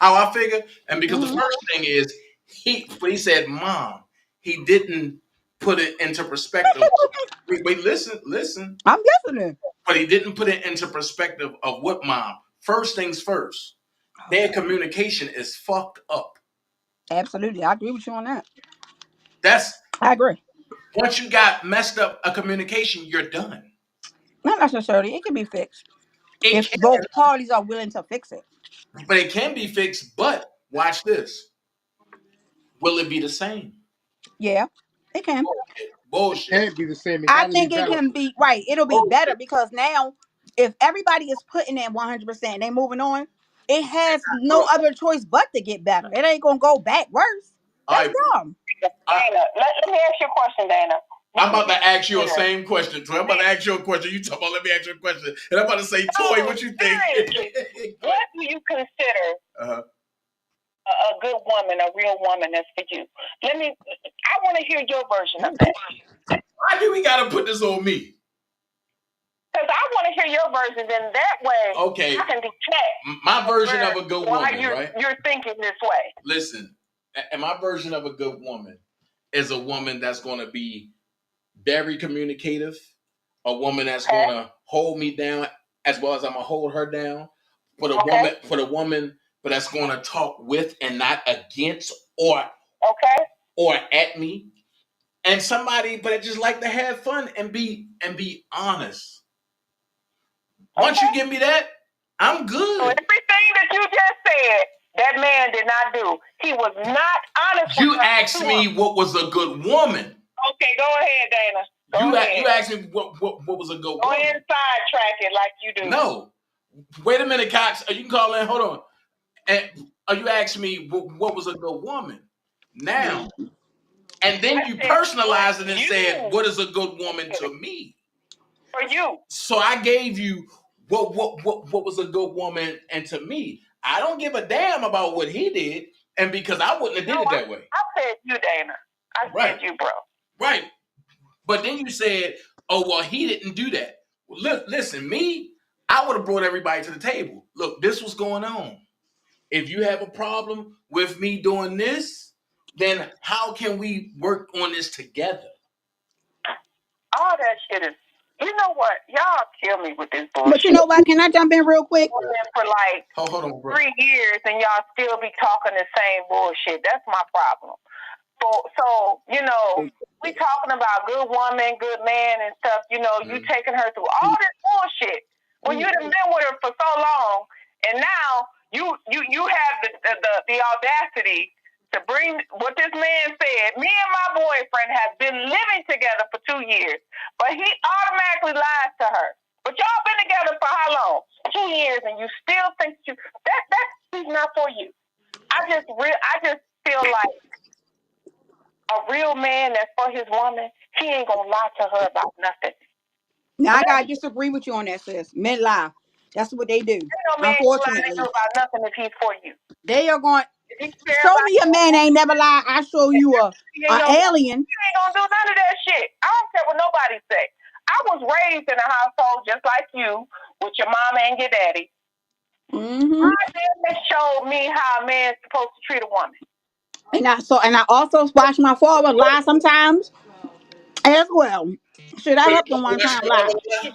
how I figure, and because the first thing is when he said, "Mom," he didn't put it into perspective. wait, listen. I'm listening. But he didn't put it into perspective of what, Mom. First things first. Their communication is fucked up. Absolutely, I agree with you on that. I agree. Once you got messed up a communication, you're done. Not necessarily. It can be fixed It if can, both parties are willing to fix it. but it can be fixed. But watch this. Will it be the same? Yeah, it can. Bullshit. Can't be the same. I think it can be right. It'll be better because now, if everybody is putting in 100% and they moving on, it has no other choice but to get better. It ain't gonna go back worse. That's dumb. Dana, let me ask you a question, Dana. I'm about to ask you a same question, Toy. I'm about to ask you a question. You talk about, let me ask you a question. And I'm about to say, Toy, what you think? What do you consider a good woman, a real woman that's for you? I want to hear your version of that. Why do we got to put this on me? Because I want to hear your version, and that way I can detect my version of a good woman, right? You're thinking this way. Listen, and my version of a good woman is a woman that's going to be very communicative, a woman that's going to hold me down as well as I'm going to hold her down, but a woman but that's going to talk with and not against or at me, and somebody but I just like to have fun and be honest. Once you give me that, I'm good. So everything that you just said, that man did not do. He was not honest. You asked me what was a good woman. Okay, go ahead, Dana. You asked me what was a good woman. Go ahead and sidetrack it like you do. No. Wait a minute, Cox. You can call in. Hold on. And you asked me what was a good woman. Now, and then you personalized it and said, what is a good woman to me? For you. So I gave you what was a good woman, and to me, I don't give a damn about what he did, and because I wouldn't have did it that way. I said you, Dana. I said you, bro. Right. But then you said, oh, well, he didn't do that. Well, look, listen, me, I would have brought everybody to the table. Look, this was going on. If you have a problem with me doing this, then how can we work on this together? All that shit is, you know what? Y'all kill me with this bullshit. But you know what? Can I jump in real quick? For like hold on, bro. 3 years and y'all still be talking the same bullshit. That's my problem. So you know, we talking about good woman, good man and stuff. You know, you taking her through all this bullshit when you done been with her for so long, and now you have the audacity to bring what this man said. Me and my boyfriend have been living together for 2 years, but he automatically lies to her. But y'all been together for how long? 2 years, and you still think he's not for you. I just feel like a real man that's for his woman, he ain't gonna lie to her about nothing. Now I gotta disagree with you on that, sis. Men lie. That's what they do. Unfortunately, ain't no man about nothing if he's for you. They are going. Show me a man ain't never lied. I show you a alien. He ain't gonna do none of that shit. I don't care what nobody say. I was raised in a household just like you, with your mama and your daddy. My dad showed me how a man's supposed to treat a woman. And I also watch my father lie sometimes as well. Shit, I helped him one time lie. I'm just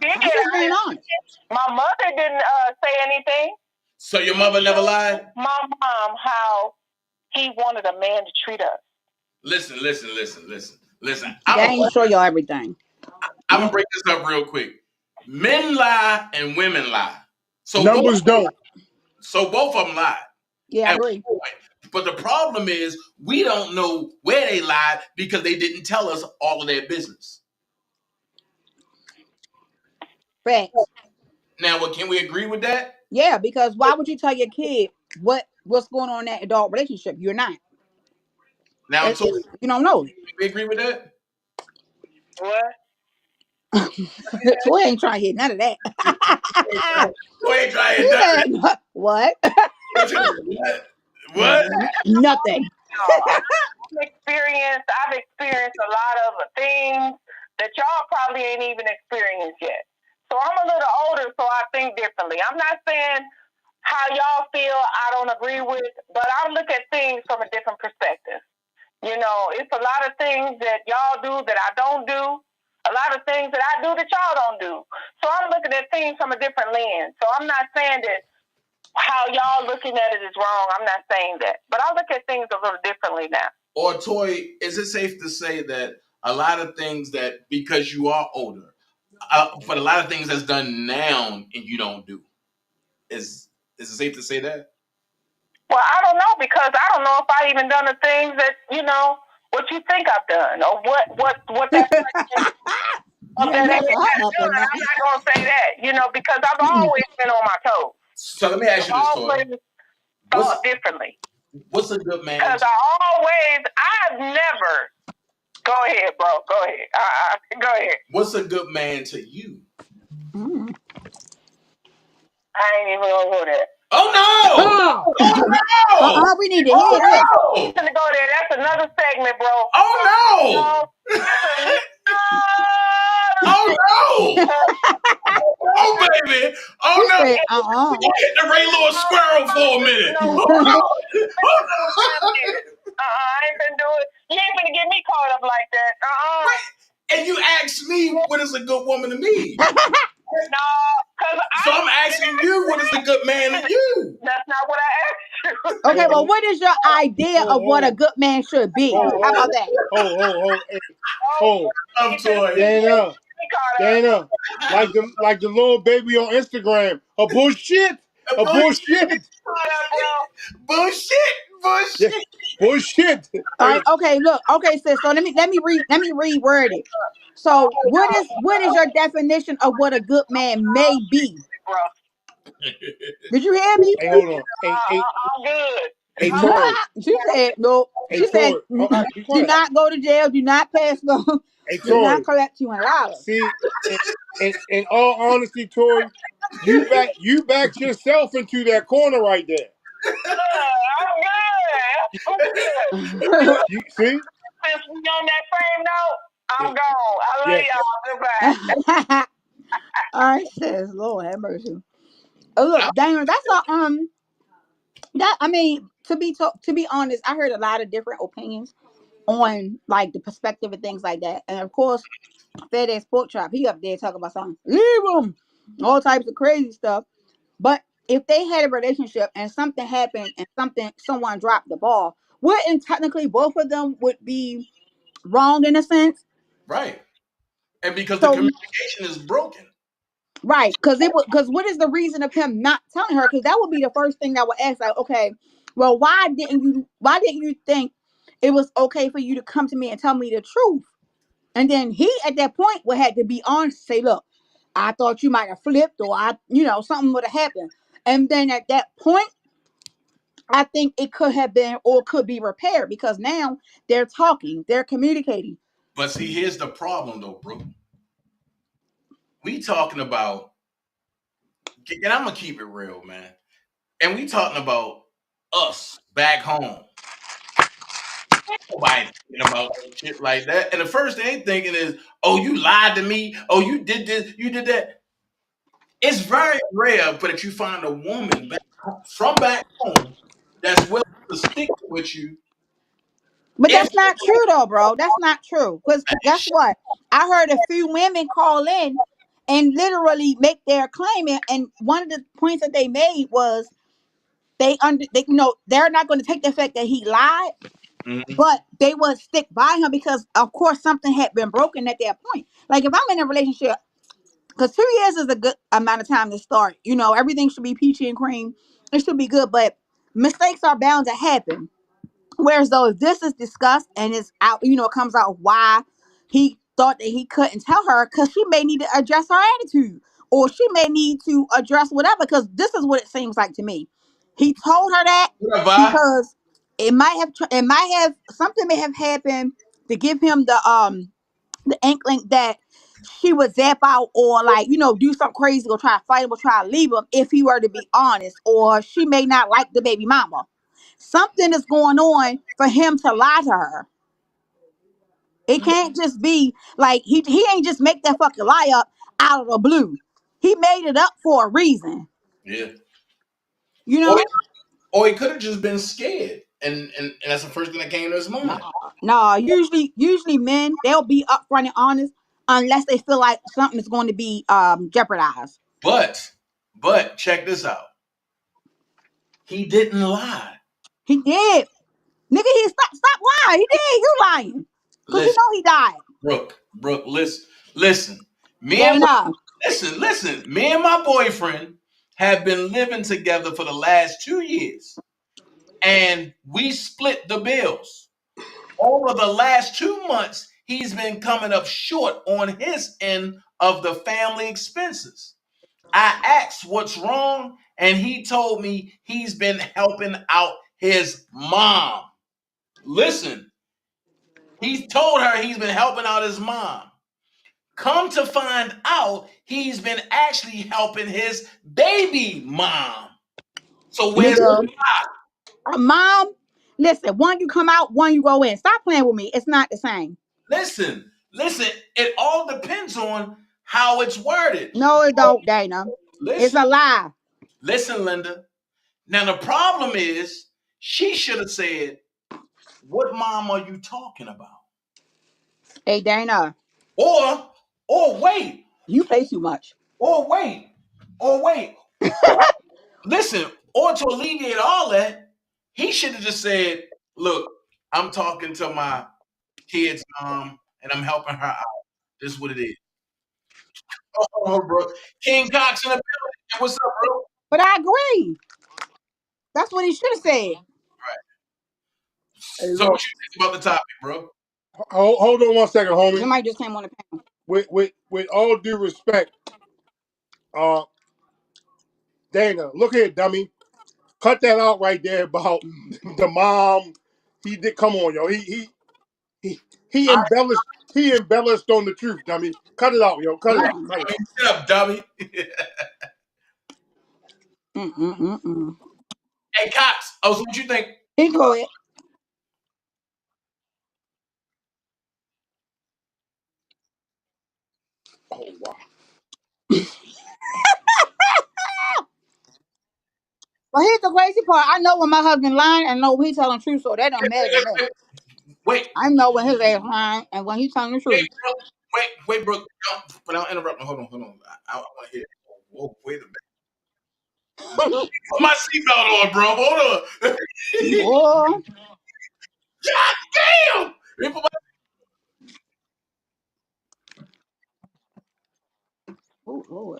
being honest. My mother didn't say anything. So your mother never lied? My mom, how he wanted a man to treat us. Listen. I ain't show y'all everything. I'm gonna break this up real quick. Men lie and women lie. So numbers don't. So both of them lied. Yeah, I agree. But the problem is we don't know where they lied because they didn't tell us all of their business. Facts. Now, can we agree with that? Yeah, because why would you tell your kid what's going on in that adult relationship? You're not. Now, you don't know. We agree with that? What? Toy ain't trying to hear none of that. Toy ain't trying to hear nothing. What? What? Nothing. I've experienced a lot of things that y'all probably ain't even experienced yet. So I'm a little older, so I think differently. I'm not saying how y'all feel I don't agree with, but I look at things from a different perspective. You know, it's a lot of things that y'all do that I don't do. A lot of things that I do that y'all don't do. So I'm looking at things from a different lens. So I'm not saying that how y'all looking at it is wrong. I'm not saying that. But I look at things a little differently now. Or Toy, is it safe to say that a lot of things that, because you are older, but a lot of things that's done now and you don't do, is it safe to say that? Well, I don't know, because I don't know if I even done the things that, you know, what you think I've done, or what that person of that age has done. I'm not gonna say that, you know, because I've always been on my toes. So let me ask you this, Toy. Thought differently. What's a good man? Because I've never. Go ahead, bro. Go ahead. Go ahead. What's a good man to you? I ain't even gonna go there. Oh no! Oh no! We need to hear this. I'm gonna go there. That's another segment, bro. Oh no! Oh no! Oh baby! Oh no! Said, Hit the Ray Lewis squirrel for a minute. I ain't been doing. You ain't gonna get me caught up like that. And you asked me what is a good woman to me. No, because so I'm asking you what is a good man to you. That's not what I asked you. Okay, well, what is your idea of what a good man should be? How about that? Dana, like the little baby on Instagram. A bullshit. Bullshit. All right, okay, look, okay, sis. So let me reword it. So what is your definition of what a good man may be? Did you hear me? Hey, hold on. I'm good. Hey, Tori. She said no. Hey, She said Tori. do not go to jail. Do not pass go. Hey, do not collect $200. See, in all honesty, Tori, you backed yourself into that corner right there. I'm good. You see? Since we on that same note, I'm gone. I love y'all. Goodbye. All right, sis. Lord have mercy. Oh, look, Dana, that's a that I mean, to be honest, I heard a lot of different opinions on like the perspective and things like that. And of course, FedEx Pork Chop, he up there talking about something, leave them, all types of crazy stuff. But if they had a relationship and something happened and someone dropped the ball, wouldn't technically both of them would be wrong in a sense? Right. And because the communication is broken. Right, because what is the reason of him not telling her? Because that would be the first thing I would ask. Like, okay, well, why didn't you think it was okay for you to come to me and tell me the truth? And then he at that point would have to be honest, say, look, I thought you might have flipped, or something would have happened. And then at that point, I think it could have been or could be repaired, because now they're talking, they're communicating. But see, here's the problem though, bro. We talking about, and I'm gonna keep it real, man. And we talking about us back home. Nobody thinking about shit like that. And the first thing they thinking is, oh, you lied to me. Oh, you did this, you did that. It's very rare, but if you find a woman from back home that's willing to stick with you. But that's not true though, bro. That's not true. Because guess what? I heard a few women call in and literally make their claim. And one of the points that they made was they're not going to take the fact that he lied, but they would stick by him because, of course, something had been broken at that point. Like if I'm in a relationship, because 2 years is a good amount of time to start. Everything should be peachy and cream. It should be good, but mistakes are bound to happen. Whereas though if this is discussed and it's out, it comes out why he thought that he couldn't tell her, because she may need to adjust her attitude, or she may need to address whatever. Because this is what it seems like to me. He told her that because it might have something may have happened to give him the inkling that she would zap out, or do something crazy, or try to fight him, or try to leave him if he were to be honest, or she may not like the baby mama. Something is going on for him to lie to her. It can't just be like he ain't just make that fucking lie up out of the blue. He made it up for a reason. Yeah. Or he could have just been scared. and that's the first thing that came to his mind. No, usually men, they'll be upfront and honest unless they feel like something is going to be jeopardized. But check this out. He didn't lie. He did. Nigga, he stop lying. He did. You lying. Because you Listen, know he died. Brooke, listen. Me and my boyfriend have been living together for the last 2 years. And we split the bills. Over the last 2 months, he's been coming up short on his end of the family expenses. I asked what's wrong, and he told me he's been helping out his mom. Listen, he told her he's been helping out his mom. Come to find out, he's been actually helping his baby mom. So where's the mom? Listen, one you come out, one you go in. Stop playing with me. It's not the same. Listen. It all depends on how it's worded. No, it don't, Dana. It's a lie. Listen, Linda. Now the problem is, she should have said, "What mom are you talking about?" Hey, Dana. Or wait. You play too much. Or wait. Listen, or to alleviate all that, he should have just said, "Look, I'm talking to my kid's mom and I'm helping her out. This is what it is." Oh, bro. King Cox in the building. What's up, bro? But I agree. That's what he should have said. Right. Hey, So what you think about the topic, bro? Hold on 1 second, homie. Somebody just came on the panel. With all due respect, Dana, look here, dummy. Cut that out right there about the mom. He did. Come on, yo. He embellished. He embellished on the truth, dummy. Cut it out, yo. Cut it out. Cut it out. Shut up, dummy. Hey, Cox. Oh, so what you think? Go ahead. Oh, wow. But here's the crazy part. I know when my husband lying and know when he's telling the truth, so that don't matter to me. Wait. I know when his ass lying and when he's telling the truth. Wait, bro. Don't interrupt me. Hold on. I want to hear. Whoa, wait a minute. Put my seatbelt on, bro. Hold on. Whoa. God damn. Oh, Lord.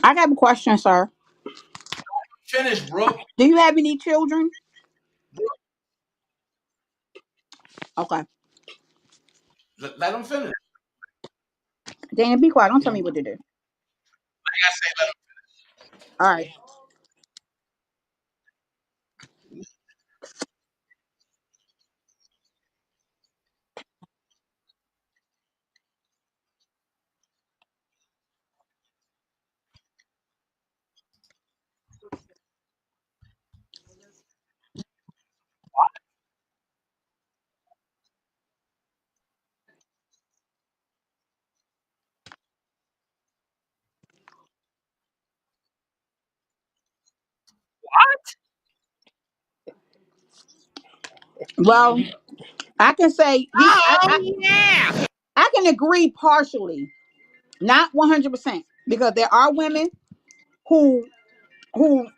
I got a question, sir. Finish, bro. Do you have any children? Okay. Let him finish. Dana, be quiet. Don't tell me what to do. Like I say, let him finish. All right. Well, I can say I can agree partially, not 100%, because there are women who you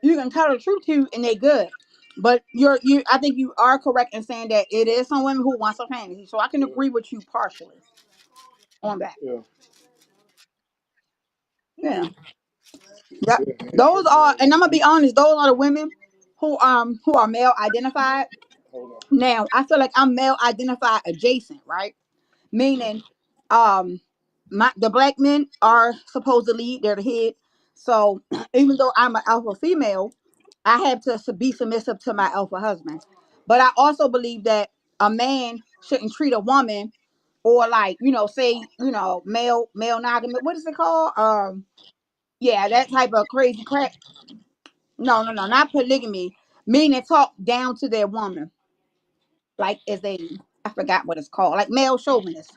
can tell the truth to and they good. But I think you are correct in saying that it is some women who want some fantasy. So I can agree with you partially on that. Yeah. Those are, and I'm gonna be honest, those are the women who are male identified. Now I feel like I'm male identified adjacent, right? Meaning, the black men are supposed to lead; they're the head. So even though I'm an alpha female, I have to be submissive to my alpha husband. But I also believe that a man shouldn't treat a woman or like, say, male monogamy. What is it called? Yeah, that type of crazy crap. No, no, no, not polygamy. Meaning talk down to their woman. Like as I forgot what it's called. Like male chauvinist.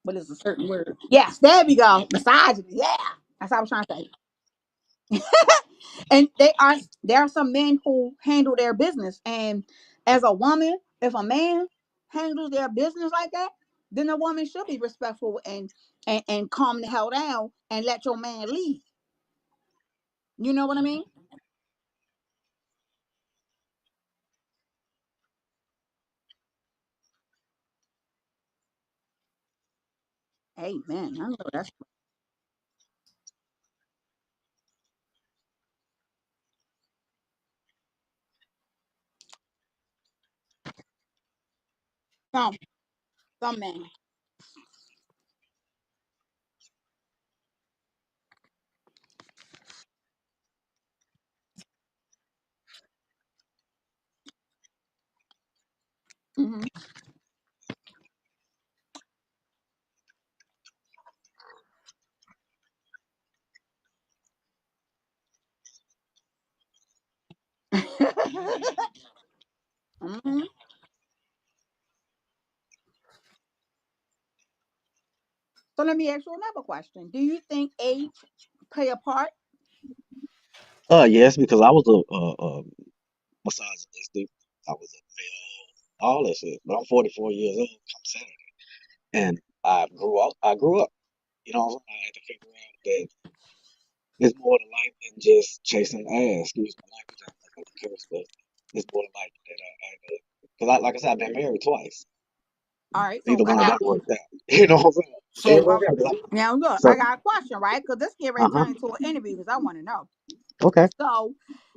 What is a certain word? Yes, there we go. Misogyny. Yeah. That's what I was trying to say. And there are some men who handle their business. And as a woman, if a man handles their business like that, then a woman should be respectful and calm the hell down and let your man lead. You know what I mean? Amen. I know that's some some men. Hmm. Hmm. So let me ask you another question. Do you think age play a part? Yes, because I was a misogynistic. I was a male, all that shit. But I'm 44 years old come Saturday, and I grew up. I grew up. You know, what I'm saying? I had to figure out that it's more to life than just chasing ass. Excuse my language. I'm not gonna curse, but it's more to life than that. I had to, because like I said, I've been married twice. All right, so Neither I one of them got worked out. You know what I'm saying? It So worked okay. out. Now look, So, I got a question, right? Because this get ready to uh-huh. turn into an interview because I want to know. Okay. So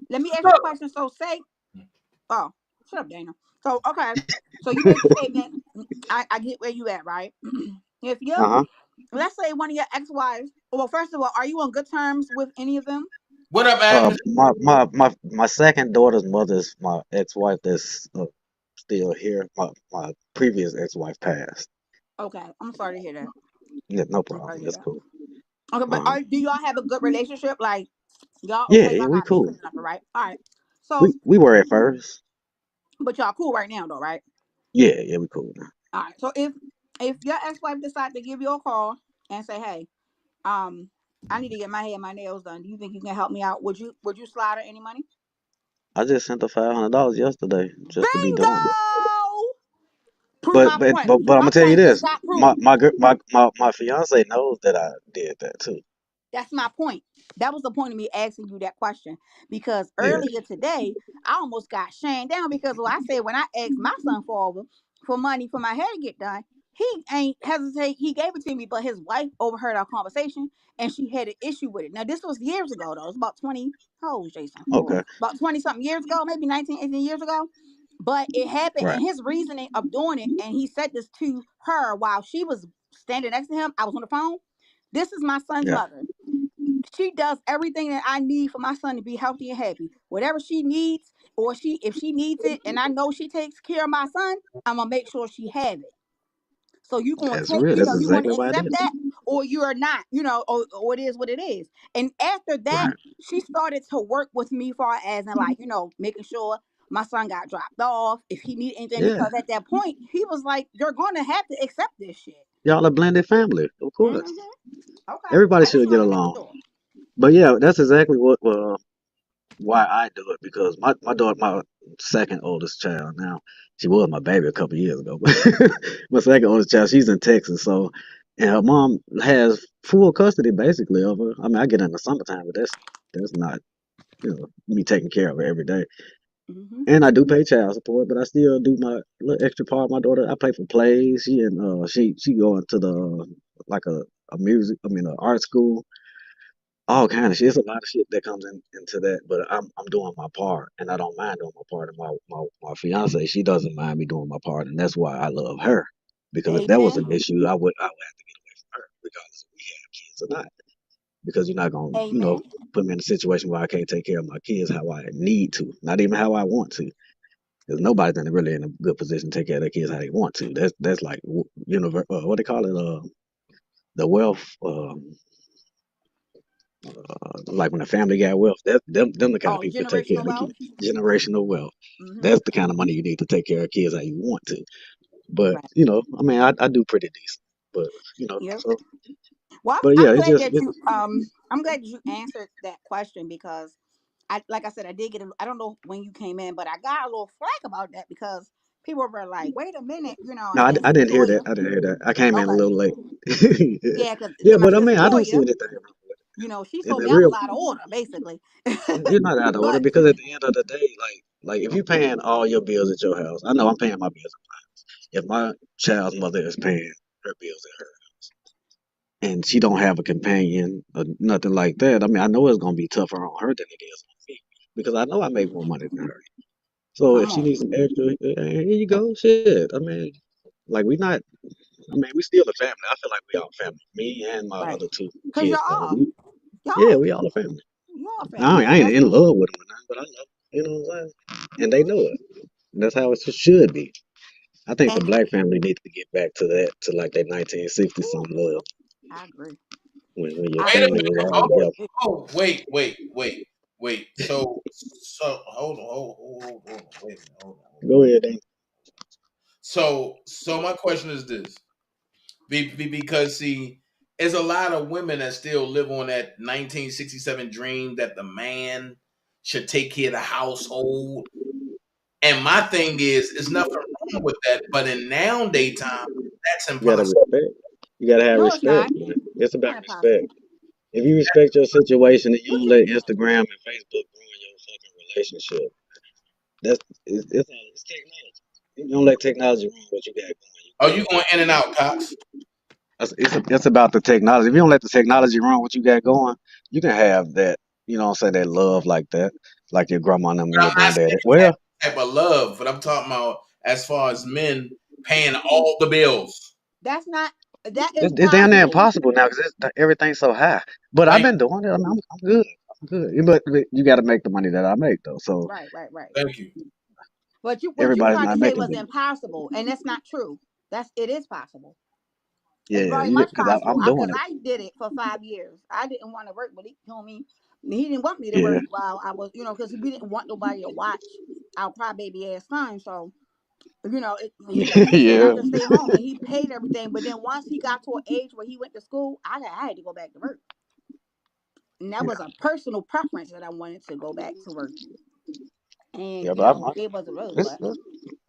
let me ask you a question. So say, oh, shut up, Dana. So okay, so you made the statement. I get where you at, right? If you, Uh-huh. let's say one of your ex-wives. Well, first of all, are you on good terms with any of them? what up, Agnes? My second daughter's mother's my ex-wife that's still here. My previous ex-wife passed. Okay, I'm sorry to hear that. Yeah, no I'm sorry problem. to hear That's that. cool. Okay, but Um, do y'all have a good relationship? Like y'all yeah, okay? yeah, Y'all we got beef cool. or nothing, right? All right. So, We were at first. but y'all cool right now, though, right? Yeah, yeah, we cool now. All right. So if your ex-wife decide to give you a call and say, "Hey, I need to get my hair and my nails done. Do you think you can help me out? Would you slide her any money?" I just sent her $500 yesterday just to be Bingo! doing it. Prove But my but point. but but I'm My gonna tell you point just this. got My proved. my gir- my fiance knows that I did that too. That's my point. That was the point of me asking you that question because Yeah. earlier today I almost got shamed down because I said when I asked my son for money for my hair to get done, he ain't hesitate. He gave it to me, but his wife overheard our conversation and she had an issue with it. Now this was years ago though. It was about 20. How old was Jason? Okay. About 20 something years ago, maybe 19, 18 years ago. But it happened, Right. and his reasoning of doing it, and he said this to her while she was standing next to him. I was on the phone. This is my son's Yeah. mother. She does everything that I need for my son to be healthy and happy. Whatever she needs, or if she needs it, and I know she takes care of my son, I'm gonna make sure she have it. So you gonna That's take, real. That's you gonna exactly why I accept did it. that, or you're not, or it is what it is. And after that, Right. she started to work with me far as and like, making sure my son got dropped off if he need anything. Yeah. Because at that point, he was like, "You're gonna have to accept this shit." Y'all a blended family, of Hmm. course. Okay, Everybody I just should get wanted to make along. sure. But yeah, that's exactly what why I do it because my daughter, my second oldest child now, she was my baby a couple years ago, but my second oldest child, she's in Texas, so and her mom has full custody basically of her. I mean, I get in the summertime, but that's not me taking care of her every day. Hmm. And I do pay child support, but I still do my little extra part. My daughter, I pay for plays. She going to the like a music, I mean, a art school, all kind of shit. It's a lot of shit that comes into that, but I'm doing my part, and I don't mind doing my part. And my fiance, she doesn't mind me doing my part, and that's why I love her. Because if that was Amen. an issue, I would have to get away from her, regardless if we have kids or not. because you're not gonna, Amen. put me in a situation where I can't take care of my kids how I need to, not even how I want to. Because nobody's really in a good position to take care of their kids how they want to. That's like what they call it, the wealth. Like when a family got wealth, them the kind of Oh, people that take care of generational the wealth. kids. Generational wealth. Mm-hmm. That's the kind of money you need to take care of kids how you want to. But Right. I mean, I do pretty decent. But Yep. so Well, but I'm yeah, glad that I'm glad that you answered that question because like I said, I did get I don't know when you came in, but I got a little flack about that because people were like, wait a minute, no, and I didn't hear that. Toya. I didn't hear that. I came in a Okay. little late. Yeah, Yeah, because yeah, my but I sister mean, I don't see Toya, anything wrong with she it. In told the me I was real, out of order, basically. you're not out of order But because at the end of the day, like if you're paying all your bills at your house, I know I'm paying my bills. If my child's mother is paying her bills at her and she don't have a companion or nothing like that, I mean, I know it's gonna be tougher on her than it is on me because I know I make more money than her. So if come she on, needs some extra, here you go. Shit. I mean, like we not. I mean, we still a family. I feel like we all family. Me and my right? other two Because kids' brother. Yeah, y'all, we all a family. y'all family, I and ain't that's in cool. love with them or nothing, but I love them. You know what I'm saying? And they know it. And that's how it should be. I think the And black family needs to get back to that, to like that 1960 ooh, something love, I agree. when your I Wait a agree. family minute. was all Oh, together. wait. So hold on. Wait a minute. Hold on. Go ahead, Dan. So my question is this: because see, there's a lot of women that still live on that 1967 dream that the man should take care of the household. And my thing is, there's nothing wrong with that, but in nowadays time, that's You gotta impossible. respect. You gotta have No, it's not. respect, man. It's It's about not respect. impossible. If you respect your situation and you What don't you? let Instagram and Facebook ruin your fucking relationship, it's technology. You don't let technology ruin what you got going. You Are good. you going in and out, Cox? It's about the technology. If you don't let the technology run what you got going, you can have that, what I'm saying, that love like that, like your grandma and them and I'm your not granddaddy. saying Well, type of love, but I'm talking about as far as men paying all the bills. That's not. That is it's damn near possible. impossible now because everything's so high. But I've Thank, been doing it. I mean, I'm good. I'm good. But you got to make the money that I make though. So Right, right, right. thank you. But what you everybody's tried to not say making was it. impossible, and that's not true. It is possible. It's Yeah, very much because possible. I'm doing Because it. I did it for 5 years. I didn't want to work, but he told me he didn't want me to Yeah, work while I was, because we didn't want nobody to watch our crybaby ass son. So, he said I yeah, could stay home, and he paid everything. But then once he got to an age where he went to school, I had to go back to work, and that yeah, was a personal preference that I wanted to go back to work. And yeah. But it wasn't really, it's, but it's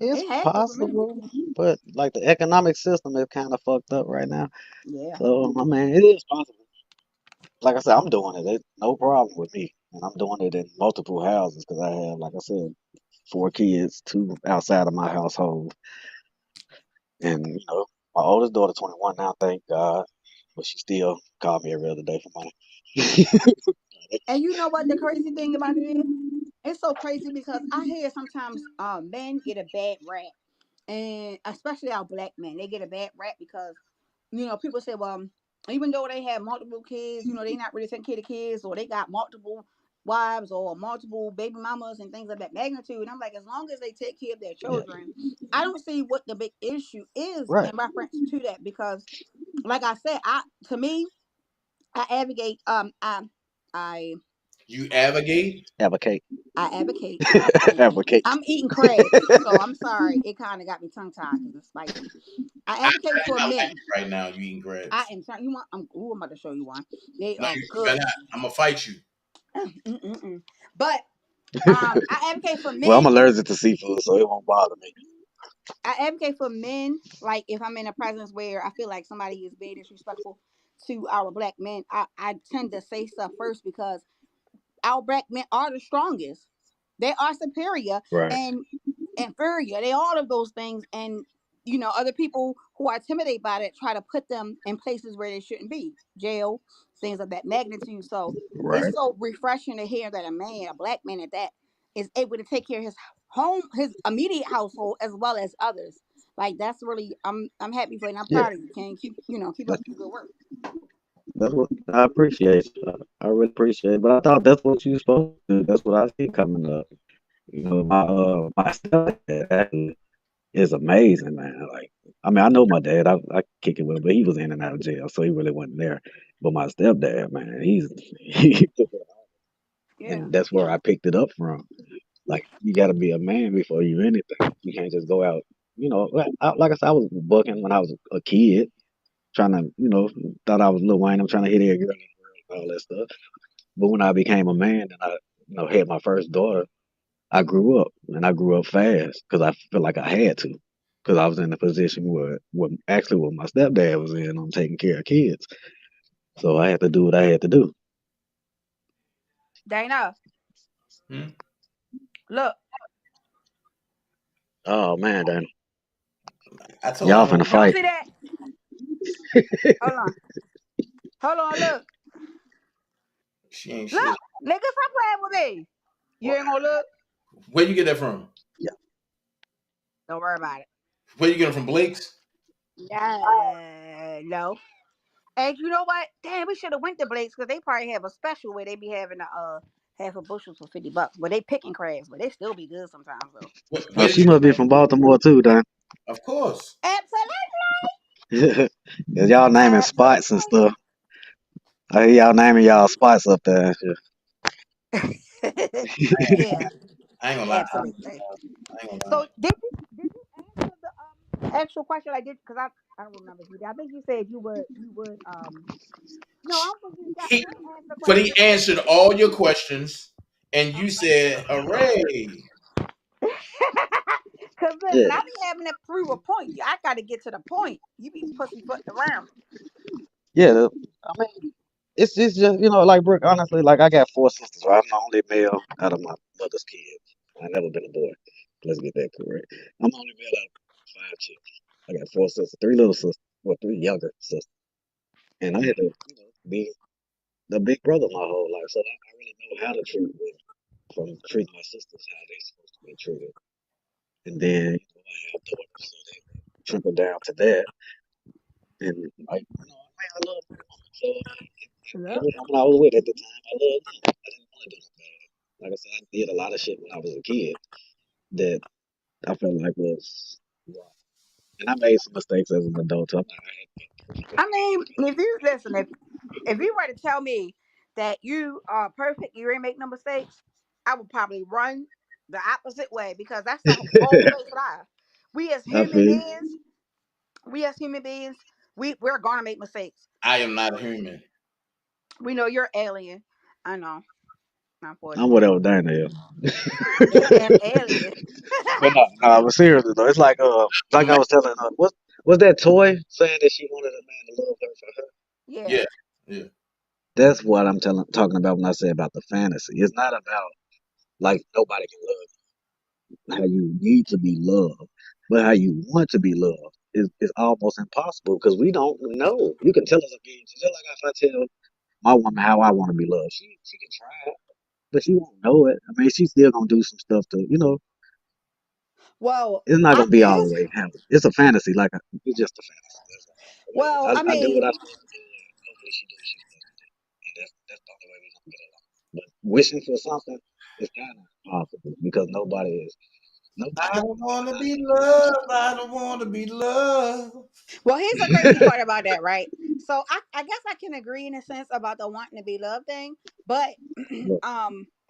it's it happened for me. possible. But like the economic system is kind of fucked up right now. Yeah. So I mean, it is possible. Like I said, I'm doing it. It's no problem with me, and I'm doing it in multiple houses because I have, like I said, 4 kids, two outside of my household, and my oldest daughter, 21 now, thank God, but she still call me every other day for money. And you know what the crazy thing about it is? It's so crazy because I hear sometimes men get a bad rap, and especially our black men, they get a bad rap because people say, well, even though they have multiple kids, they not really taking care of kids, or they got multiple wives or multiple baby mamas and things of that magnitude. And I'm like, as long as they take care of their Yeah, children, I don't see what the big issue is right. in reference to that because, like I said, to me, I advocate. I You advocate. Advocate, I advocate. Thank you. advocate. I'm eating crabs, so I'm sorry. It kind of got me tongue tied because it's spicy. I advocate for I like men. you right now. You eating I grapes. am trying. You want? I'm about to show you one. They No, are you better good. not. I'm gonna fight you. Mm-mm-mm. But I advocate for Well, I'm men. allergic to seafood, so it won't bother me. I advocate for men. Like if I'm in a presence where I feel like somebody is being disrespectful to our black men, I tend to say stuff first because our black men are the strongest. They are superior Right. and inferior. They all of those things. And other people who are intimidated by it try to put them in places where they shouldn't be. Jail, things of that magnitude. So it's Right. so refreshing to hear that a black man at that, is able to take care of his home, his immediate household, as well as others. Like that's really I'm happy for you and I'm Yeah. proud of you. Can keep keep up the good work. That's what I appreciate. I really appreciate it. But I thought that's what you supposed to do. That's what I see coming up. You know, my stepdad actually is amazing, man. Like, I mean, I know my dad. I kick it with him, but he was in and out of jail, so he really wasn't there. But my stepdad, man, he, Yeah. and that's where I picked it up from. Like, you got to be a man before you anything. You can't just go out. You know, like I said, I was bucking when I was a kid, trying to, thought I was Lil Wayne. I'm trying to hit every girl in the world and all that stuff. But when I became a man and I, had my first daughter, I grew up and I grew up fast because I feel like I had to, because I was in a position where actually what my stepdad was in on taking care of kids. So I had to do what I had to do. Dana. Hmm? Look. Oh man, Dan. I told Y'all him. finna Y'all fight. see that? Hold on. Hold on, look. She ain't Look, shit. nigga, stop playing with me. You ain't gonna look? Where you get that from? Don't worry about it. Where you get it from, Blake's? No. And you know what? Damn, we should have went to Blake's because they probably have a special where they be having a half a bushel for $50. But they picking crabs, but they still be good sometimes though. Oh, Where did she you? must be from Baltimore too, Dan. Of course. Absolutely. Cause y'all naming spots and stuff. I hear y'all naming y'all spots up there and Yeah, I ain't gonna lie. absolutely. I ain't gonna lie. So did you answer the actual question I did? Because I don't remember if you did. I think you said you would No, I don't think you got. He, You didn't answer the but question. he answered all your questions, and you said, "Hooray!" Cause listen, yeah. I be having to prove a point. I got to get to the point. You be pussyfooting around. Yeah. I mean, it's just, like Brooke, honestly, like I got four sisters, right? I'm the only male out of my mother's kids. I never been a boy. Let's get that correct. I'm the only male out of five chicks. I got four sisters, three little sisters, well, three younger sisters. And I had to, be the big brother my whole life. So I really know how to treat women, from treating my sisters how they supposed to be treated. And then, I have daughters, so they trickle down to that. And like, I love my woman. So Yep. every woman I was with at the time, I loved them. I didn't want to do no bad. Like I said, I did a lot of shit when I was a kid that I felt like was wrong. And I made some mistakes as an adult. So I'm not, I ain't perfect I as a kid. mean, if you listen, if you were to tell me that you are perfect, you ain't make no mistakes, I would probably run the opposite way because that's the whole place life. We as I human feel you. beings, we as human beings, we're gonna make mistakes. I am not a human. We know you're alien. I know, I'm unfortunately. whatever Dana is. An alien. But no, but seriously though, it's like I was telling her, what was that toy saying that she wanted a man to love her for her? Yeah. Yeah, yeah. That's what I'm talking about when I say about the fantasy. It's not about like nobody can love you, how you need to be loved, but how you want to be loved is almost impossible because we don't know. You can tell us a game, just like if I tell my woman how I want to be loved, she can try it, but she won't know it. I mean, she's still gonna do some stuff to, Well, it's not I gonna be all here's the way handled. It's a fantasy, it's just a fantasy. That's all. well, I I do what mean, I'm supposed to do, and hopefully she do what she's supposed to do, and that's the only way we're gonna get along. But wishing for something is kind of impossible because I nobody don't wants to be want to denied. be loved. I don't want to be loved. well, here's the crazy part about that, right? So I guess I can agree in a sense about the wanting to be loved thing, but But,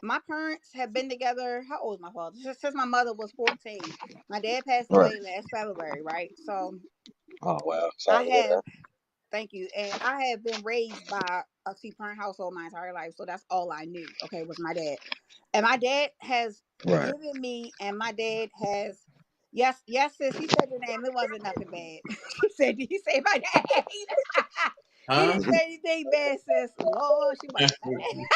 my parents have been together. How old is my father? Since my mother was 14. My dad passed right. away last February, right? So Oh wow. I Sorry to hear have that. thank you. And I have been raised by a two-parent household my entire life. So that's all I knew, okay, was my dad. And my dad has Right. given me, and my dad has, yes, sis, he said your name. It wasn't nothing bad. She said, did he say my name? He Huh? didn't say anything bad, sis. Lord, she must have said it.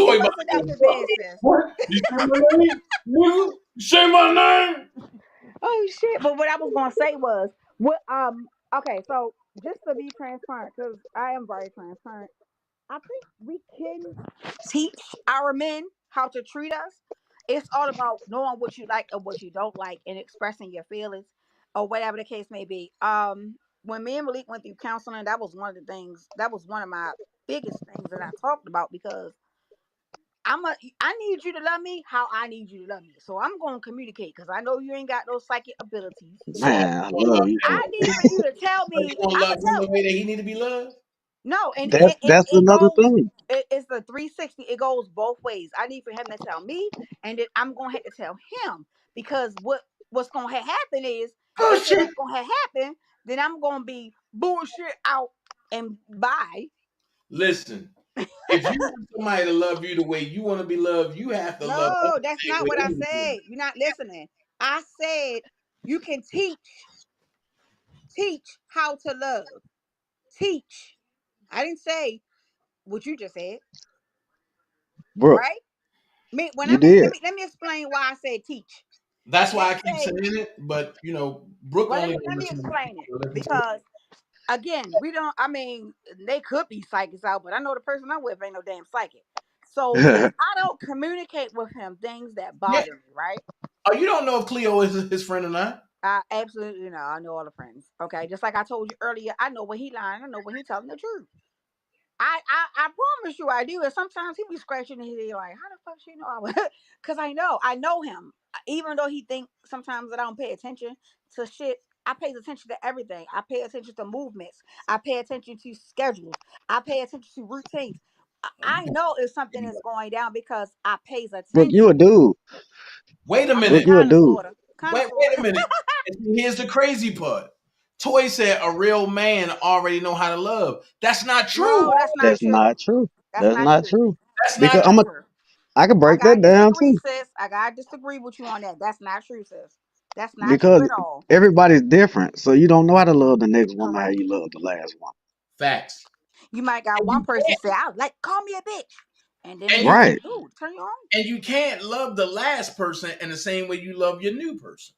It Toy about wasn't to nothing bad, sis. what? You say my name? Nigga? You say my name? Oh shit! But what I was gonna say was, what okay, so just to be transparent, because I am very transparent. I think we can teach our men how to treat us. It's all about knowing what you like or what you don't like and expressing your feelings or whatever the case may be. when me and Malik went through counseling, that was one of the things. That was one of my biggest things that I talked about because I need you to love me how I need you to love me. So I'm going to communicate because I know you ain't got those psychic abilities. So So Man, I love you I for need for you to tell you me. gonna I'm love gonna him tell. the way that he need to be loved? No, and that's it another goes. thing. It's the 360. It goes both ways. I need for him to tell me, and then I'm gonna have to tell him because what's gonna happen is if it Bullshit. ain't gonna happen, then I'm gonna be bullshit out and bye. Listen, if you want somebody to love you the way you want to be loved, you have to love them No, the that's same not way what they I need to be said. loved. You're not listening. I said you can teach how to love. Teach. I didn't say what you just said, Bro, right? Me when I you mean did. let me explain why I said teach. That's I didn't why I keep say. saying it, but Brooke Well, only let gonna me listen to the explain people it who listen to it. because again, we don't. I mean, they could be psychics out, but I know the person I'm with ain't no damn psychic. So since I don't communicate with him things that Yeah. bother me, right? Oh, you don't know if Cleo is his friend or not? I absolutely know. I know all the friends. Okay, just like I told you earlier, I know when he lying. I know when he telling the truth. I promise you I do. And sometimes he be scratching his head like, how the fuck she know I was? Because I know him. Even though he think sometimes that I don't pay attention to shit, I pay attention to everything. I pay attention to movements. I pay attention to schedules. I pay attention to routines. I know if something is going down because I pays Brooke, you a attention. dude. Wait a I mean, Brooke, minute. you a kind of, dude. sorta, kind of, Wait, sorta. wait a minute. And here's the crazy part. Toy said a real man already know how to love. That's not true. No, that's not That's true. not true. That's That's not not true. true. That's That's not Because not true. true. I can I break that gotta down disagree, too. sis. I gotta disagree with you on that. That's not true, sis. That's not true Because at all. everybody's different. So you don't know how to love the next woman how Correct. you love the last one. Facts. You might got And one you person can't say, "I like call me a bitch," and then and they you like, Right. "Ooh, turn you on." and you can't love the last person in the same way you love your new person.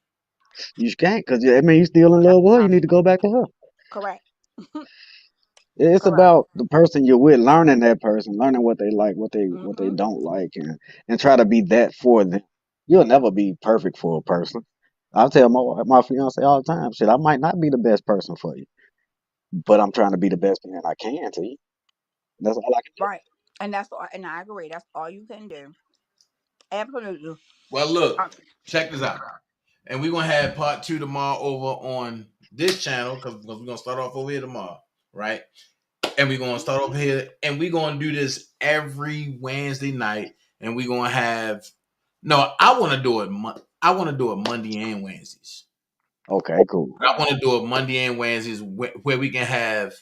You can't because I mean you still in That's love with her. You need to impossible. go back to her. Correct. It's Correct. about the person you're with, learning that person, learning what they like, what they Mm-hmm. don't like, and try to be that for them. You'll never be perfect for a person. I tell my fiance all the time, shit, I might not be the best person for you, but I'm trying to be the best man I can to you. That's all I can Right. And that's all. And I agree. That's all you can do. Absolutely. Well, look, Uh, check this out. And we're gonna have part two tomorrow over on this channel because we're gonna start off over here tomorrow, right? And we're gonna start over here, and we're gonna do this every Wednesday night, and we're gonna have no. I want to do it. I want to do it Monday and Wednesdays. Okay, cool. I want to do it Monday and Wednesdays where we can have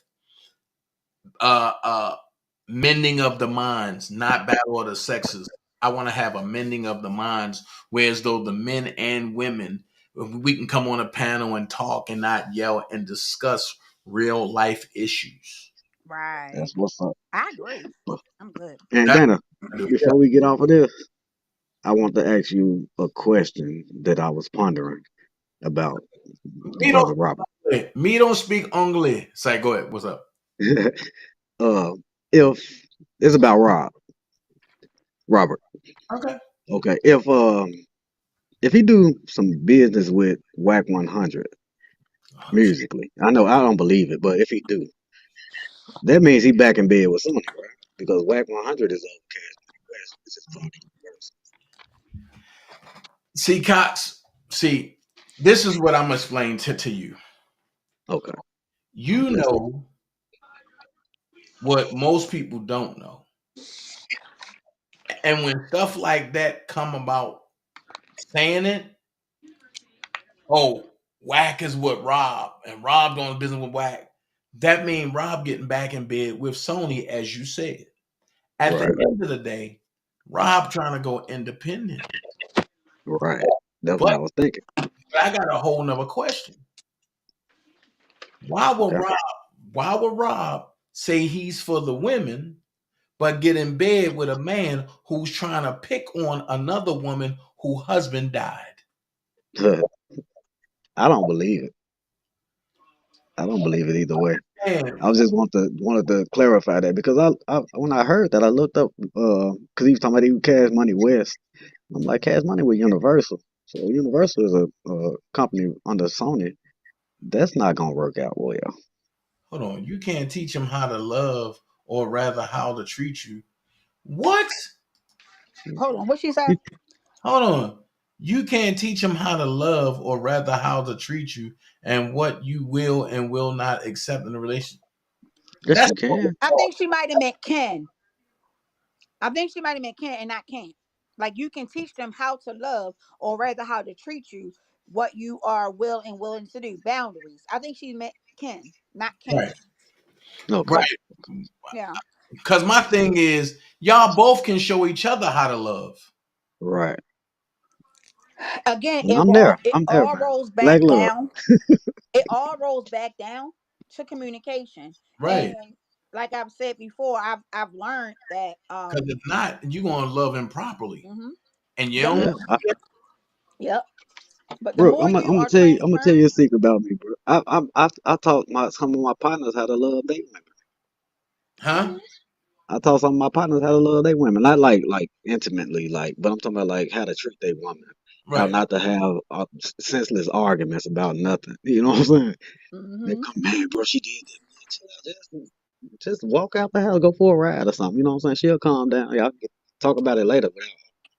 uh uh mending of the minds, not battle of the sexes. I want to have a mending of the minds, whereas though the men and women, we can come on a panel and talk and not yell and discuss real life issues. right. That's what's up. I agree. I'm good. And That's Dana, what I do. before we get off of this, I want to ask you a question that I was pondering about the Me don't, brother Robert. me don't speak English. Say, go ahead. What's up? uh, if it's about Robert. Okay. Okay, if he do some business with Whack 100 Oh, shit. musically, I know I don't believe it, but if he do, that means he back in bed with Sony, right? Because Whack 100 is on Cash Money West, which is fucking Universal. See, Cox. See, this is what I'm gonna explain to you. Okay, You let's see. know what most people don't know, and when stuff like that come about, saying it, oh, Whack is with Rob, and Rob doing business with Whack. That means Rob getting back in bed with Sony, as you said. At the Right, end of the day, Rob trying to go independent. right. That's what But I was thinking. I got a whole nother question. Why would Okay. Rob? Why would Rob say he's for the women, but get in bed with a man who's trying to pick on another woman whose husband died? I don't believe it. I don't believe it either way. Man, I was just wanted to clarify that because I when I heard that I looked up because he was talking about he Cash Money West. I'm like Cash Money with Universal, so Universal is a company under Sony. that's not gonna work out well. Hold on. You can't teach them how to love, or rather, how to treat you. What? Hold on, what she said? Hold on. You can't teach them how to love, or rather, how to treat you, and what you will and will not accept in a relationship. Yes, That's you can. I think she might have meant can. I think she might have meant can and not can't. Like you can teach them how to love, or rather how to treat you, what you are willing to do. Boundaries. I think she meant can, not can. right. Okay. Right. Yeah. Because my thing is, y'all both can show each other how to love. Right. Again, And I'm there. it I'm there, all man. rolls Black back love. down. It all rolls back down to communication. Right. And like I've said before, I've learned that Because if not, you're going to love him properly. mhm, And you the don't. Yeah. more yep. But the Bro, more you I'm are gonna tell you. I'm gonna tell you a transparent, secret about me, bro. I taught some of my partners how to love their women. Huh? mhm, I taught some of my partners how to love their women, not like intimately, but I'm talking about like how to treat their woman, how Right. not to have senseless arguments about nothing. You know what I'm saying? They mhm, come, man, bro, she did that. Just walk out the house, go for a ride or something. You know what I'm saying? She'll calm down. Y'all can talk about it later without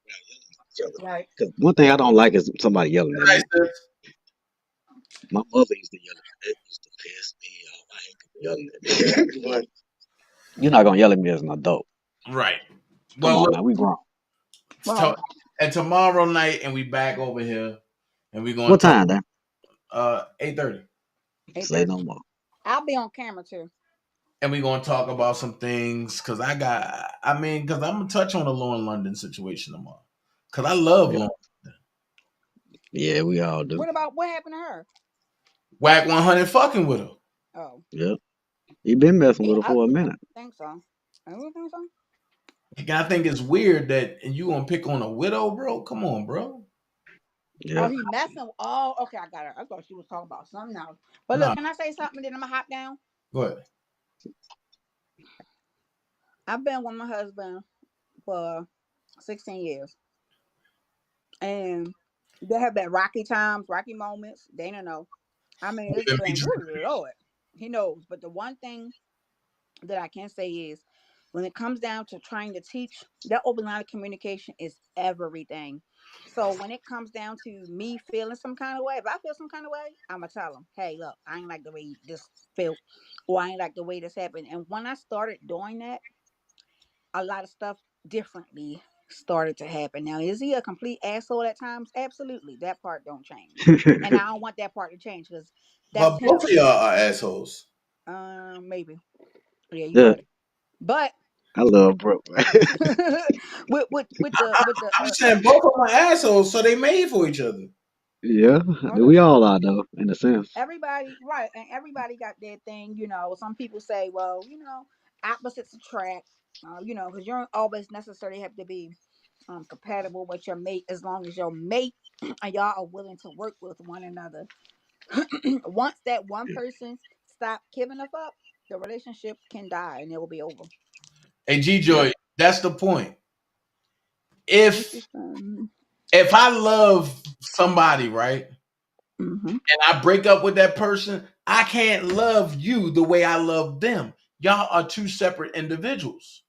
yelling at each other. right. Because one thing I don't like is somebody yelling at Nice, me. sis. My mother used to yell at me. It used to piss me off. I hate people yelling at me. But you're not gonna yell at me as an adult. Right. Come Well, on, look, man, we grown. Right. and tomorrow night, and we back over here, and we're going What to talk time, then? 8:30. Say 8:30. no more. I'll be on camera too. And we're going to talk about some things, because because I'm going to touch on the Lauren London situation tomorrow. Because I love Yeah, Lauren. yeah, we all do. What happened to her? Whack 100 fucking with her. Oh, Yeah, you been messing with her I for a minute. think so. I don't think so. And I think it's weird that and you going to pick on a widow, bro? Come on, bro. Oh, Yeah. he messing. Oh, okay, I got her. I thought she was talking about something else. But look, Nah, can I say something? Then I'm gonna hop down. go ahead. I've been with my husband for 16 years, and there have been rocky times, rocky moments. They don't know. I mean, We've it's been been, betrayed. woo, Lord, he knows. But the one thing that I can say is, when it comes down to trying to teach, that open line of communication is everything. So when it comes down to me feeling some kind of way, if I feel some kind of way, I'm gonna tell them, hey, look, I ain't like the way this felt, or I ain't like the way this happened. And when I started doing that, a lot of stuff differently started to happen. Now, is he a complete asshole at times? Absolutely. That part don't change. And I don't want that part to change because that's But him. both of y'all are assholes. Maybe. Yeah, you Yeah, right. But I love bro. with the I'm just saying both of them are assholes, so they made for each other. Yeah, well, we listen, all are though, in a sense. everybody right, and everybody got their thing. Some people say, well, opposites attract. Because you don't always necessarily have to be compatible with your mate, as long as your mate and y'all are willing to work with one another. Once that one person stop giving up, the relationship can die and it will be over. Hey, G Yeah. Joy, that's the point. What you If saying? if I love somebody, right, Mm-hmm. and I break up with that person, I can't love you the way I love them. Y'all are two separate individuals.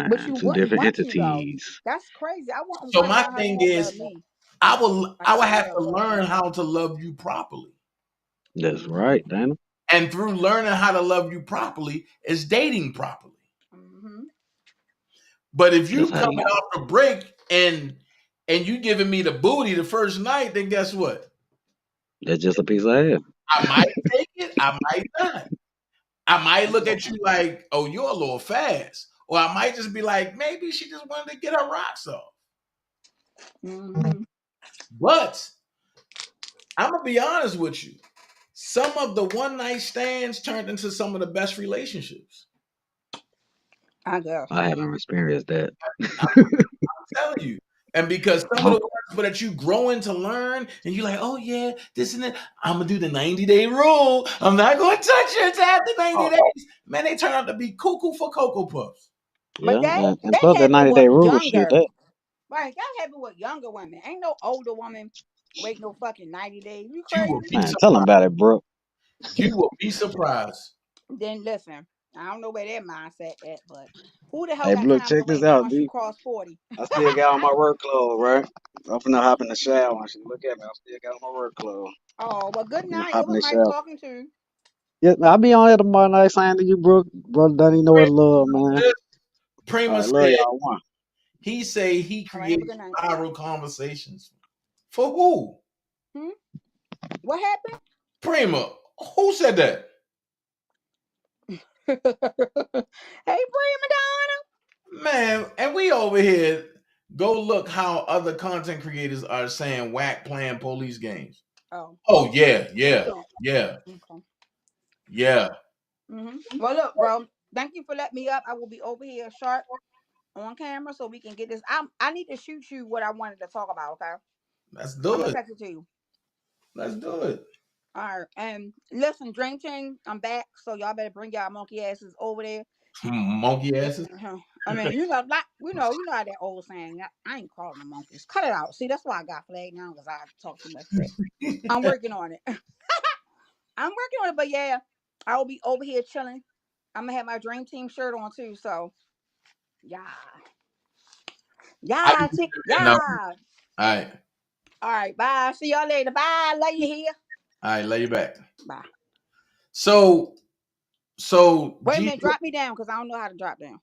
But Man, you two wouldn't different want to though. entities. That's crazy. I wouldn't So want my my thing husband to love is, me like I would I have love to them. learn how to love you properly. That's Mm-hmm. right, Dana. And through learning how to love you properly is dating properly. Mm-hmm. But if That's you how coming you. off the break and you giving me the booty the first night, then guess what? That's just a piece of ass. I might take it, I might not. I might look at you like, oh, you're a little fast. Or I might just be like, maybe she just wanted to get her rocks off. Mm-hmm. But I'm gonna be honest with you. Some of the one night stands turned into some of the best relationships. I guess. I haven't experienced that. I'm telling you. And because some of My, the words that you growing to learn, and you're like, oh yeah, this and that, I'm gonna do the 90-day rule. I'm not gonna touch you until after 90 days. Man, they turn out to be cuckoo for Cocoa Puffs. But yeah, that and that plus that happened 90-day with rule shit. younger. That Right, that happened with younger women. Ain't no older woman wait no fucking 90 days. You You will crazy? be man, tell them surprised. about it, bro. You will be surprised. Then listen, I don't know where their mindset at, but who the hell Hey, got Blue, time to check this wait out, once you D. cross 40? I still got on my work clothes, right? I'm finna hop in the shower. And she look at me. I still got on my work clothes. Oh, well, good I'm night. It hop in was the nice shower. talking to you. Yeah, I'll be on here tomorrow night saying to you, brother Dunny, you know what love, man. All Prima right, love said y'all. One. he say he All right, have a creates good night. viral conversations. For who? What happened? Prima. Who said that? Hey, Prima Donna. Man, and we over here go look how other content creators are saying whack playing police games. Oh. Oh yeah. Okay. Yeah. Well, look, bro. Thank you for letting me up. I will be over here sharp on camera so we can get this. I need to shoot you what I wanted to talk about. Okay. Let's I'm do gonna it. text it to you. Let's do it. All right. And listen, Dream Team, I'm back. So y'all better bring y'all monkey asses over there. Monkey asses. I mean, like you know how that old saying. I ain't calling them monkeys. Cut it out. See, that's why I got flagged now because I talk too much shit. I'm working on it. I'm working on it, but yeah, I will be over here chilling. I'm gonna have my Dream Team shirt on too. So, yeah, yeah, chick, No. yeah. All Right, bye. See y'all later. Bye. Love you here. right, lay you back. Bye. So Wait a G minute. Drop me down because I don't know how to drop down.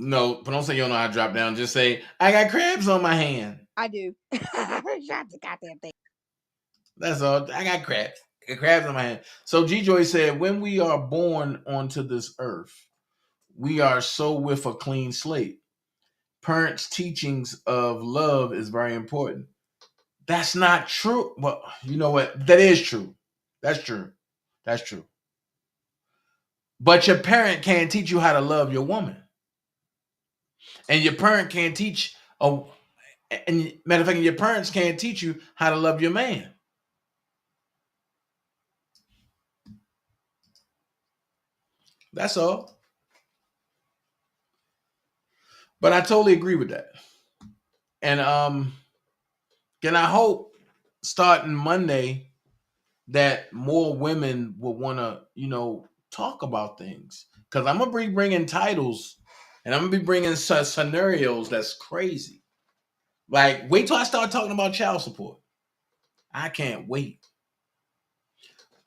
no, but don't say you don't know how to drop down. Just say I got crabs on my hand. I do. Shut the goddamn thing. That's all. I got crabs. I got crabs on my hand. So G Joy said, when we are born onto this earth, we are so with a clean slate. Parents' teachings of love is very important. That's not true. Well, you know what? That is true. That's true. That's true. But your parent can't teach you how to love your woman. And your parent can't teach and matter of fact, your parents can't teach you how to love your man. That's all. But I totally agree with that. And can I hope starting Monday that more women will want to, talk about things. Because I'm going to be bringing titles and I'm going to be bringing scenarios that's crazy. Like, wait till I start talking about child support. I can't wait.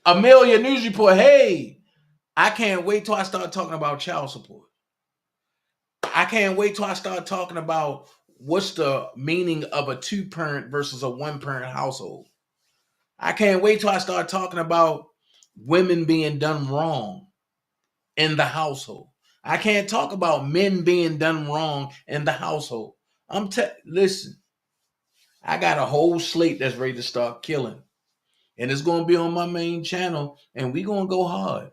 Amelia News Report, hey, I can't wait till I start talking about child support. I can't wait till I start talking about what's the meaning of a 2-parent versus a 1-parent household. I can't wait till I start talking about women being done wrong in the household. I can't talk about men being done wrong in the household. Listen, I got a whole slate that's ready to start killing. And it's going to be on my main channel, and we going to go hard.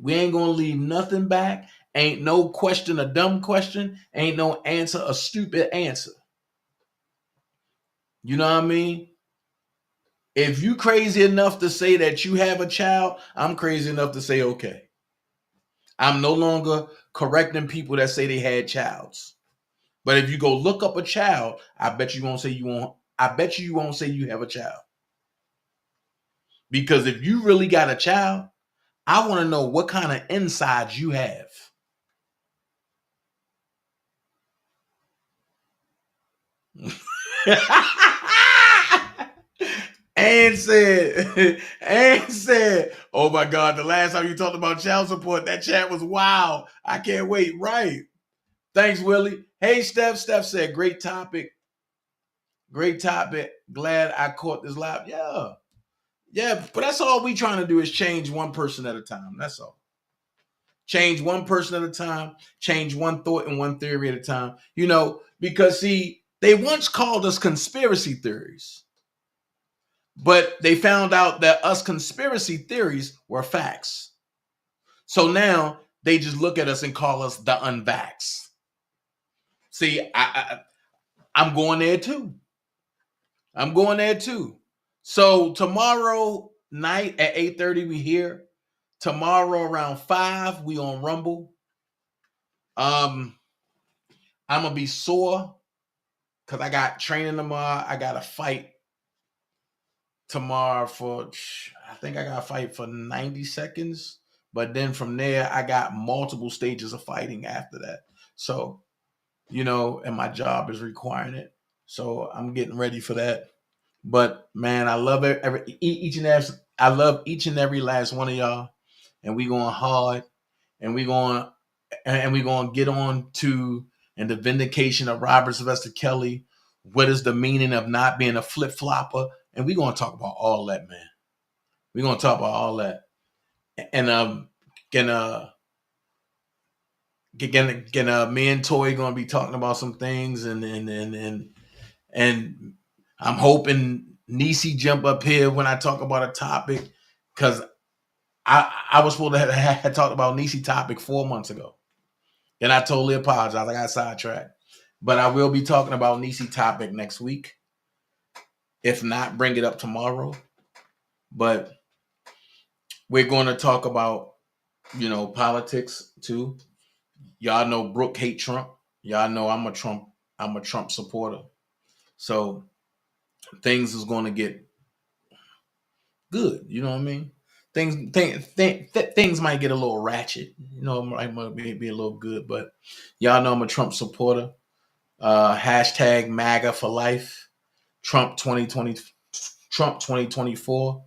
We ain't going to leave nothing back. Ain't no question a dumb question. Ain't no answer a stupid answer. You know what I mean? If you crazy enough to say that you have a child, I'm crazy enough to say, okay. I'm no longer correcting people that say they had childs. But if you go look up a child, I bet you won't say you won't say you have a child. Because if you really got a child, I want to know what kind of insides you have. and said, oh my God, the last time you talked about child support, that chat was wild. I can't wait. Right. Thanks, Willie. Hey, Steph. Steph said, great topic. Great topic. Glad I caught this live. Yeah. Yeah, but that's all we trying to do is change one person at a time. That's all. Change one person at a time, change one thought and one theory at a time. Because see, they once called us conspiracy theories. But they found out that us conspiracy theories were facts. So now they just look at us and call us the unvax. See, I'm going there too. So tomorrow night at 8:30 we here. Tomorrow around 5 we on Rumble. I'm gonna be sore because I got training tomorrow. I got a fight tomorrow for, I think I got to fight for 90 seconds. But then from there, I got multiple stages of fighting after that. So, and my job is requiring it. So I'm getting ready for that. But man, I love I love each and every last one of y'all. And we going hard. And we going to get on to the vindication of Robert Sylvester Kelly. What is the meaning of not being a flip-flopper? And we're going to talk about all that, man. We're going to talk about all that. And me and Toy going to be talking about some things, and I'm hoping Niecy jump up here when I talk about a topic, because I was supposed to have talked about Niecy topic 4 months ago. And I totally apologize. I got sidetracked. But I will be talking about Niecy topic next week. If not, bring it up tomorrow. But we're going to talk about, politics too. Y'all know Brooke hate Trump. Y'all know I'm a Trump supporter. So things is going to get good. You know what I mean? Things might get a little ratchet. Might be a little good. But y'all know I'm a Trump supporter. Hashtag MAGA for life. Trump 2024.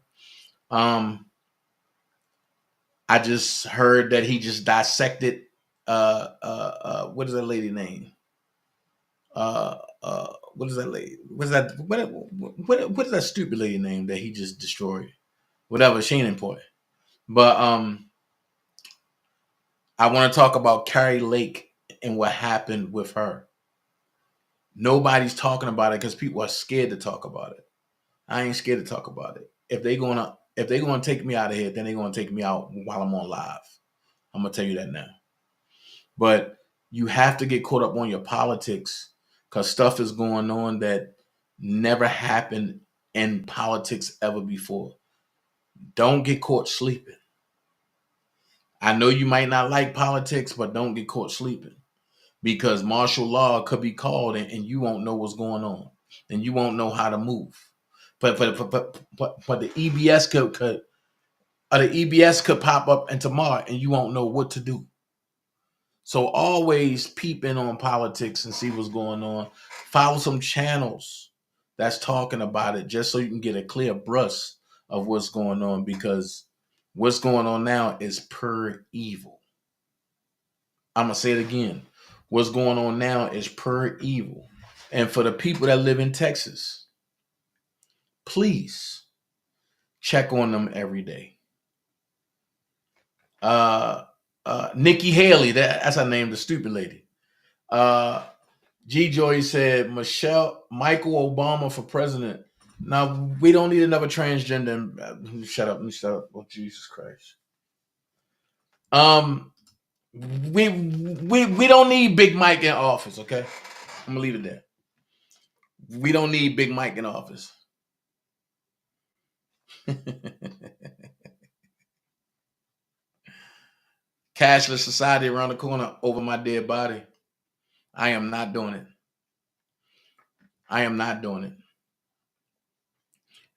I just heard that he just dissected what is that lady name? What is that lady? What is that stupid lady name that he just destroyed? Whatever, she ain't important. But I want to talk about Carrie Lake and what happened with her. Nobody's talking about it because people are scared to talk about it. I ain't scared to talk about it. If they're gonna take me out of here, then they're gonna take me out while I'm on live. I'm gonna tell you that now. But you have to get caught up on your politics, because stuff is going on that never happened in politics ever before. Don't get caught sleeping. I know you might not like politics, but don't get caught sleeping, because martial law could be called and you won't know what's going on, and you won't know how to move. But the EBS could pop up and tomorrow and you won't know what to do. So always peep in on politics and see what's going on. Follow some channels that's talking about it, just so you can get a clear brush of what's going on, because what's going on now is pure evil. I'm going to say it again. What's going on now is pure evil. And for the people that live in Texas, please check on them every day. Nikki Haley, that's her name, the stupid lady. G Joy said Michael Obama for president. Now we don't need another transgender. Shut up. Oh, Jesus Christ. We don't need Big Mike in office, okay? I'm gonna leave it there. We don't need Big Mike in office. Cashless society around the corner over my dead body. I am not doing it. I am not doing it.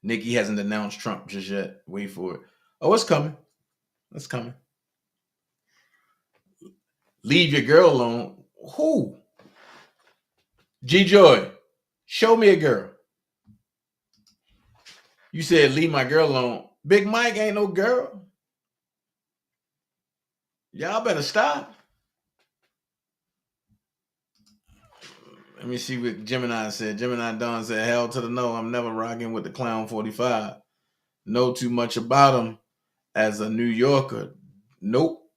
Nikki hasn't announced Trump just yet. Wait for it. Oh, it's coming. It's coming. Leave your girl alone. Who? G Joy, show me a girl. You said leave my girl alone. Big Mike ain't no girl. Y'all better stop. Let me see what Gemini said. Gemini Dawn said, hell to the no. I'm never rocking with the Clown 45. Know too much about him as a New Yorker. Nope.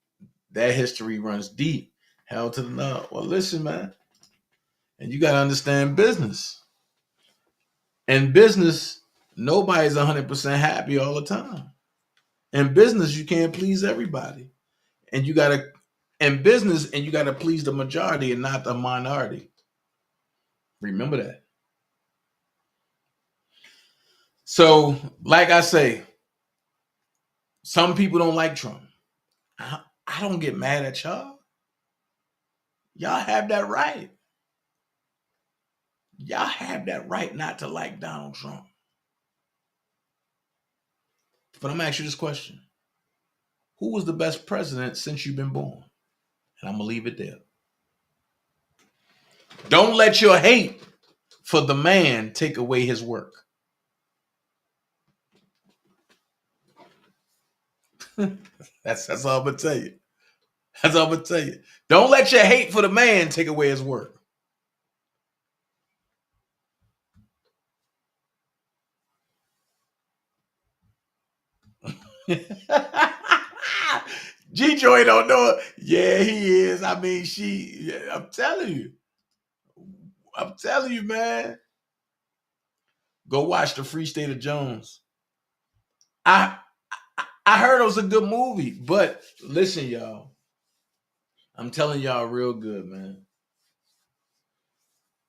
That history runs deep. Hell to the no. Well, listen, man. And you got to understand business. In business, nobody's 100% happy all the time. In business, you can't please everybody. And you got to, in business, and you got to please the majority and not the minority. Remember that. So, like I say, some people don't like Trump. I don't get mad at y'all. Y'all have that right. Y'all have that right not to like Donald Trump. But I'm gonna ask you this question. Who was the best president since you've been born? And I'm gonna leave it there. Don't let your hate for the man take away his work. That's all I'm gonna tell you. That's all I'm gonna tell you. Don't let your hate for the man take away his work. G-Joy don't know it. Yeah, he is. I mean, I'm telling you, man. Go watch The Free State of Jones. I heard it was a good movie, but listen, y'all. I'm telling y'all real good, man.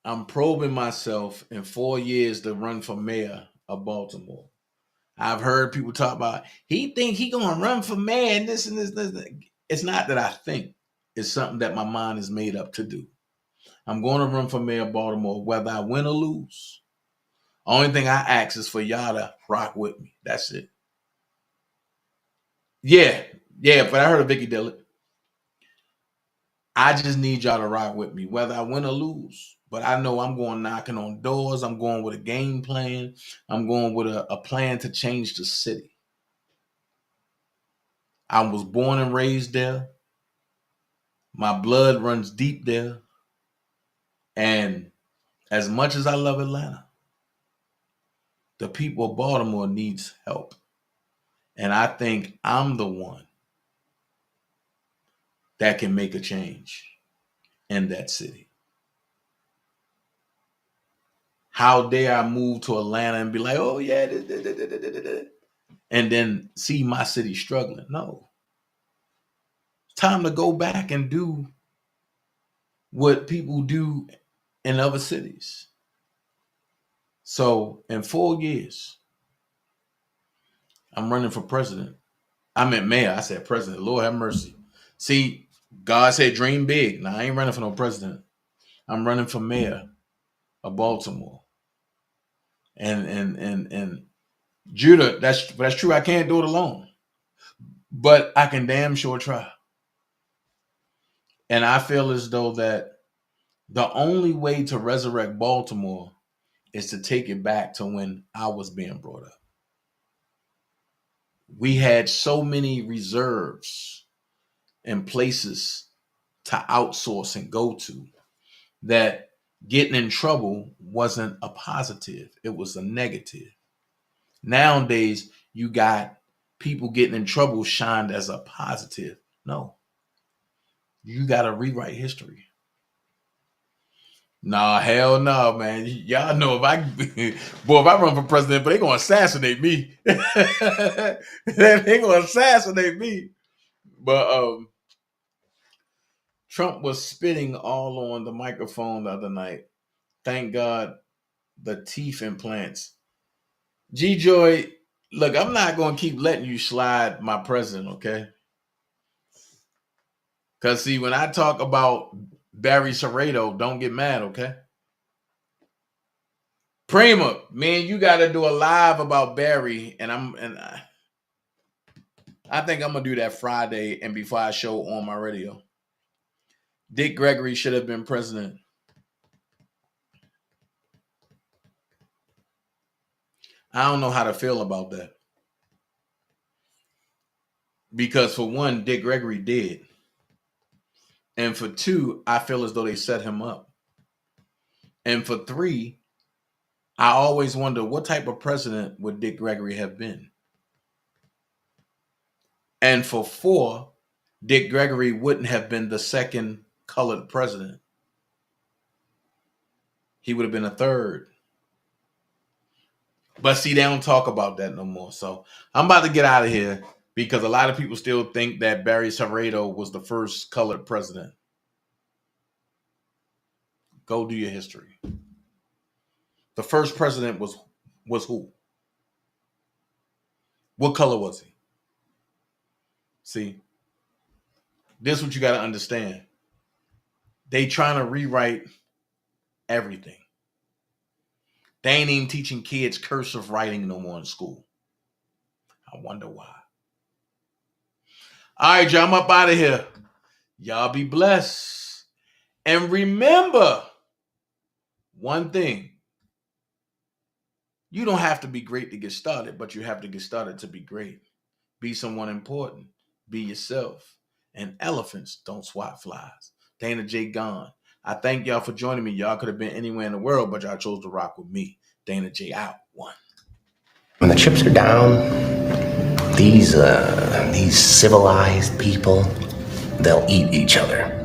I'm probing myself in 4 years to run for mayor of Baltimore. I've heard people talk about, he think he gonna run for mayor and this and this. It's not that I think. It's something that my mind is made up to do. I'm going to run for mayor of Baltimore, whether I win or lose. Only thing I ask is for y'all to rock with me. That's it. Yeah, but I heard of Vicky Dillard. I just need y'all to rock with me, whether I win or lose. But I know I'm going knocking on doors. I'm going with a game plan. I'm going with a plan to change the city. I was born and raised there. My blood runs deep there. And as much as I love Atlanta, the people of Baltimore needs help. And I think I'm the one that can make a change in that city. How dare I move to Atlanta and be like, oh yeah, and then see my city struggling? No. It's time to go back and do what people do in other cities. So in 4 years, I'm running for president. I meant mayor. I said president. Lord have mercy. See, God said dream big. Now I ain't running for no president. I'm running for mayor of Baltimore. And Judah, that's true. I can't do it alone. But I can damn sure try. And I feel as though that the only way to resurrect Baltimore is to take it back to when I was being brought up. We had so many reserves and places to outsource and go to that getting in trouble wasn't a positive. It was a negative. Nowadays, you got people getting in trouble shined as a positive. No. You got to rewrite history. Nah, hell no, man. Y'all know if I run for president, but they gonna assassinate me. They gonna assassinate me. But Trump was spitting all on the microphone the other night. Thank God the teeth implants. G-Joy, look, I'm not gonna keep letting you slide my president, okay? Because see, when I talk about Barry Serrato, don't get mad, okay? Prima, man, you got to do a live about Barry, and I think I'm gonna do that Friday and before I show on my radio. Dick Gregory should have been president. I don't know how to feel about that. Because for one, Dick Gregory did. And for two, I feel as though they set him up. And for three, I always wonder what type of president would Dick Gregory have been? And for four, Dick Gregory wouldn't have been the second colored president. He would have been a third. But see, they don't talk about that no more. So I'm about to get out of here because a lot of people still think that Barry Serrato was the first colored president. Go do your history. The first president was who? What color was he? See, this is what you got to understand. They trying to rewrite everything. They ain't even teaching kids cursive writing no more in school. I wonder why. All right, y'all, I'm up out of here. Y'all be blessed. And remember one thing. You don't have to be great to get started, but you have to get started to be great. Be someone important. Be yourself. And elephants don't swat flies. Dana J gone. I thank y'all for joining me. Y'all could have been anywhere in the world, but y'all chose to rock with me. Dana J out. One. When the chips are down, these civilized people, they'll eat each other.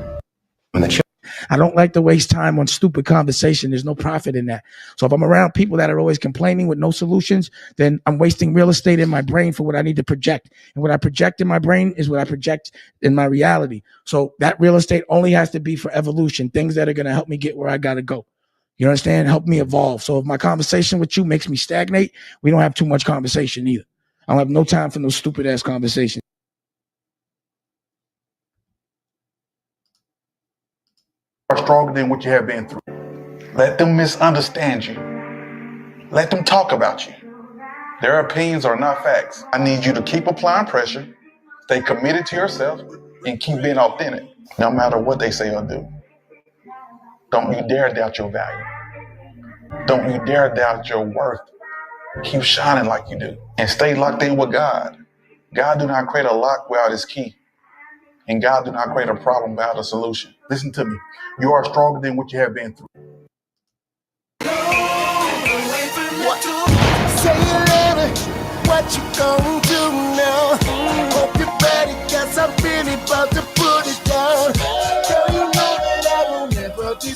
I don't like to waste time on stupid conversation. There's no profit in that. So if I'm around people that are always complaining with no solutions, then I'm wasting real estate in my brain for what I need to project. And what I project in my brain is what I project in my reality. So that real estate only has to be for evolution, things that are going to help me get where I got to go. You understand? Help me evolve. So if my conversation with you makes me stagnate, we don't have too much conversation either. I don't have no time for no stupid ass conversation. Are stronger than what you have been through. Let them misunderstand you. Let them talk about you. Their opinions are not facts. I need you to keep applying pressure, stay committed to yourself, and keep being authentic, no matter what they say or do. Don't you dare doubt your value. Don't you dare doubt your worth. Keep shining like you do, and stay locked in with God. God do not create a lock without his key. And God do not create a problem without a solution. Listen to me. You are stronger than what you have been through. Say it, what you gonna do now? Hope you're ready, cause I'm really about to put it down. Girl, you know that I will never be